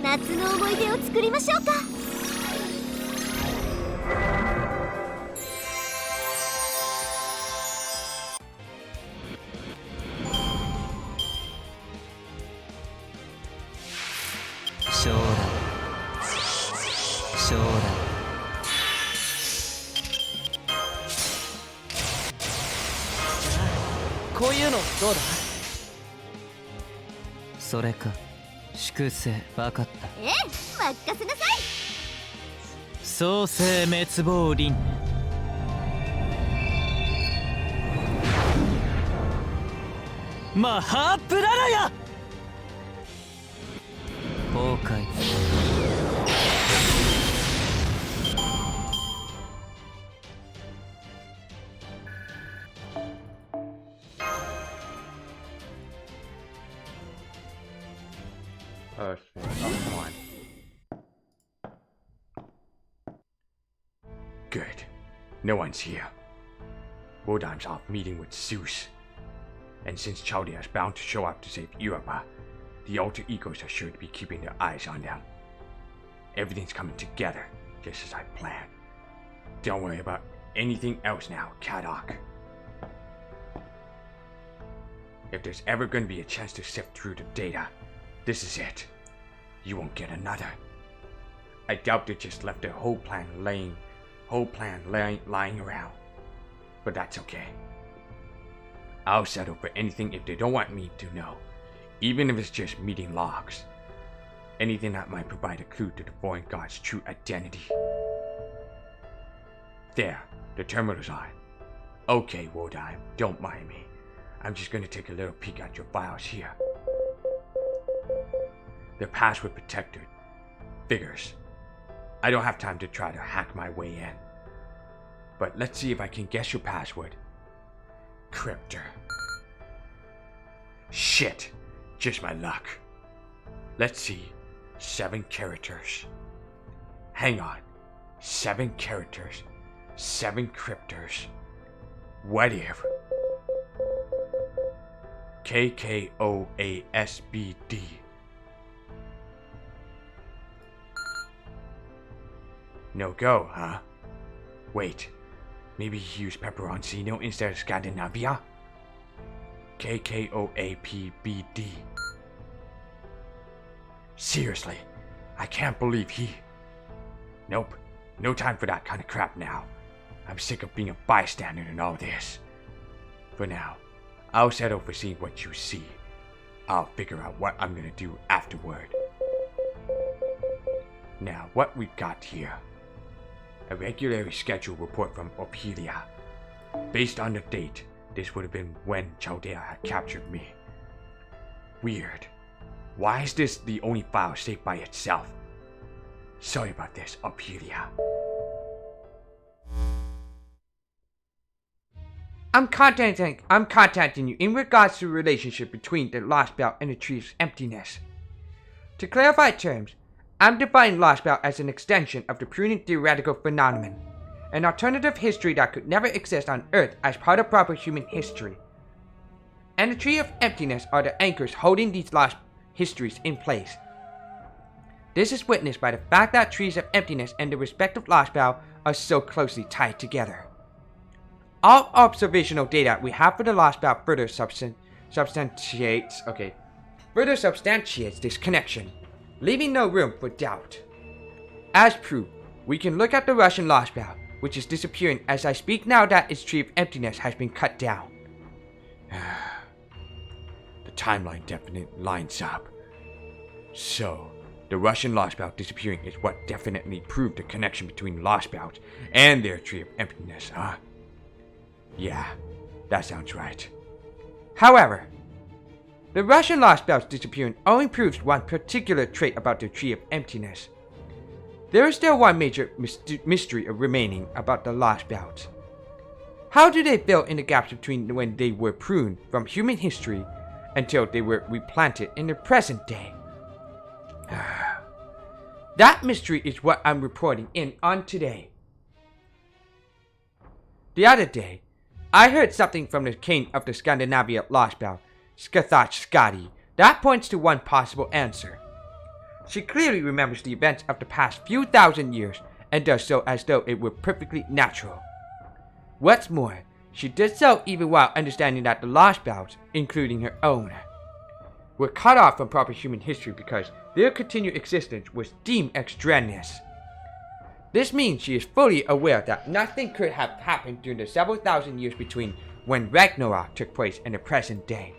夏の思い出を作りましょうか。将来将来こういうのどうだ？それか粛清分かった。任せなさい。創世滅亡輪マハープララヤ崩壊。Oh, come on. Good. No one's here. Wodan's off meeting with Zeus. And since Chaldea is bound to show up to save Europa, the alter egos are sure to be keeping their eyes on them. Everything's coming together, just as I planned. Don't worry about anything else now, Kadok. If there's ever going to be a chance to sift through the data, this is it. You won't get another. I doubt they just left their whole plan lying around. But that's okay. I'll settle for anything if they don't want me to know, even if it's just meeting logs. Anything that might provide a clue to the foreign god's true identity. There, the terminal's on. Okay, Wodan, don't mind me. I'm just gonna take a little peek at your files here. The password protected. Figures. I don't have time to try to hack my way in. But let's see if I can guess your password. Cryptor. Shit. Just my luck. Let's see. 7 characters. Hang on. 7 characters. 7 cryptors. What if... KKOASBD. No go, huh? Wait. Maybe he used Peperoncino instead of Scandinavia? KKOAPBD. Seriously, I can't believe he... Nope, no time for that kind of crap now. I'm sick of being a bystander in all this. For now, I'll settle for seeing what you see. I'll figure out what I'm gonna do afterward. Now, what we've got here. A regularly scheduled report from Orbital. Based on the date, this would have been when Chaldea had captured me. Weird. Why is this the only file saved by itself? Sorry about this, Orbital. I'm contacting you in regards to the relationship between the Lostbelt and the Tree of Emptiness. To clarify terms, I'm defining Lostbelt as an extension of the pruning theoretical phenomenon, an alternative history that could never exist on Earth as part of proper human history. And the Tree of Emptiness are the anchors holding these lost histories in place. This is witnessed by the fact that Trees of Emptiness and the respective Lostbelt are so closely tied together. All observational data we have for the Lostbelt further substantiates this connection, leaving no room for doubt. As proof, we can look at the Russian Lostbelt, which is disappearing as I speak now that its Tree of Emptiness has been cut down. The timeline definitely lines up. So, the Russian Lostbelt disappearing is what definitely proved the connection between Lostbelt and their Tree of Emptiness, huh? Yeah, that sounds right. However, the Russian Lostbelt's disappearance only proves one particular trait about the Tree of Emptiness. There is still one major mystery remaining about the Lostbelts. How do they fill in the gaps between when they were pruned from human history until they were replanted in the present day? That mystery is what I'm reporting in on today. The other day, I heard something from the king of the Scandinavia Lostbelt, Skadi, that points to one possible answer. She clearly remembers the events of the past few thousand years and does so as though it were perfectly natural. What's more, she did so even while understanding that the Lostbelts, including her own, were cut off from proper human history because their continued existence was deemed extraneous. This means she is fully aware that nothing could have happened during the several thousand years between when Ragnarok took place and the present day.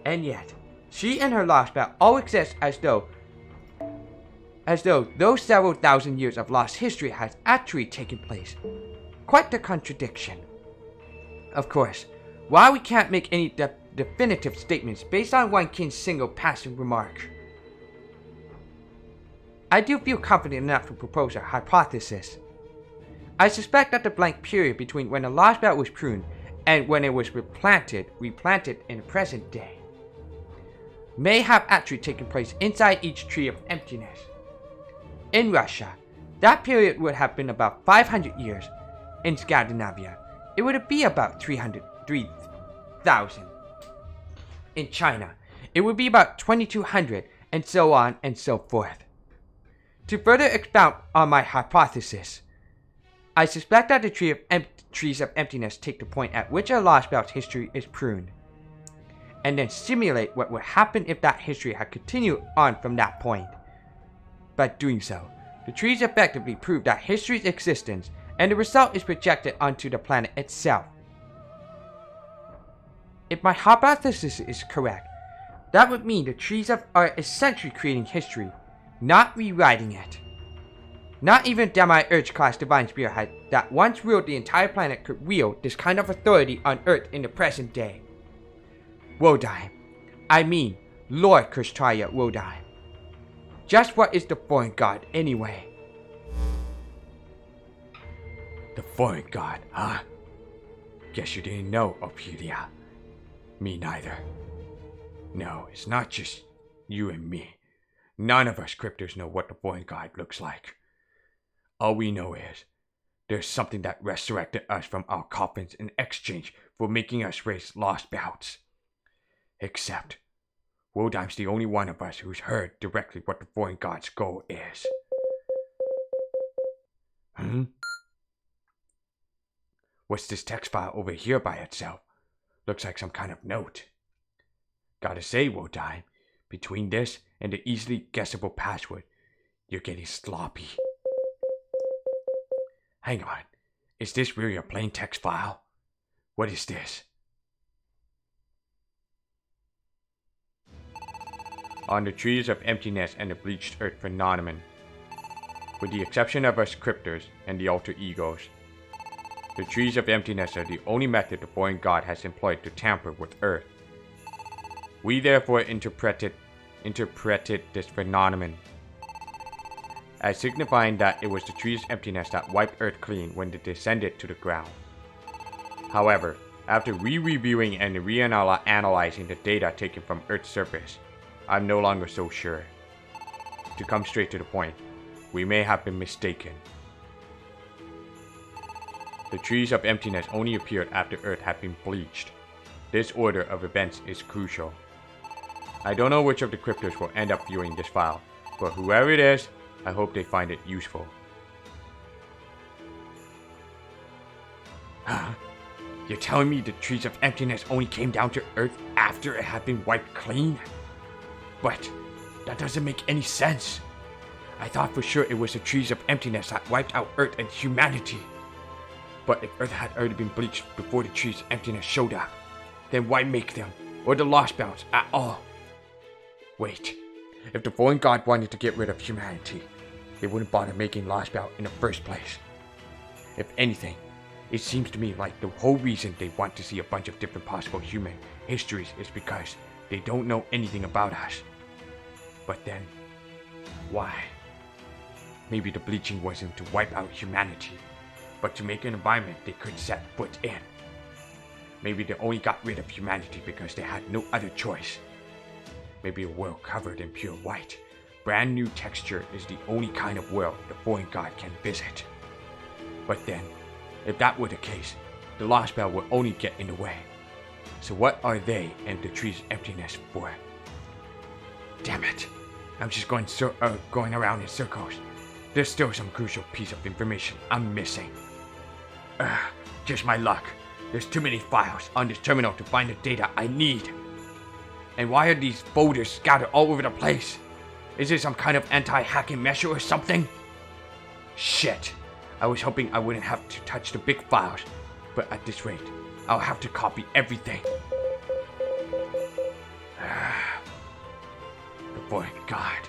And yet, she and her Lostbelt all exist as though those several thousand years of lost history has actually taken place. Quite the contradiction. Of course, while we can't make any definitive statements based on one king's single passing remark, I do feel confident enough to propose a hypothesis. I suspect that the blank period between when the Lostbelt was pruned and when it was replanted in the present day, may have actually taken place inside each Tree of Emptiness. In Russia, that period would have been about 500 years. In Scandinavia, it would be about 3,000. In China, it would be about 2,200, and so on and so forth. To further expound on my hypothesis, I suspect that the Trees of Emptiness take the point at which a Lostbelt's history is pruned, and then simulate what would happen if that history had continued on from that point. By doing so, the trees effectively prove that history's existence, and the result is projected onto the planet itself. If my hypothesis is correct, that would mean the trees are essentially creating history, not rewriting it. Not even Demi-Urge class Divine Spearhead that once ruled the entire planet could wield this kind of authority on Earth in the present day. Wodai. I mean, Lord Kushtraya Wodai. Just what is the foreign god anyway? The foreign god, huh? Guess you didn't know, Orbital. Me neither. No, it's not just you and me. None of us cryptors know what the foreign god looks like. All we know is, there's something that resurrected us from our coffins in exchange for making us raise Lostbelts. Except, Wodheim's the only one of us who's heard directly what the foreign god's goal is. What's this text file over here by itself? Looks like some kind of note. Gotta say, Wodheim, between this and the easily guessable password, you're getting sloppy. Hang on, is this really a plain text file? What is this? On the Trees of Emptiness and the Bleached Earth phenomenon. with the exception of us cryptors and the alter egos. The trees of emptiness are the only method the foreign god has employed to tamper with Earth. We therefore interpreted this phenomenon as signifying that it was the trees of emptiness that wiped Earth clean when they descended to the ground. However, after re-reviewing and reanalyzing the data taken from Earth's surface, I'm no longer so sure. To come straight to the point, we may have been mistaken. The trees of emptiness only appeared after Earth had been bleached. This order of events is crucial. I don't know which of the cryptors will end up viewing this file, but whoever it is, I hope they find it useful. Huh? You're telling me the trees of emptiness only came down to Earth after it had been wiped clean? But that doesn't make any sense. I thought for sure it was the trees of emptiness that wiped out Earth and humanity. But if Earth had already been bleached before the trees of emptiness showed up, then why make them, or the Lostbelts, at all? Wait, if the foreign god wanted to get rid of humanity, they wouldn't bother making Lostbelt in the first place. If anything, it seems to me like the whole reason they want to see a bunch of different possible human histories is because they don't know anything about us. But then, why? Maybe the bleaching wasn't to wipe out humanity, but to make an environment they could set foot in. Maybe they only got rid of humanity because they had no other choice. Maybe a world covered in pure white, brand new texture is the only kind of world the foreign god can visit. But then, if that were the case, the Lostbelt would only get in the way. So what are they and the trees of emptiness for? Damn it, I'm just going around in circles. There's still some crucial piece of information I'm missing. Just my luck. There's too many files on this terminal to find the data I need. And why are these folders scattered all over the place? Is it some kind of anti-hacking measure or something? Shit. I was hoping I wouldn't have to touch the big files, but at this rate, I'll have to copy everything. The foreign god.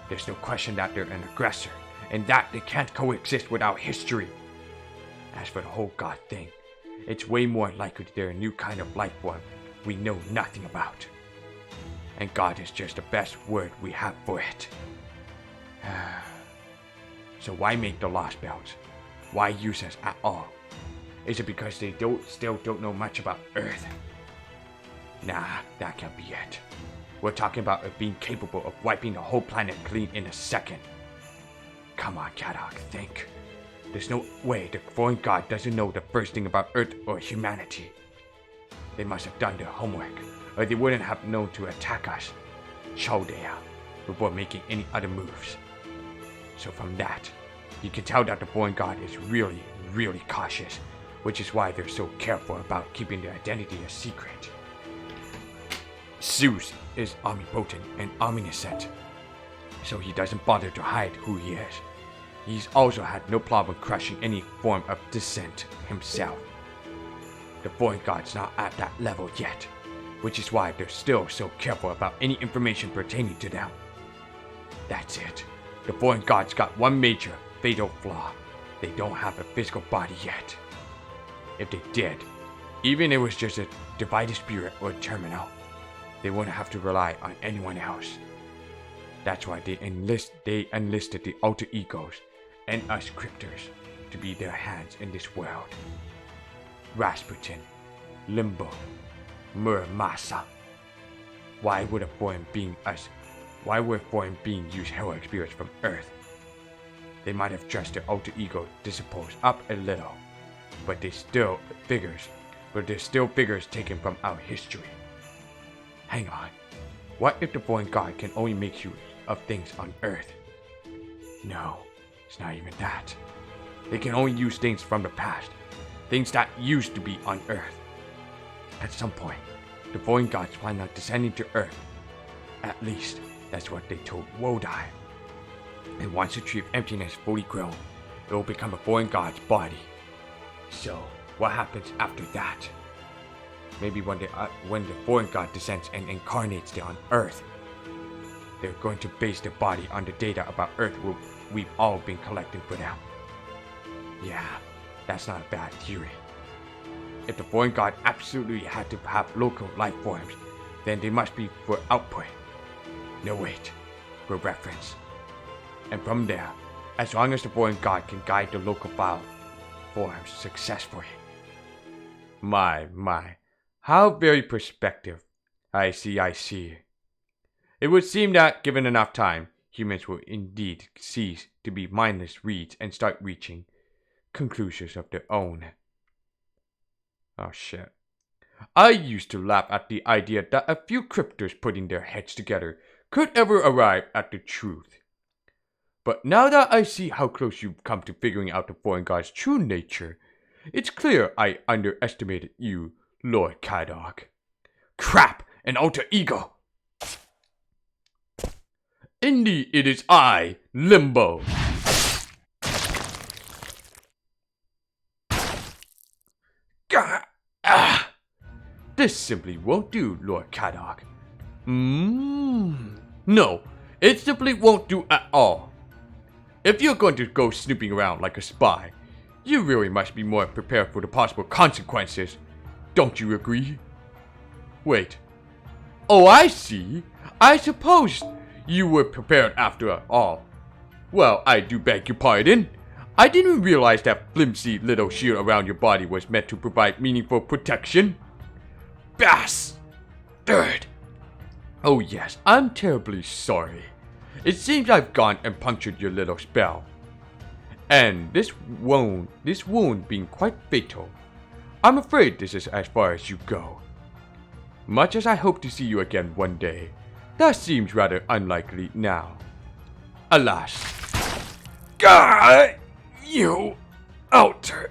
There's no question that they're an aggressor, and that they can't coexist without history. As for the whole god thing, it's way more likely they're a new kind of life form we know nothing about. And God is just the best word we have for it. So why make the Lostbelts? Why use us at all? Is it because they still don't know much about Earth? Nah, that can't be it. We're talking about it being capable of wiping the whole planet clean in a second. Come on, Caddock, think. There's no way the foreign god doesn't know the first thing about Earth or humanity. They must have done their homework, or they wouldn't have known to attack us, Chaldea, before making any other moves. So from that, you can tell that the foreign god is really, really cautious, which is why they're so careful about keeping their identity a secret. Zeus is omnipotent and omniscient, so he doesn't bother to hide who he is. He's also had no problem crushing any form of dissent himself. The foreign god's not at that level yet, which is why they're still so careful about any information pertaining to them. That's it. The foreign god's got one major, fatal flaw. They don't have a physical body yet. If they did, even if it was just a divided spirit or a terminal, they wouldn't have to rely on anyone else. That's why they enlisted the alter egos and us cryptors to be their hands in this world. Rasputin, Limbo, Muramasa. Why would a foreign being use heroic spirits from Earth? They might have dressed their alter ego disposed up a little, but there's still figures taken from our history. Hang on. What if the foreign god can only make use of things on Earth? No, it's not even that. They can only use things from the past. Things that used to be on Earth. At some point, the foreign gods plan on descending to Earth. At least, that's what they told Wodai. And once the tree of emptiness is fully grown, it will become a foreign god's body. So, what happens after that? Maybe when the foreign god descends and incarnates there on Earth, they're going to base their body on the data about Earth we've all been collecting for them. Yeah, that's not a bad theory. If the foreign god absolutely had to have local life forms, then they must be for output. No, wait, for reference. And from there, as long as the foreign god can guide the local file forms successfully. My. How very perspective. I see. It would seem that, given enough time, humans will indeed cease to be mindless reads and start reaching conclusions of their own. Oh shit. I used to laugh at the idea that a few cryptors putting their heads together could ever arrive at the truth. But now that I see how close you've come to figuring out the foreign god's true nature, it's clear I underestimated you, Lord Kadok. Crap! An alter ego! Indeed, it is I, Limbo. This simply won't do, Lord Kadok. No, it simply won't do at all. If you're going to go snooping around like a spy, you really must be more prepared for the possible consequences. Don't you agree? Wait. Oh, I see. I suppose you were prepared after all. Well, I do beg your pardon. I didn't realize that flimsy little shield around your body was meant to provide meaningful protection. Bastard! Oh yes, I'm terribly sorry. It seems I've gone and punctured your little spell. And this wound being quite fatal, I'm afraid this is as far as you go. Much as I hope to see you again one day, that seems rather unlikely now. Alas. God, you alter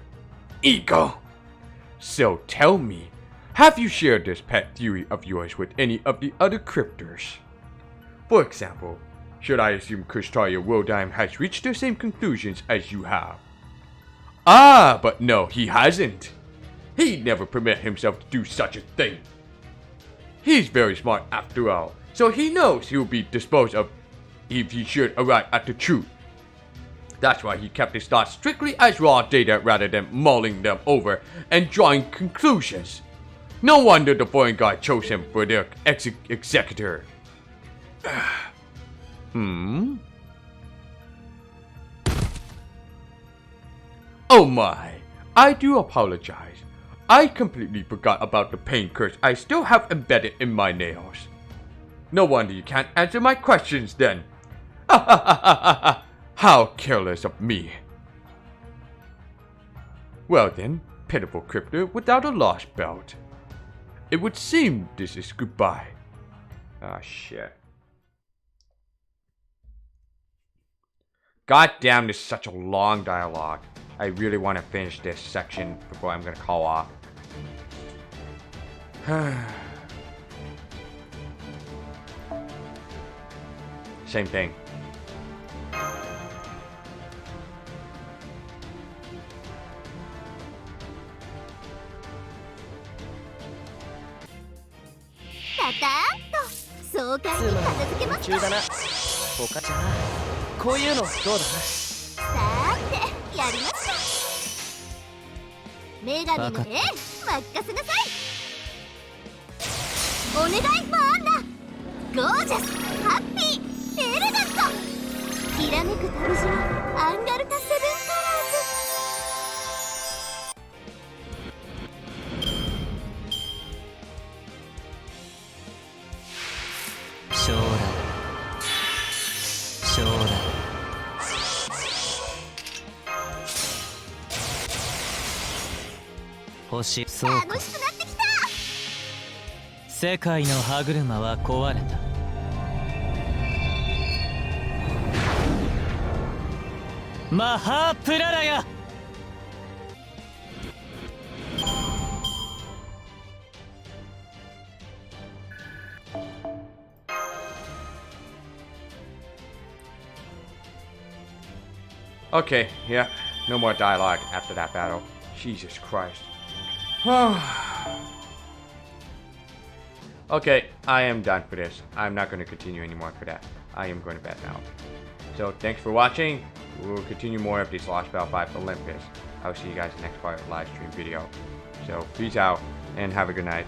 ego. So tell me, have you shared this pet theory of yours with any of the other cryptors? For example, should I assume Kushtaria Wodime has reached the same conclusions as you have? Ah, but no, he hasn't. He'd never permit himself to do such a thing. He's very smart after all, so he knows he'll be disposed of if he should arrive at the truth. That's why he kept his thoughts strictly as raw data rather than mulling them over and drawing conclusions. No wonder the foreign god chose him for their executor. Oh my, I do apologize. I completely forgot about the pain curse I still have embedded in my nails. No wonder you can't answer my questions then. How careless of me. Well then, pitiful crypto without a Lostbelt. It would seem this is goodbye. Ah, shit. God damn, this is such a long dialogue. I really want to finish this section before I'm gonna call off. Same thing.中だな。お母ちゃん、こういうのどうだ？さーて、やりますか。女神の絵、任せなさい。お願いマンダ。ゴージャス、ハッピー、エレガント。きらめく旅路のアンガルタ・セブンカラーズ。将来星そうか。楽しくなってきた。世界の歯車は壊れた。マハープララヤ。Okay, yeah, no more dialogue after that battle. Jesus Christ. Okay, I am done for this. I'm not going to continue anymore for that. I am going to bed now. So thanks for watching. We'll continue more of this Lostbelt 5 Olympus. I'll see you guys in the next part of the live stream video. So peace out and have a good night.